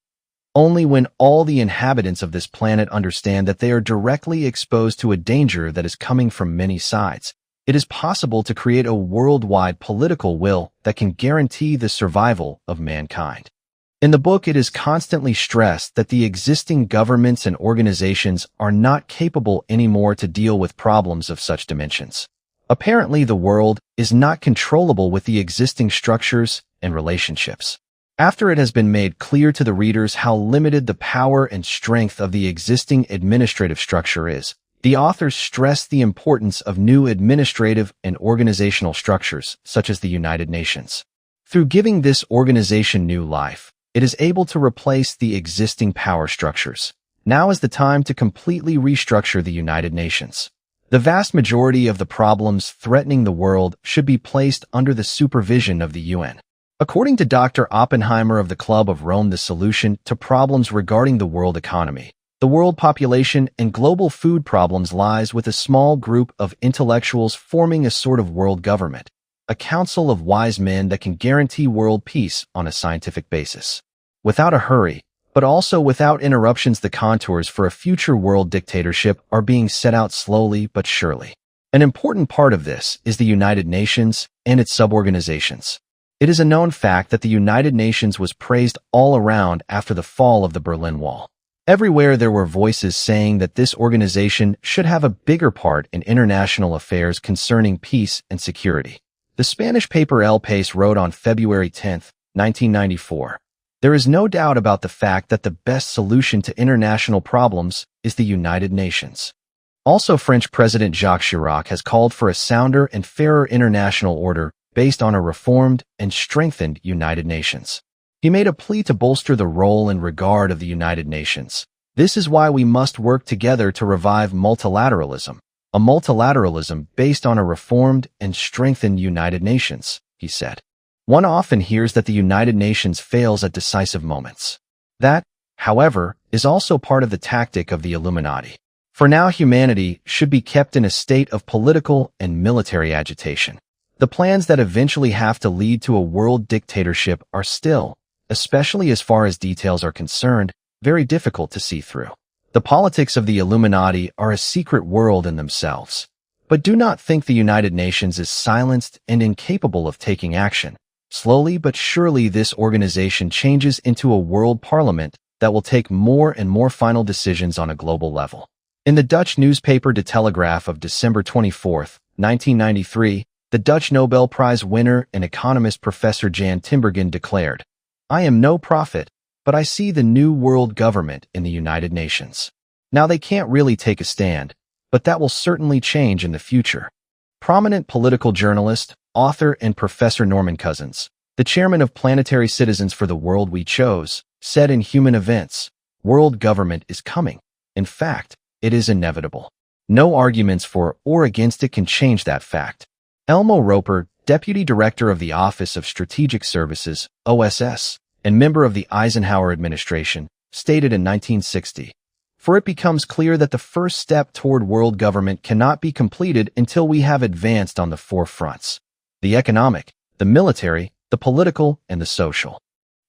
Only when all the inhabitants of this planet understand that they are directly exposed to a danger that is coming from many sides, it is possible to create a worldwide political will that can guarantee the survival of mankind. In the book, it is constantly stressed that the existing governments and organizations are not capable anymore to deal with problems of such dimensions. Apparently, the world is not controllable with the existing structures and relationships. After it has been made clear to the readers how limited the power and strength of the existing administrative structure is, the authors stress the importance of new administrative and organizational structures, such as the United Nations. Through giving this organization new life, it is able to replace the existing power structures. Now is the time to completely restructure the United Nations. The vast majority of the problems threatening the world should be placed under the supervision of the UN. According to Dr. Oppenheimer of the Club of Rome, the solution to problems regarding the world economy, the world population, and global food problems lies with a small group of intellectuals forming a sort of world government, a council of wise men that can guarantee world peace on a scientific basis. Without a hurry, but also without interruptions, the contours for a future world dictatorship are being set out slowly but surely. An important part of this is the United Nations and its suborganizations. It is a known fact that the United Nations was praised all around after the fall of the Berlin Wall. Everywhere there were voices saying that this organization should have a bigger part in international affairs concerning peace and security. The Spanish paper El País wrote on February 10, 1994, "There is no doubt about the fact that the best solution to international problems is the United Nations." Also, French President Jacques Chirac has called for a sounder and fairer international order based on a reformed and strengthened United Nations. He made a plea to bolster the role and regard of the United Nations. "This is why we must work together to revive multilateralism, a multilateralism based on a reformed and strengthened United Nations," he said. One often hears that the United Nations fails at decisive moments. That, however, is also part of the tactic of the Illuminati. For now, humanity should be kept in a state of political and military agitation. The plans that eventually have to lead to a world dictatorship are still, especially as far as details are concerned, very difficult to see through. The politics of the Illuminati are a secret world in themselves. But do not think the United Nations is silenced and incapable of taking action. Slowly but surely, this organization changes into a world parliament that will take more and more final decisions on a global level. In the Dutch newspaper De Telegraaf of December 24, 1993, the Dutch Nobel Prize winner and economist Professor Jan Tinbergen declared, "I am no prophet, but I see the new world government in the United Nations." Now, they can't really take a stand, but that will certainly change in the future. Prominent political journalist, author, and Professor Norman Cousins, the chairman of Planetary Citizens for the World We Chose, said in Human Events, "World government is coming. In fact, it is inevitable. No arguments for or against it can change that fact." Elmo Roper, deputy director of the Office of Strategic Services, OSS, and member of the Eisenhower administration, stated in 1960, "For it becomes clear that the first step toward world government cannot be completed until we have advanced on the four fronts: the economic, the military, the political, and the social.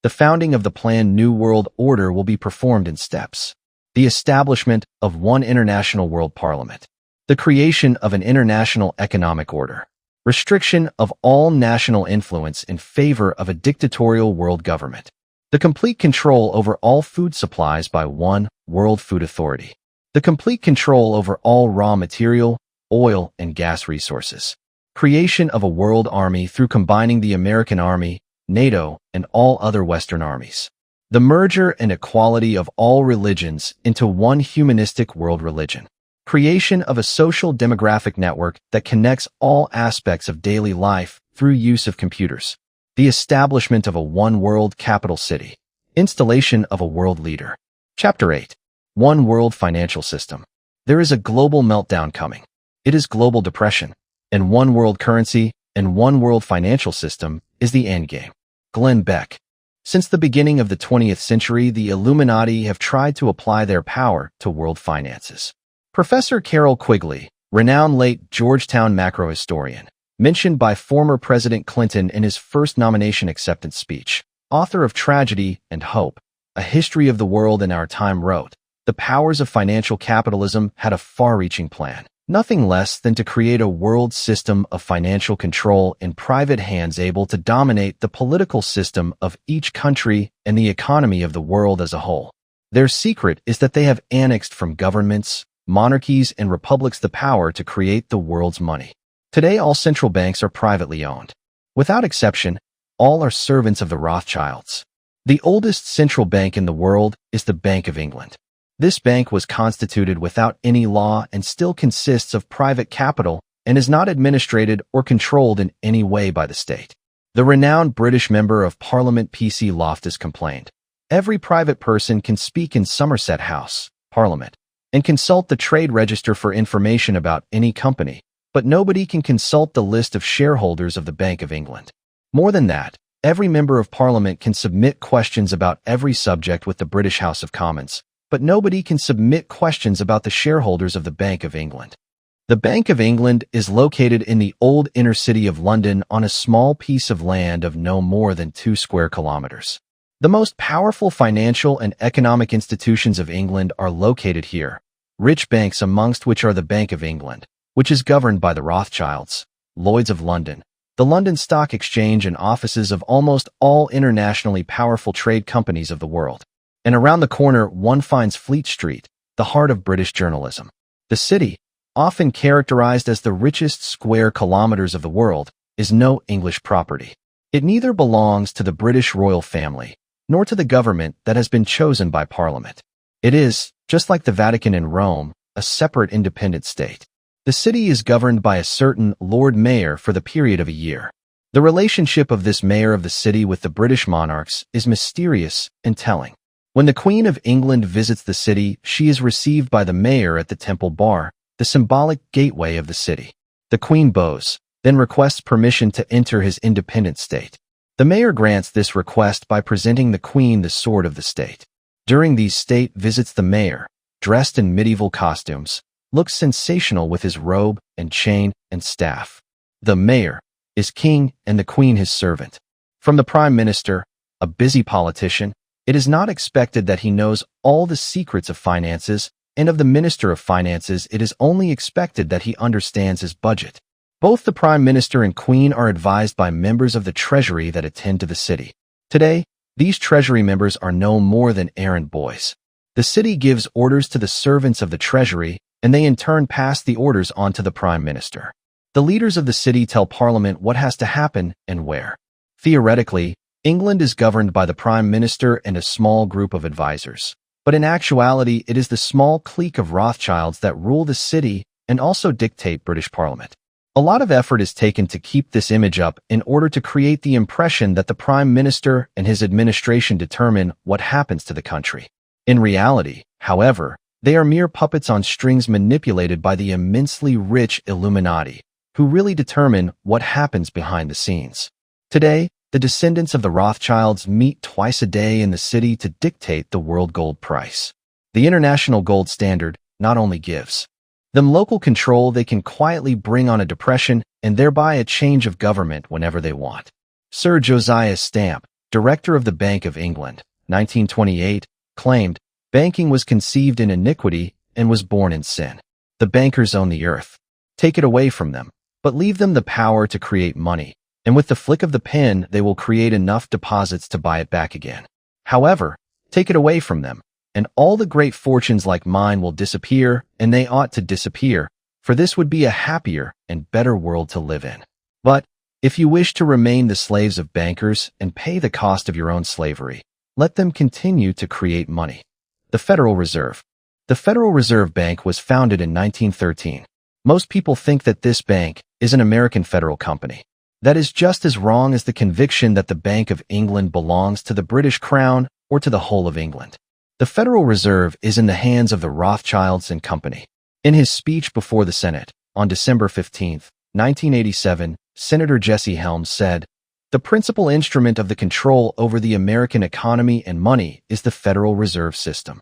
The founding of the planned New World Order will be performed in steps. The establishment of one international world parliament, the creation of an international economic order, restriction of all national influence in favor of a dictatorial world government, the complete control over all food supplies by one World Food Authority, the complete control over all raw material, oil, and gas resources, creation of a world army through combining the American Army, NATO, and all other Western armies, The merger and equality of all religions into one humanistic world religion. Creation of a social demographic network that connects all aspects of daily life through use of computers. The establishment of a one-world capital city. Installation of a world leader. Chapter 8. One world financial system. There is a global meltdown coming. It is global depression. And one world currency and one world financial system is the endgame. Glenn Beck. Since the beginning of the 20th century, the Illuminati have tried to apply their power to world finances. Professor Carroll Quigley, renowned late Georgetown macrohistorian, mentioned by former President Clinton in his first nomination acceptance speech, author of Tragedy and Hope, A History of the World in Our Time, wrote, "The powers of financial capitalism had a far-reaching plan. Nothing less than to create a world system of financial control in private hands able to dominate the political system of each country and the economy of the world as a whole. Their secret is that they have annexed from governments, monarchies, and republics the power to create the world's money. Today, all central banks are privately owned. Without exception, all are servants of the Rothschilds. The oldest central bank in the world is the Bank of England. This bank was constituted without any law and still consists of private capital and is not administrated or controlled in any way by the state." The renowned British Member of Parliament P.C. Loftus complained, "Every private person can speak in Somerset House, Parliament, and consult the trade register for information about any company, but nobody can consult the list of shareholders of the Bank of England. More than that, every member of Parliament can submit questions about every subject with the British House of Commons, but nobody can submit questions about the shareholders of the Bank of England." The Bank of England is located in the old inner city of London on a small piece of land of no more than 2 square kilometers. The most powerful financial and economic institutions of England are located here, rich banks amongst which are the Bank of England, which is governed by the Rothschilds, Lloyds of London, the London Stock Exchange, and offices of almost all internationally powerful trade companies of the world. And around the corner one finds Fleet Street, the heart of British journalism. The city, often characterized as the richest square kilometers of the world, is no English property. It neither belongs to the British royal family, nor to the government that has been chosen by Parliament. It is, just like the Vatican in Rome, a separate independent state. The city is governed by a certain Lord Mayor for the period of a year. The relationship of this mayor of the city with the British monarchs is mysterious and telling. When the Queen of England visits the city, she is received by the mayor at the Temple Bar, the symbolic gateway of the city. The Queen bows, then requests permission to enter his independent state. The mayor grants this request by presenting the Queen the sword of the state. During these state visits, the mayor, dressed in medieval costumes, looks sensational with his robe and chain and staff. The mayor is king and the Queen his servant. From the Prime Minister, a busy politician, it is not expected that he knows all the secrets of finances, and of the Minister of Finances it is only expected that he understands his budget. Both the Prime Minister and Queen are advised by members of the Treasury that attend to the city. Today, these Treasury members are no more than errand boys. The city gives orders to the servants of the Treasury, and they in turn pass the orders on to the Prime Minister. The leaders of the city tell Parliament what has to happen and where. Theoretically, England is governed by the Prime Minister and a small group of advisors. But in actuality, it is the small clique of Rothschilds that rule the city and also dictate British Parliament. A lot of effort is taken to keep this image up in order to create the impression that the Prime Minister and his administration determine what happens to the country. In reality, however, they are mere puppets on strings manipulated by the immensely rich Illuminati, who really determine what happens behind the scenes. Today, the descendants of the Rothschilds meet twice a day in the city to dictate the world gold price. The international gold standard not only gives them local control, they can quietly bring on a depression and thereby a change of government whenever they want. Sir Josiah Stamp, director of the Bank of England, 1928, claimed, "Banking was conceived in iniquity and was born in sin. The bankers own the earth. Take it away from them, but leave them the power to create money, and with the flick of the pen they will create enough deposits to buy it back again. However, take it away from them, and all the great fortunes like mine will disappear, and they ought to disappear, for this would be a happier and better world to live in. But, if you wish to remain the slaves of bankers and pay the cost of your own slavery, let them continue to create money. The Federal Reserve. The Federal Reserve Bank was founded in 1913. Most people think that this bank is an American federal company. That is just as wrong as the conviction that the Bank of England belongs to the British Crown or to the whole of England. The Federal Reserve is in the hands of the Rothschilds and Company. In his speech before the Senate on December 15, 1987, Senator Jesse Helms said, "The principal instrument of the control over the American economy and money is the Federal Reserve System.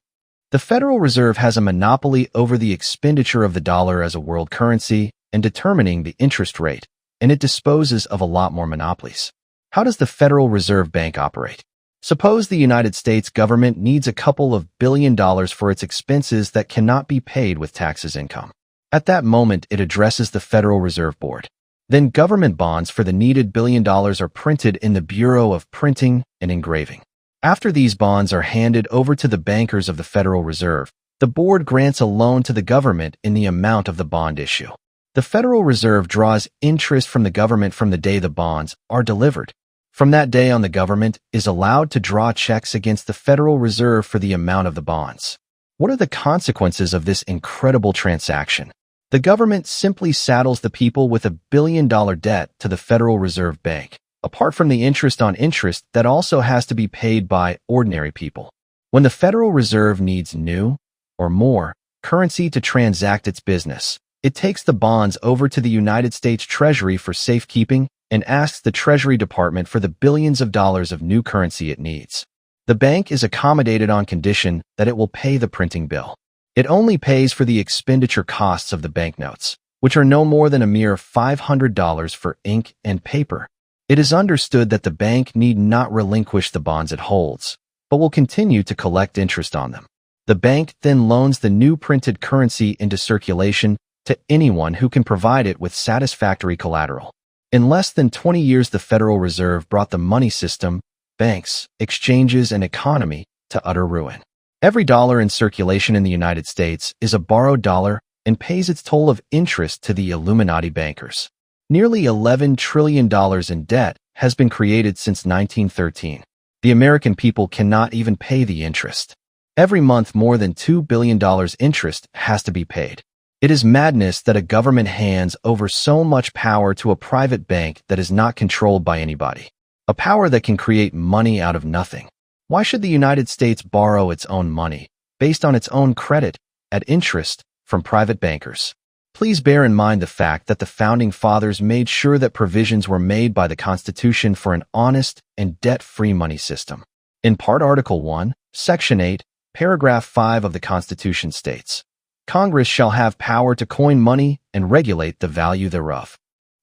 The Federal Reserve has a monopoly over the expenditure of the dollar as a world currency and determining the interest rate, and it disposes of a lot more monopolies." How does the Federal Reserve Bank operate? Suppose the United States government needs a couple of $1 billion for its expenses that cannot be paid with taxes income. At that moment, it addresses the Federal Reserve Board. Then government bonds for the needed $1 billion are printed in the Bureau of Printing and Engraving. After these bonds are handed over to the bankers of the Federal Reserve, the board grants a loan to the government in the amount of the bond issue. The Federal Reserve draws interest from the government from the day the bonds are delivered. From that day on, the government is allowed to draw checks against the Federal Reserve for the amount of the bonds. What are the consequences of this incredible transaction? The government simply saddles the people with $1 billion debt to the Federal Reserve Bank, apart from the interest on interest that also has to be paid by ordinary people. When the Federal Reserve needs new, or more, currency to transact its business, it takes the bonds over to the United States Treasury for safekeeping and asks the Treasury Department for the billions of dollars of new currency it needs. The bank is accommodated on condition that it will pay the printing bill. It only pays for the expenditure costs of the banknotes, which are no more than a mere $500 for ink and paper. It is understood that the bank need not relinquish the bonds it holds, but will continue to collect interest on them. The bank then loans the new printed currency into circulation to anyone who can provide it with satisfactory collateral. In less than 20 years, the Federal Reserve brought the money system, banks, exchanges, and economy to utter ruin. Every dollar in circulation in the United States is a borrowed dollar and pays its toll of interest to the Illuminati bankers. Nearly $11 trillion in debt has been created since 1913. The American people cannot even pay the interest. Every month, more than $2 billion interest has to be paid. It is madness that a government hands over so much power to a private bank that is not controlled by anybody. A power that can create money out of nothing. Why should the United States borrow its own money, based on its own credit, at interest, from private bankers? Please bear in mind the fact that the Founding Fathers made sure that provisions were made by the Constitution for an honest and debt-free money system. In part, Article 1, Section 8, Paragraph 5 of the Constitution states, "Congress shall have power to coin money and regulate the value thereof."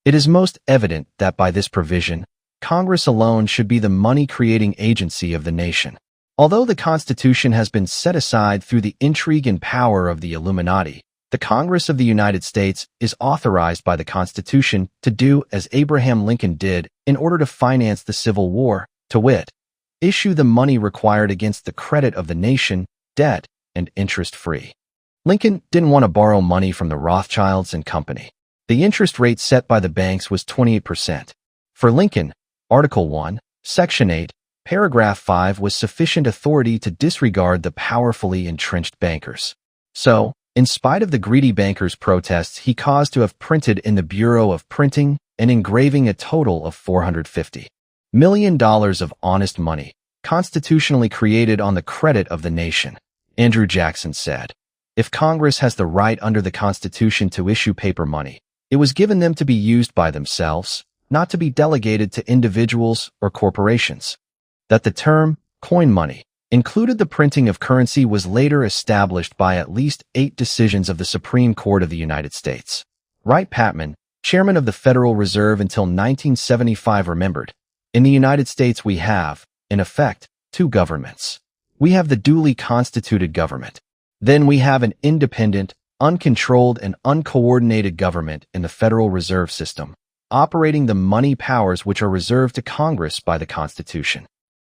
It is most evident that by this provision, Congress alone should be the money-creating agency of the nation. Although the Constitution has been set aside through the intrigue and power of the Illuminati, the Congress of the United States is authorized by the Constitution to do as Abraham Lincoln did in order to finance the Civil War, to wit, issue the money required against the credit of the nation, debt, and interest-free. Lincoln didn't want to borrow money from the Rothschilds and Company. The interest rate set by the banks was 28%. For Lincoln, Article 1, Section 8, Paragraph 5 was sufficient authority to disregard the powerfully entrenched bankers. So, in spite of the greedy bankers' protests, he caused to have printed in the Bureau of Printing and Engraving a total of $450 million of honest money, constitutionally created on the credit of the nation. Andrew Jackson said, "If Congress has the right under the Constitution to issue paper money, it was given them to be used by themselves, not to be delegated to individuals or corporations." That the term coin money included the printing of currency was later established by at least 8 decisions of the Supreme Court of the United States. Wright Patman, chairman of the Federal Reserve until 1975, remembered, "In the United States we have, in effect, 2 governments. We have the duly constituted government. Then we have an independent, uncontrolled, and uncoordinated government in the Federal Reserve System, operating the money powers which are reserved to Congress by the Constitution."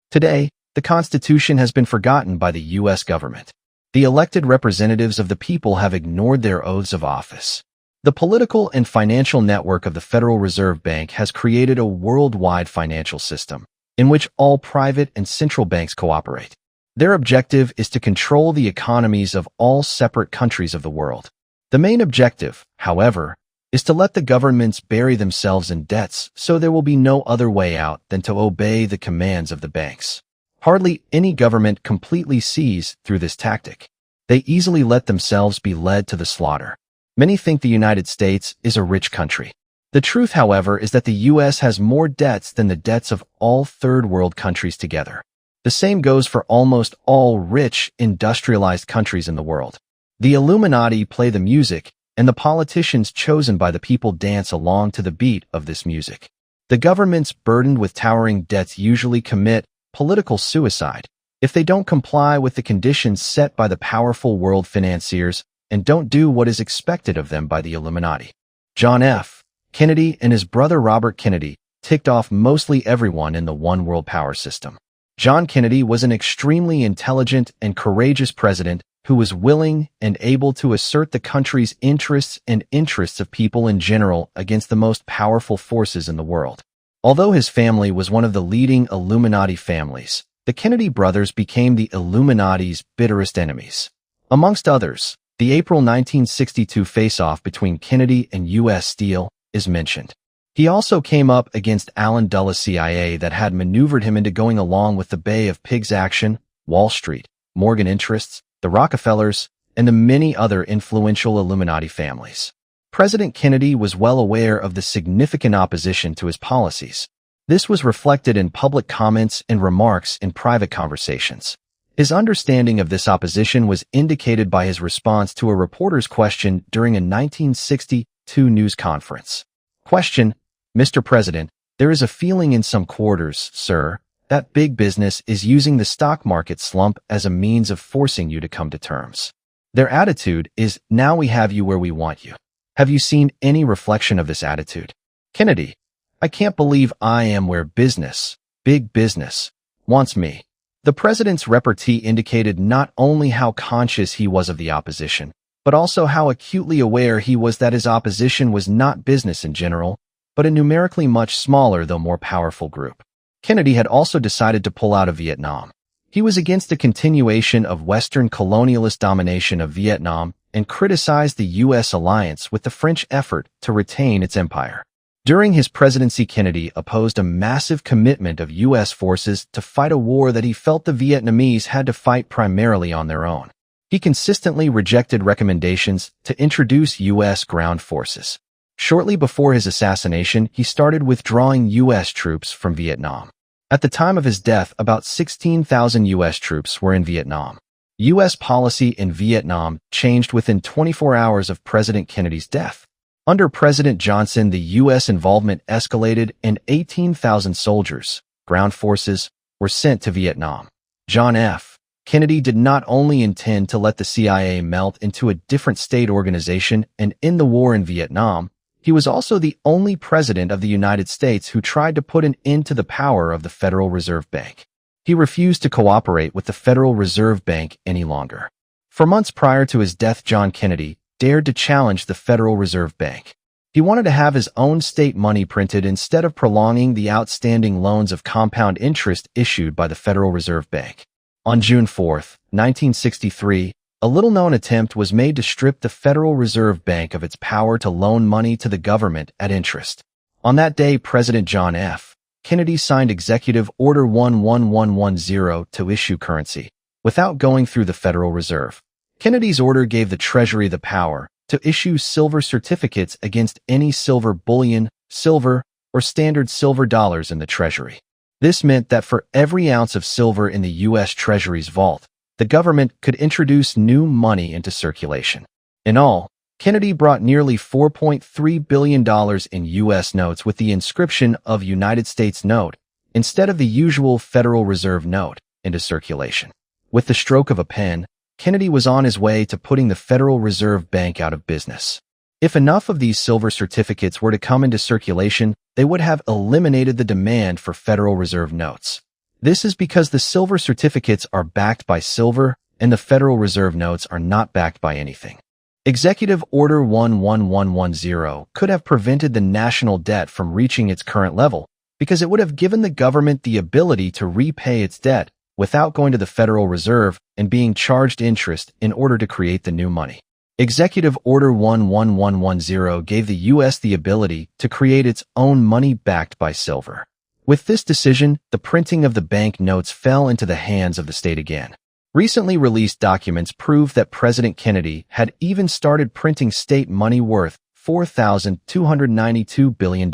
Today, the Constitution has been forgotten by the U.S. government. The elected representatives of the people have ignored their oaths of office. The political and financial network of the Federal Reserve Bank has created a worldwide financial system. in which all private and central banks cooperate. Their objective is to control the economies of all separate countries of the world. The main objective, however, is to let the governments bury themselves in debts so there will be no other way out than to obey the commands of the banks. Hardly any government completely sees through this tactic. They easily let themselves be led to the slaughter. Many think the United States is a rich country. The truth, however, is that the U.S. has more debts than the debts of all third world countries together. The same goes for almost all rich, industrialized countries in the world. The Illuminati play the music, and the politicians chosen by the people dance along to the beat of this music. The governments burdened with towering debts usually commit political suicide if they don't comply with the conditions set by the powerful world financiers and don't do what is expected of them by the Illuminati. John F. Kennedy and his brother Robert Kennedy ticked off mostly everyone in the one world power system. John Kennedy was an extremely intelligent and courageous president who was willing and able to assert the country's interests and interests of people in general against the most powerful forces in the world. Although his family was one of the leading Illuminati families, the Kennedy brothers became the Illuminati's bitterest enemies. Amongst others, the April 1962 face-off between Kennedy and U.S. Steel is mentioned. He also came up against Allen Dulles' CIA that had maneuvered him into going along with the Bay of Pigs action, Wall Street, Morgan interests, the Rockefellers, and the many other influential Illuminati families. President Kennedy was well aware of the significant opposition to his policies. This was reflected in public comments and remarks in private conversations. His understanding of this opposition was indicated by his response to a reporter's question during a 1962 news conference. Question: Mr. President, there is a feeling in some quarters, sir, that big business is using the stock market slump as a means of forcing you to come to terms. Their attitude is, now we have you where we want you. Have you seen any reflection of this attitude? Kennedy: I can't believe I am where business, big business, wants me. The president's repartee indicated not only how conscious he was of the opposition, but also how acutely aware he was that his opposition was not business in general, but a numerically much smaller though more powerful group. Kennedy had also decided to pull out of Vietnam. He was against the continuation of Western colonialist domination of Vietnam and criticized the U.S. alliance with the French effort to retain its empire. During his presidency, Kennedy opposed a massive commitment of U.S. forces to fight a war that he felt the Vietnamese had to fight primarily on their own. He consistently rejected recommendations to introduce U.S. ground forces. Shortly before his assassination, he started withdrawing U.S. troops from Vietnam. At the time of his death, about 16,000 U.S. troops were in Vietnam. U.S. policy in Vietnam changed within 24 hours of President Kennedy's death. Under President Johnson, the U.S. involvement escalated and 18,000 soldiers, ground forces, were sent to Vietnam. John F. Kennedy did not only intend to let the CIA melt into a different state organization and end the war in Vietnam, he was also the only president of the United States who tried to put an end to the power of the Federal Reserve Bank. He refused to cooperate with the Federal Reserve Bank any longer. For months prior to his death, John Kennedy dared to challenge the Federal Reserve Bank. He wanted to have his own state money printed instead of prolonging the outstanding loans of compound interest issued by the Federal Reserve Bank. On June 4, 1963, a little-known attempt was made to strip the Federal Reserve Bank of its power to loan money to the government at interest. On that day, President John F. Kennedy signed Executive Order 11110 to issue currency, without going through the Federal Reserve. Kennedy's order gave the Treasury the power to issue silver certificates against any silver bullion, silver, or standard silver dollars in the Treasury. This meant that for every ounce of silver in the U.S. Treasury's vault, the government could introduce new money into circulation. In all, Kennedy brought nearly $4.3 billion in U.S. notes with the inscription of United States note, instead of the usual Federal Reserve note, into circulation. With the stroke of a pen, Kennedy was on his way to putting the Federal Reserve Bank out of business. If enough of these silver certificates were to come into circulation, they would have eliminated the demand for Federal Reserve notes. This is because the silver certificates are backed by silver, and the Federal Reserve notes are not backed by anything. Executive Order 11110 could have prevented the national debt from reaching its current level, because it would have given the government the ability to repay its debt without going to the Federal Reserve and being charged interest in order to create the new money. Executive Order 11110 gave the U.S. the ability to create its own money backed by silver. With this decision, the printing of the bank notes fell into the hands of the state again. Recently released documents prove that President Kennedy had even started printing state money worth $4,292 billion.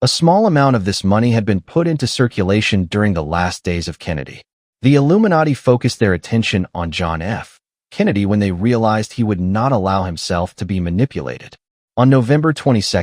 A small amount of this money had been put into circulation during the last days of Kennedy. The Illuminati focused their attention on John F. Kennedy when they realized he would not allow himself to be manipulated. On November 22,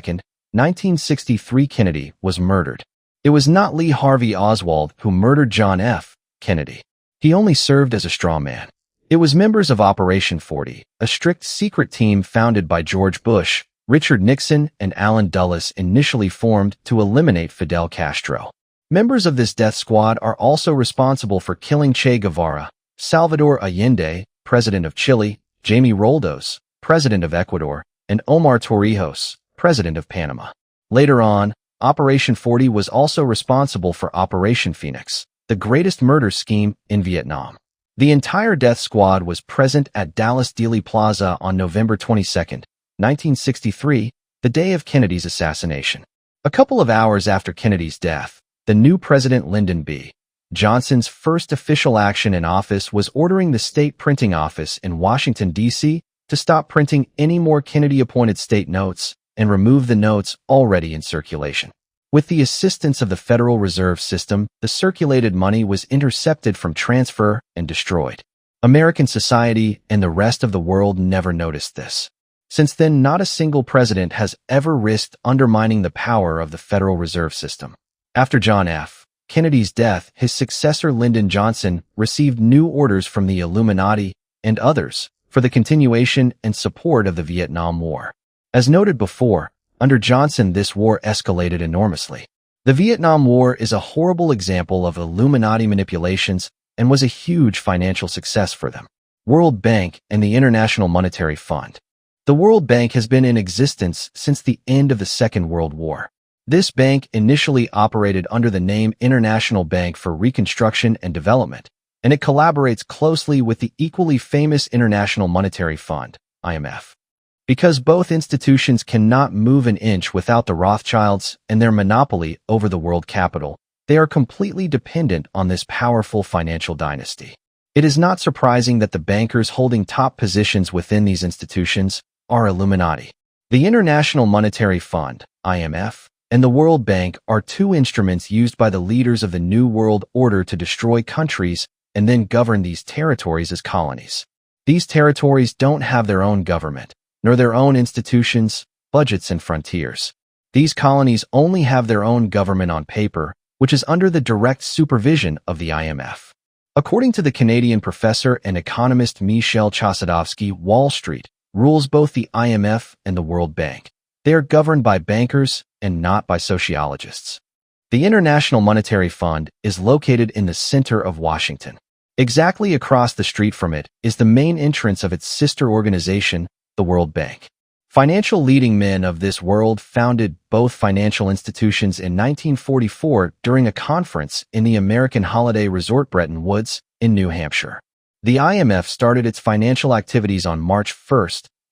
1963, Kennedy was murdered. It was not Lee Harvey Oswald who murdered John F. Kennedy. He only served as a straw man. It was members of Operation 40, a strict secret team founded by George Bush, Richard Nixon, and Allen Dulles, initially formed to eliminate Fidel Castro. Members of this death squad are also responsible for killing Che Guevara, Salvador Allende, President of Chile, Jaime Roldos, President of Ecuador, and Omar Torrijos, President of Panama. Later on, Operation 40 was also responsible for Operation Phoenix, the greatest murder scheme in Vietnam. The entire death squad was present at Dallas Dealey Plaza on November 22, 1963, the day of Kennedy's assassination. A couple of hours after Kennedy's death, the new President Lyndon B. Johnson's first official action in office was ordering the state printing office in Washington, D.C. to stop printing any more Kennedy-appointed state notes and remove the notes already in circulation. With the assistance of the Federal Reserve System, the circulated money was intercepted from transfer and destroyed. American society and the rest of the world never noticed this. Since then, not a single president has ever risked undermining the power of the Federal Reserve System. After John F. Kennedy's death, his successor Lyndon Johnson received new orders from the Illuminati and others for the continuation and support of the Vietnam War. As noted before, under Johnson, this war escalated enormously. The Vietnam War is a horrible example of Illuminati manipulations and was a huge financial success for them. World Bank and the International Monetary Fund. The World Bank has been in existence since the end of the Second World War. This bank initially operated under the name International Bank for Reconstruction and Development, and it collaborates closely with the equally famous International Monetary Fund, IMF. Because both institutions cannot move an inch without the Rothschilds and their monopoly over the world capital, they are completely dependent on this powerful financial dynasty. It is not surprising that the bankers holding top positions within these institutions are Illuminati. The International Monetary Fund, IMF, and the World Bank are two instruments used by the leaders of the New World Order to destroy countries and then govern these territories as colonies. These territories don't have their own government, nor their own institutions, budgets, and frontiers. These colonies only have their own government on paper, which is under the direct supervision of the IMF. According to the Canadian professor and economist Michel Chossudovsky, Wall Street rules both the IMF and the World Bank. They are governed by bankers and not by sociologists. The International Monetary Fund is located in the center of Washington. Exactly across the street from it is the main entrance of its sister organization, the World Bank. Financial leading men of this world founded both financial institutions in 1944 during a conference in the American holiday resort Bretton Woods in New Hampshire. The IMF started its financial activities on March 1,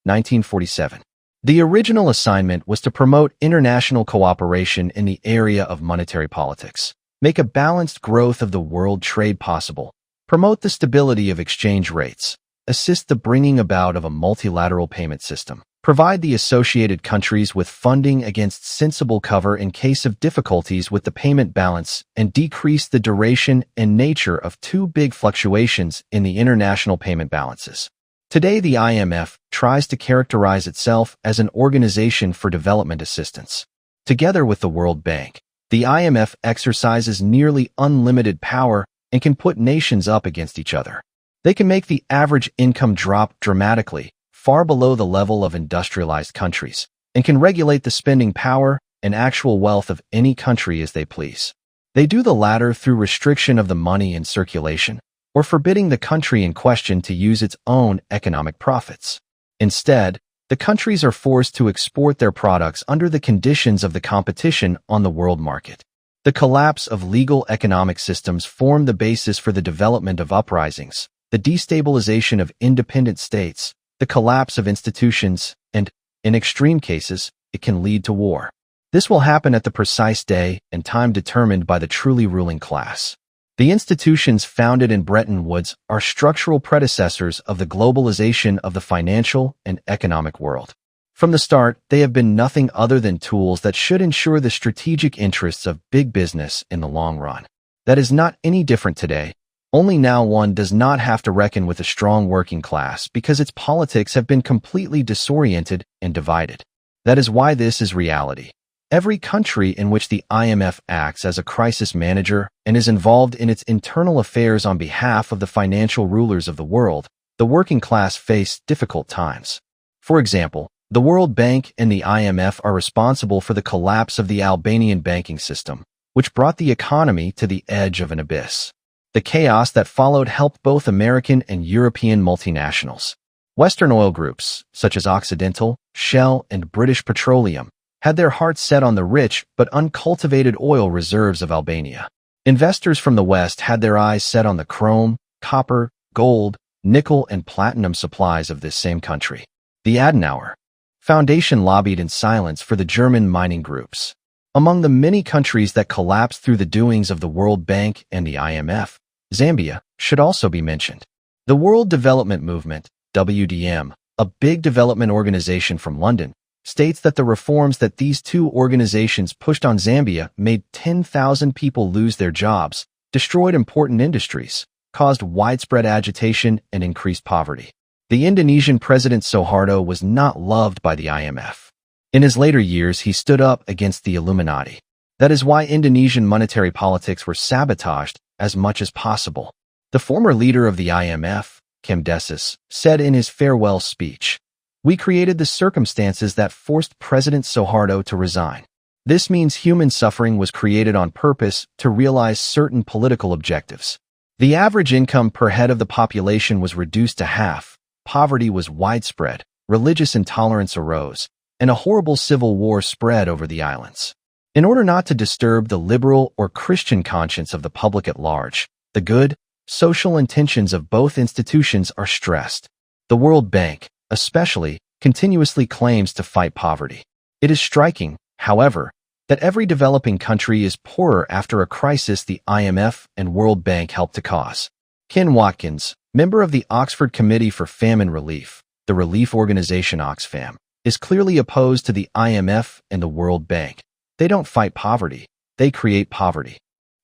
1947. The original assignment was to promote international cooperation in the area of monetary politics, make a balanced growth of the world trade possible, promote the stability of exchange rates, assist the bringing about of a multilateral payment system, provide the associated countries with funding against sensible cover in case of difficulties with the payment balance, and decrease the duration and nature of too big fluctuations in the international payment balances. Today, the IMF tries to characterize itself as an organization for development assistance. Together with the World Bank, the IMF exercises nearly unlimited power and can put nations up against each other. They can make the average income drop dramatically, far below the level of industrialized countries, and can regulate the spending power and actual wealth of any country as they please. They do the latter through restriction of the money in circulation, or forbidding the country in question to use its own economic profits. Instead, the countries are forced to export their products under the conditions of the competition on the world market. The collapse of legal economic systems formed the basis for the development of uprisings, the destabilization of independent states, the collapse of institutions, and, in extreme cases, it can lead to war. This will happen at the precise day and time determined by the truly ruling class. The institutions founded in Bretton Woods are structural predecessors of the globalization of the financial and economic world. From the start, they have been nothing other than tools that should ensure the strategic interests of big business in the long run. That is not any different today. Only now one does not have to reckon with a strong working class because its politics have been completely disoriented and divided. That is why this is reality. Every country in which the IMF acts as a crisis manager and is involved in its internal affairs on behalf of the financial rulers of the world, the working class face difficult times. For example, the World Bank and the IMF are responsible for the collapse of the Albanian banking system, which brought the economy to the edge of an abyss. The chaos that followed helped both American and European multinationals. Western oil groups, such as Occidental, Shell, and British Petroleum, had their hearts set on the rich but uncultivated oil reserves of Albania. Investors from the West had their eyes set on the chrome, copper, gold, nickel, and platinum supplies of this same country. The Adenauer Foundation lobbied in silence for the German mining groups. Among the many countries that collapsed through the doings of the World Bank and the IMF, Zambia should also be mentioned. The World Development Movement, WDM, a big development organization from London, states that the reforms that these two organizations pushed on Zambia made 10,000 people lose their jobs, destroyed important industries, caused widespread agitation, and increased poverty. The Indonesian President Suharto was not loved by the IMF. In his later years, he stood up against the Illuminati. That is why Indonesian monetary politics were sabotaged as much as possible. The former leader of the IMF, Kim Desis, said in his farewell speech, "We created the circumstances that forced President Suharto to resign. This means human suffering was created on purpose to realize certain political objectives. The average income per head of the population was reduced to half, poverty was widespread, religious intolerance arose, and a horrible civil war spread over the islands. In order not to disturb the liberal or Christian conscience of the public at large, the good, social intentions of both institutions are stressed. The World Bank, especially, continuously claims to fight poverty. It is striking, however, that every developing country is poorer after a crisis the IMF and World Bank helped to cause." Ken Watkins, member of the Oxford Committee for Famine Relief, the relief organization Oxfam, is clearly opposed to the IMF and the World Bank. They don't fight poverty, they create poverty.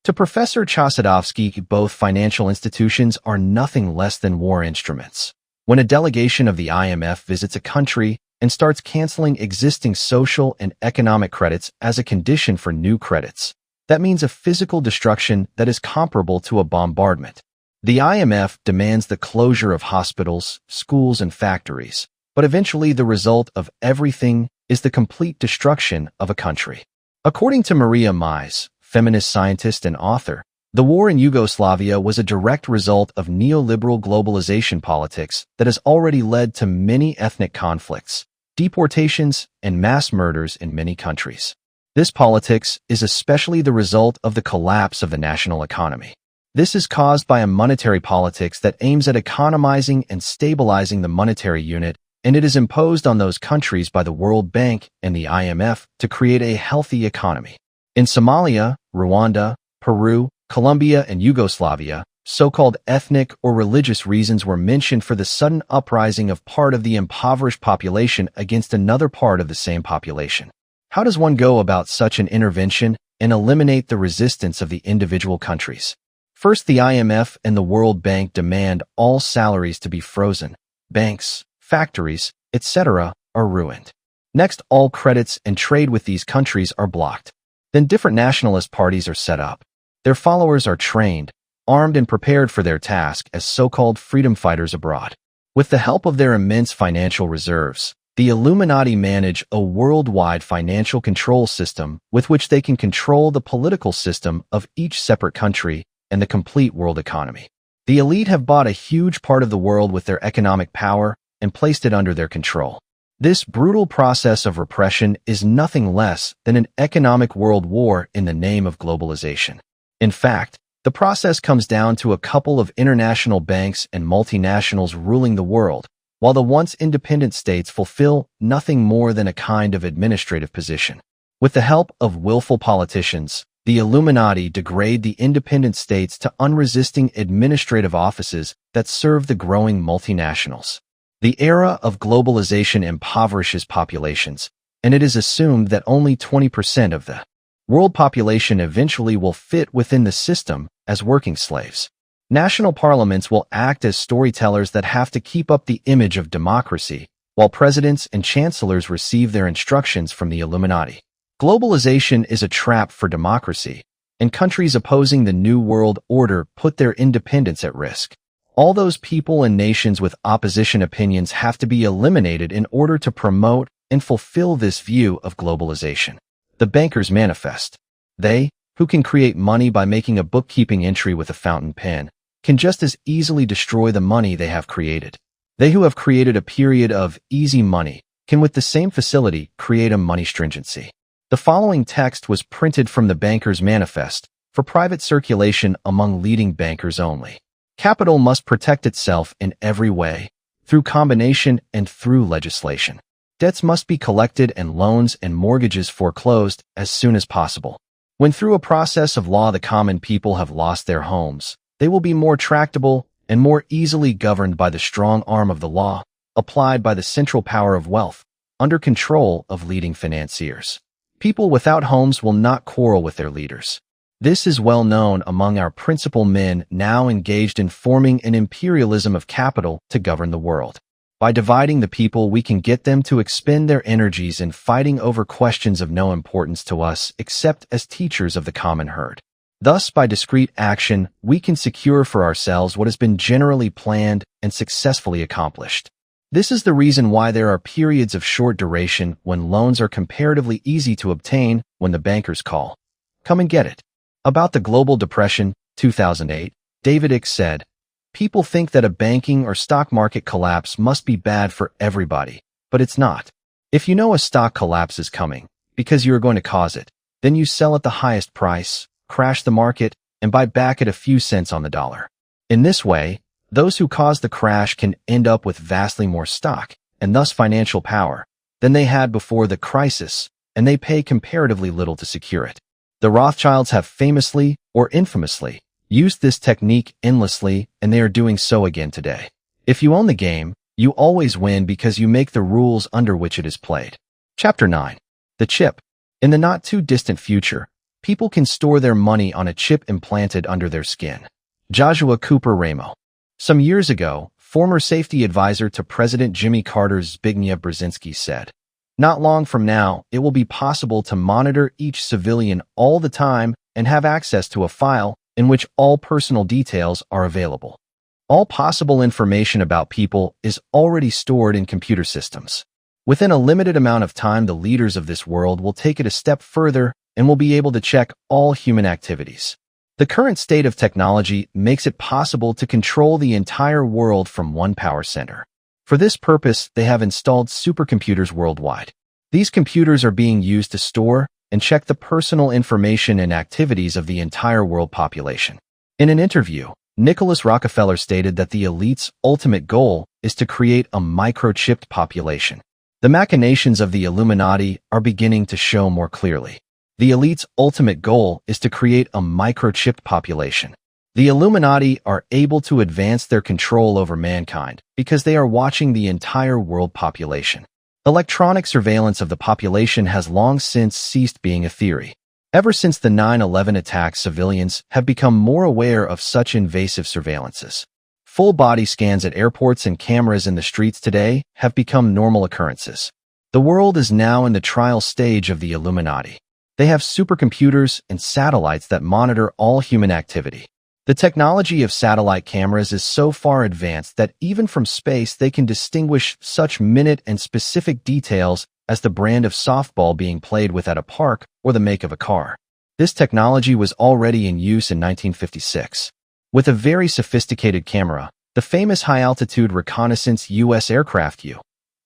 To Professor Chosadovsky, both financial institutions are nothing less than war instruments. When a delegation of the IMF visits a country and starts canceling existing social and economic credits as a condition for new credits, that means a physical destruction that is comparable to a bombardment. The IMF demands the closure of hospitals, schools, and factories, but eventually the result of everything is the complete destruction of a country. According to Maria Mies, feminist scientist and author, the war in Yugoslavia was a direct result of neoliberal globalization politics that has already led to many ethnic conflicts, deportations, and mass murders in many countries. This politics is especially the result of the collapse of the national economy. This is caused by a monetary politics that aims at economizing and stabilizing the monetary unit, and it is imposed on those countries by the World Bank and the IMF to create a healthy economy. In Somalia, Rwanda, Peru, Colombia, and Yugoslavia, so-called ethnic or religious reasons were mentioned for the sudden uprising of part of the impoverished population against another part of the same population. How does one go about such an intervention and eliminate the resistance of the individual countries? First, the IMF and the World Bank demand all salaries to be frozen. Banks, factories, etc. are ruined. Next, all credits and trade with these countries are blocked. Then different nationalist parties are set up. Their followers are trained, armed, and prepared for their task as so-called freedom fighters abroad. With the help of their immense financial reserves, the Illuminati manage a worldwide financial control system with which they can control the political system of each separate country and the complete world economy. The elite have bought a huge part of the world with their economic power and placed it under their control. This brutal process of repression is nothing less than an economic world war in the name of globalization. In fact, the process comes down to a couple of international banks and multinationals ruling the world, while the once independent states fulfill nothing more than a kind of administrative position. With the help of willful politicians, the Illuminati degrade the independent states to unresisting administrative offices that serve the growing multinationals. The era of globalization impoverishes populations, and it is assumed that only 20% of the world population eventually will fit within the system as working slaves. National parliaments will act as storytellers that have to keep up the image of democracy, while presidents and chancellors receive their instructions from the Illuminati. Globalization is a trap for democracy, and countries opposing the New World Order put their independence at risk. All those people and nations with opposition opinions have to be eliminated in order to promote and fulfill this view of globalization. The Bankers Manifest. They, who can create money by making a bookkeeping entry with a fountain pen, can just as easily destroy the money they have created. They who have created a period of easy money can with the same facility create a money stringency. The following text was printed from the Bankers Manifest for private circulation among leading bankers only. Capital must protect itself in every way, through combination and through legislation. Debts must be collected and loans and mortgages foreclosed as soon as possible. When through a process of law the common people have lost their homes, they will be more tractable and more easily governed by the strong arm of the law, applied by the central power of wealth, under control of leading financiers. People without homes will not quarrel with their leaders. This is well known among our principal men now engaged in forming an imperialism of capital to govern the world. By dividing the people, we can get them to expend their energies in fighting over questions of no importance to us except as teachers of the common herd. Thus, by discreet action, we can secure for ourselves what has been generally planned and successfully accomplished. This is the reason why there are periods of short duration when loans are comparatively easy to obtain when the bankers call. Come and get it. About the global depression, 2008, David Icke said, "People think that a banking or stock market collapse must be bad for everybody, but it's not. If you know a stock collapse is coming, because you are going to cause it, then you sell at the highest price, crash the market, and buy back at a few cents on the dollar. In this way, those who cause the crash can end up with vastly more stock, and thus financial power, than they had before the crisis, and they pay comparatively little to secure it. The Rothschilds have famously, or infamously, used this technique endlessly, and they are doing so again today. If you own the game, you always win because you make the rules under which it is played." Chapter 9. The Chip. In the not-too-distant future, people can store their money on a chip implanted under their skin. Joshua Cooper Ramo. Some years ago, former safety advisor to President Jimmy Carter Zbigniew Brzezinski said, "Not long from now, it will be possible to monitor each civilian all the time and have access to a file in which all personal details are available. All possible information about people is already stored in computer systems. Within a limited amount of time, the leaders of this world will take it a step further and will be able to check all human activities. The current state of technology makes it possible to control the entire world from one power center. For this purpose, they have installed supercomputers worldwide. These computers are being used to store and check the personal information and activities of the entire world population." In an interview, Nicholas Rockefeller stated that the elite's ultimate goal is to create a microchipped population. The machinations of the Illuminati are beginning to show more clearly. The elite's ultimate goal is to create a microchipped population. The Illuminati are able to advance their control over mankind because they are watching the entire world population. Electronic surveillance of the population has long since ceased being a theory. Ever since the 9/11 attacks, civilians have become more aware of such invasive surveillances. Full body scans at airports and cameras in the streets today have become normal occurrences. The world is now in the trial stage of the Illuminati. They have supercomputers and satellites that monitor all human activity. The technology of satellite cameras is so far advanced that even from space they can distinguish such minute and specific details as the brand of softball being played with at a park or the make of a car. This technology was already in use in 1956. With a very sophisticated camera, the famous high-altitude reconnaissance U.S. aircraft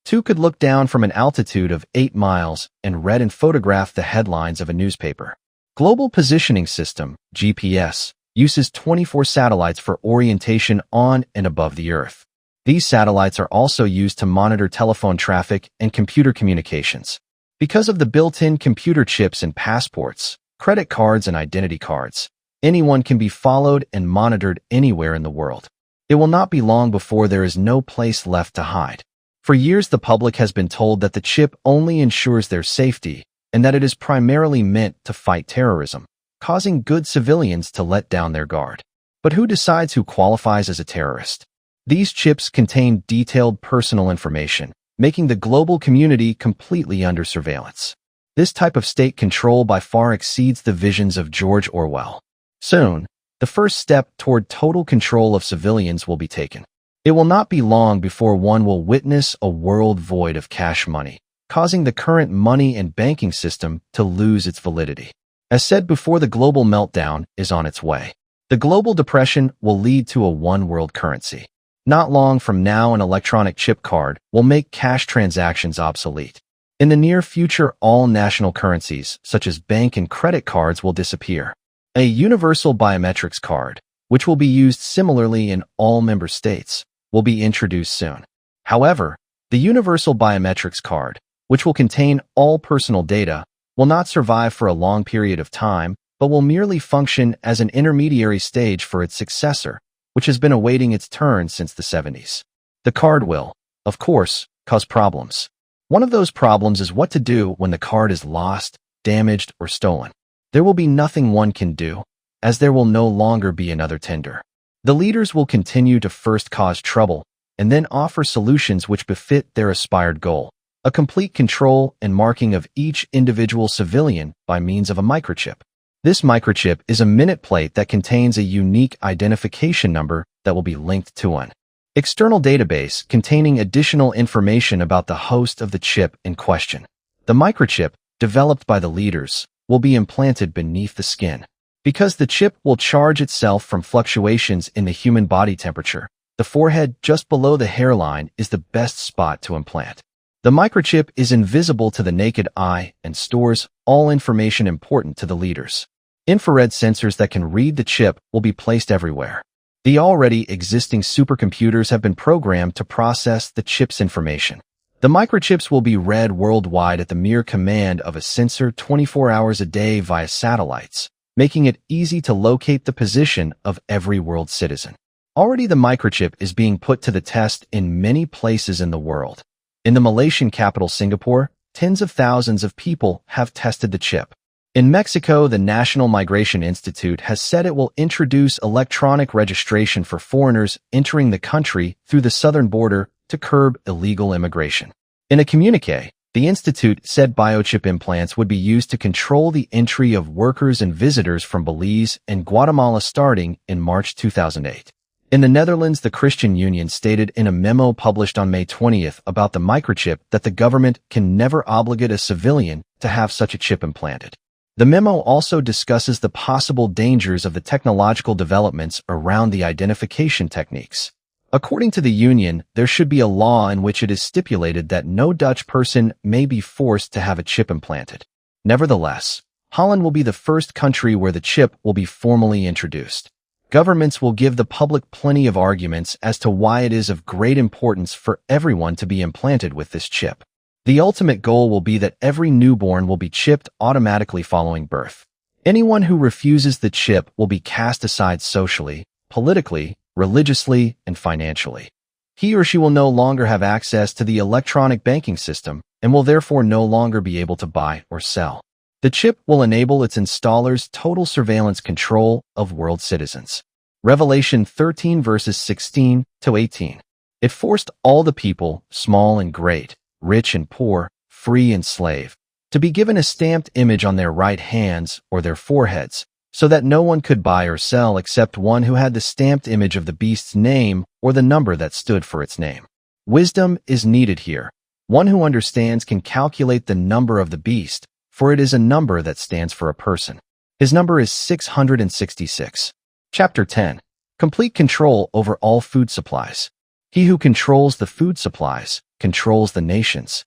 Two could look down from an altitude of 8 miles and read and photograph the headlines of a newspaper. Global Positioning System, GPS, uses 24 satellites for orientation on and above the Earth. These satellites are also used to monitor telephone traffic and computer communications. Because of the built-in computer chips in passports, credit cards, and identity cards, anyone can be followed and monitored anywhere in the world. It will not be long before there is no place left to hide. For years, the public has been told that the chip only ensures their safety and that it is primarily meant to fight terrorism, causing good civilians to let down their guard. But who decides who qualifies as a terrorist? These chips contain detailed personal information, making the global community completely under surveillance. This type of state control by far exceeds the visions of George Orwell. Soon, the first step toward total control of civilians will be taken. It will not be long before one will witness a world void of cash money, causing the current money and banking system to lose its validity. As said before, the global meltdown is on its way. The global depression will lead to a one-world currency. Not long from now, an electronic chip card will make cash transactions obsolete. In the near future, all national currencies, such as bank and credit cards, will disappear. A universal biometrics card, which will be used similarly in all member states, will be introduced soon. However, the universal biometrics card, which will contain all personal data, will not survive for a long period of time, but will merely function as an intermediary stage for its successor, which has been awaiting its turn since the 70s. The card will, of course, cause problems. One of those problems is what to do when the card is lost, damaged, or stolen. There will be nothing one can do, as there will no longer be another tender. The leaders will continue to first cause trouble, and then offer solutions which befit their aspired goal, a complete control and marking of each individual civilian by means of a microchip. This microchip is a minute plate that contains a unique identification number that will be linked to an external database containing additional information about the host of the chip in question. The microchip, developed by the leaders, will be implanted beneath the skin. Because the chip will charge itself from fluctuations in the human body temperature, the forehead just below the hairline is the best spot to implant. The microchip is invisible to the naked eye and stores all information important to the leaders. Infrared sensors that can read the chip will be placed everywhere. The already existing supercomputers have been programmed to process the chip's information. The microchips will be read worldwide at the mere command of a sensor 24 hours a day via satellites, making it easy to locate the position of every world citizen. Already the microchip is being put to the test in many places in the world. In the Malaysian capital Singapore, tens of thousands of people have tested the chip. In Mexico, the National Migration Institute has said it will introduce electronic registration for foreigners entering the country through the southern border to curb illegal immigration. In a communiqué, the institute said biochip implants would be used to control the entry of workers and visitors from Belize and Guatemala starting in March 2008. In the Netherlands, the Christian Union stated in a memo published on May 20th about the microchip that the government can never obligate a civilian to have such a chip implanted. The memo also discusses the possible dangers of the technological developments around the identification techniques. According to the Union, there should be a law in which it is stipulated that no Dutch person may be forced to have a chip implanted. Nevertheless, Holland will be the first country where the chip will be formally introduced. Governments will give the public plenty of arguments as to why it is of great importance for everyone to be implanted with this chip. The ultimate goal will be that every newborn will be chipped automatically following birth. Anyone who refuses the chip will be cast aside socially, politically, religiously, and financially. He or she will no longer have access to the electronic banking system and will therefore no longer be able to buy or sell. The chip will enable its installers total surveillance control of world citizens. Revelation 13 verses 16 to 18. It forced all the people, small and great, rich and poor, free and slave, to be given a stamped image on their right hands or their foreheads, so that no one could buy or sell except one who had the stamped image of the beast's name or the number that stood for its name. Wisdom is needed here. One who understands can calculate the number of the beast, for it is a number that stands for a person. His number is 666. Chapter 10. Complete control over all food supplies. He who controls the food supplies controls the nations.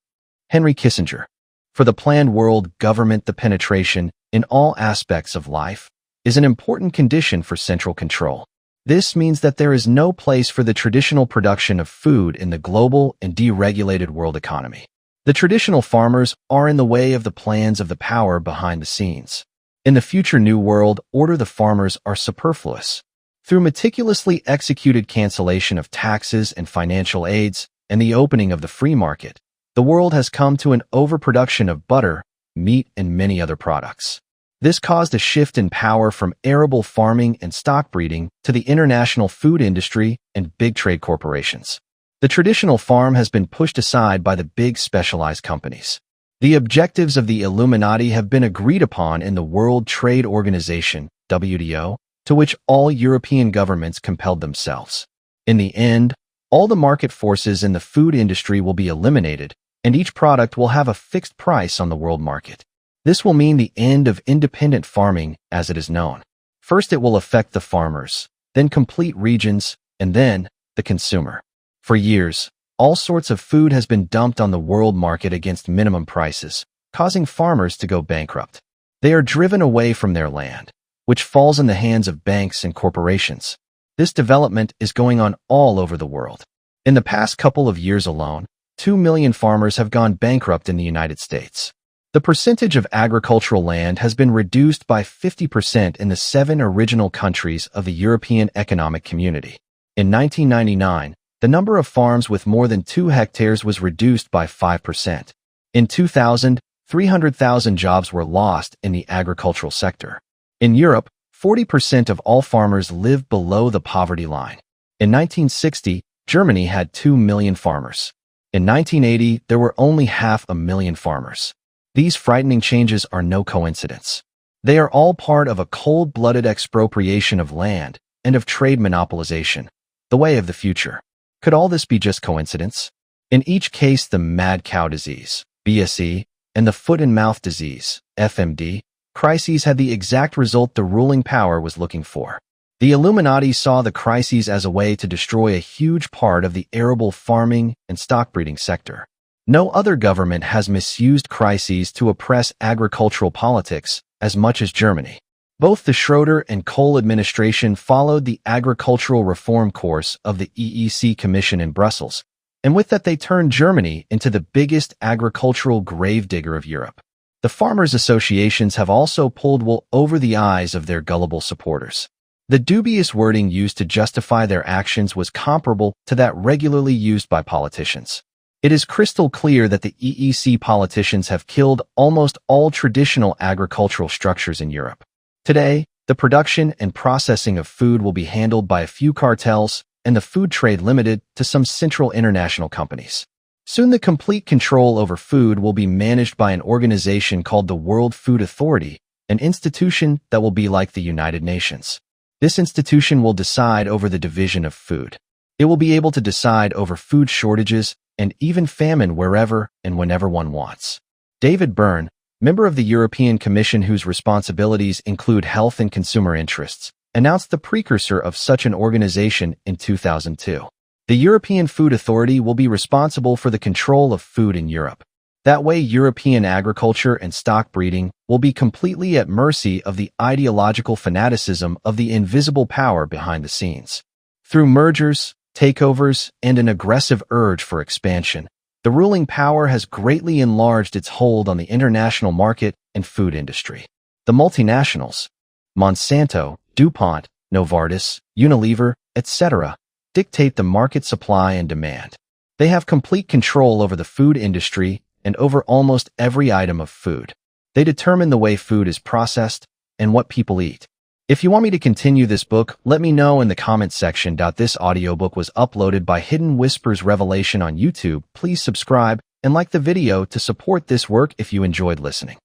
Henry Kissinger. For the planned world government, the penetration in all aspects of life is an important condition for central control. This means that there is no place for the traditional production of food in the global and deregulated world economy. The traditional farmers are in the way of the plans of the power behind the scenes. In the future New World Order, the farmers are superfluous. Through meticulously executed cancellation of taxes and financial aids and the opening of the free market, the world has come to an overproduction of butter, meat, and many other products. This caused a shift in power from arable farming and stock breeding to the international food industry and big trade corporations. The traditional farm has been pushed aside by the big specialized companies. The objectives of the Illuminati have been agreed upon in the World Trade Organization, WTO, to which all European governments compelled themselves. In the end, all the market forces in the food industry will be eliminated, and each product will have a fixed price on the world market. This will mean the end of independent farming as it is known. First, it will affect the farmers, then complete regions, and then the consumer. For years, all sorts of food has been dumped on the world market against minimum prices, causing farmers to go bankrupt. They are driven away from their land, which falls in the hands of banks and corporations. This development is going on all over the world. In the past couple of years alone, 2 million farmers have gone bankrupt in the United States. The percentage of agricultural land has been reduced by 50% in the 7 original countries of the European Economic Community. In 1999, the number of farms with more than 2 hectares was reduced by 5%. In 2000, 300,000 jobs were lost in the agricultural sector. In Europe, 40% of all farmers live below the poverty line. In 1960, Germany had 2 million farmers. In 1980, there were only 500,000 farmers. These frightening changes are no coincidence. They are all part of a cold-blooded expropriation of land and of trade monopolization, the way of the future. Could all this be just coincidence? In each case, the mad cow disease, BSE, and the foot and mouth disease, FMD, crises had the exact result the ruling power was looking for. The Illuminati saw the crises as a way to destroy a huge part of the arable farming and stock breeding sector. No other government has misused crises to oppress agricultural politics as much as Germany. Both the Schroeder and Kohl administration followed the agricultural reform course of the EEC Commission in Brussels, and with that they turned Germany into the biggest agricultural gravedigger of Europe. The farmers' associations have also pulled wool over the eyes of their gullible supporters. The dubious wording used to justify their actions was comparable to that regularly used by politicians. It is crystal clear that the EEC politicians have killed almost all traditional agricultural structures in Europe. Today, the production and processing of food will be handled by a few cartels and the food trade limited to some central international companies. Soon the complete control over food will be managed by an organization called the World Food Authority, an institution that will be like the United Nations. This institution will decide over the division of food. It will be able to decide over food shortages and even famine wherever and whenever one wants. David Byrne, member of the European Commission whose responsibilities include health and consumer interests, announced the precursor of such an organization in 2002. The European Food Authority will be responsible for the control of food in Europe. That way, European agriculture and stock breeding will be completely at mercy of the ideological fanaticism of the invisible power behind the scenes. Through mergers, takeovers, and an aggressive urge for expansion, the ruling power has greatly enlarged its hold on the international market and food industry. The multinationals, Monsanto, DuPont, Novartis, Unilever, etc., dictate the market supply and demand. They have complete control over the food industry and over almost every item of food. They determine the way food is processed and what people eat. If you want me to continue this book, let me know in the comments section. This audiobook was uploaded by Hidden Whispers Revelation on YouTube. Please subscribe and like the video to support this work if you enjoyed listening.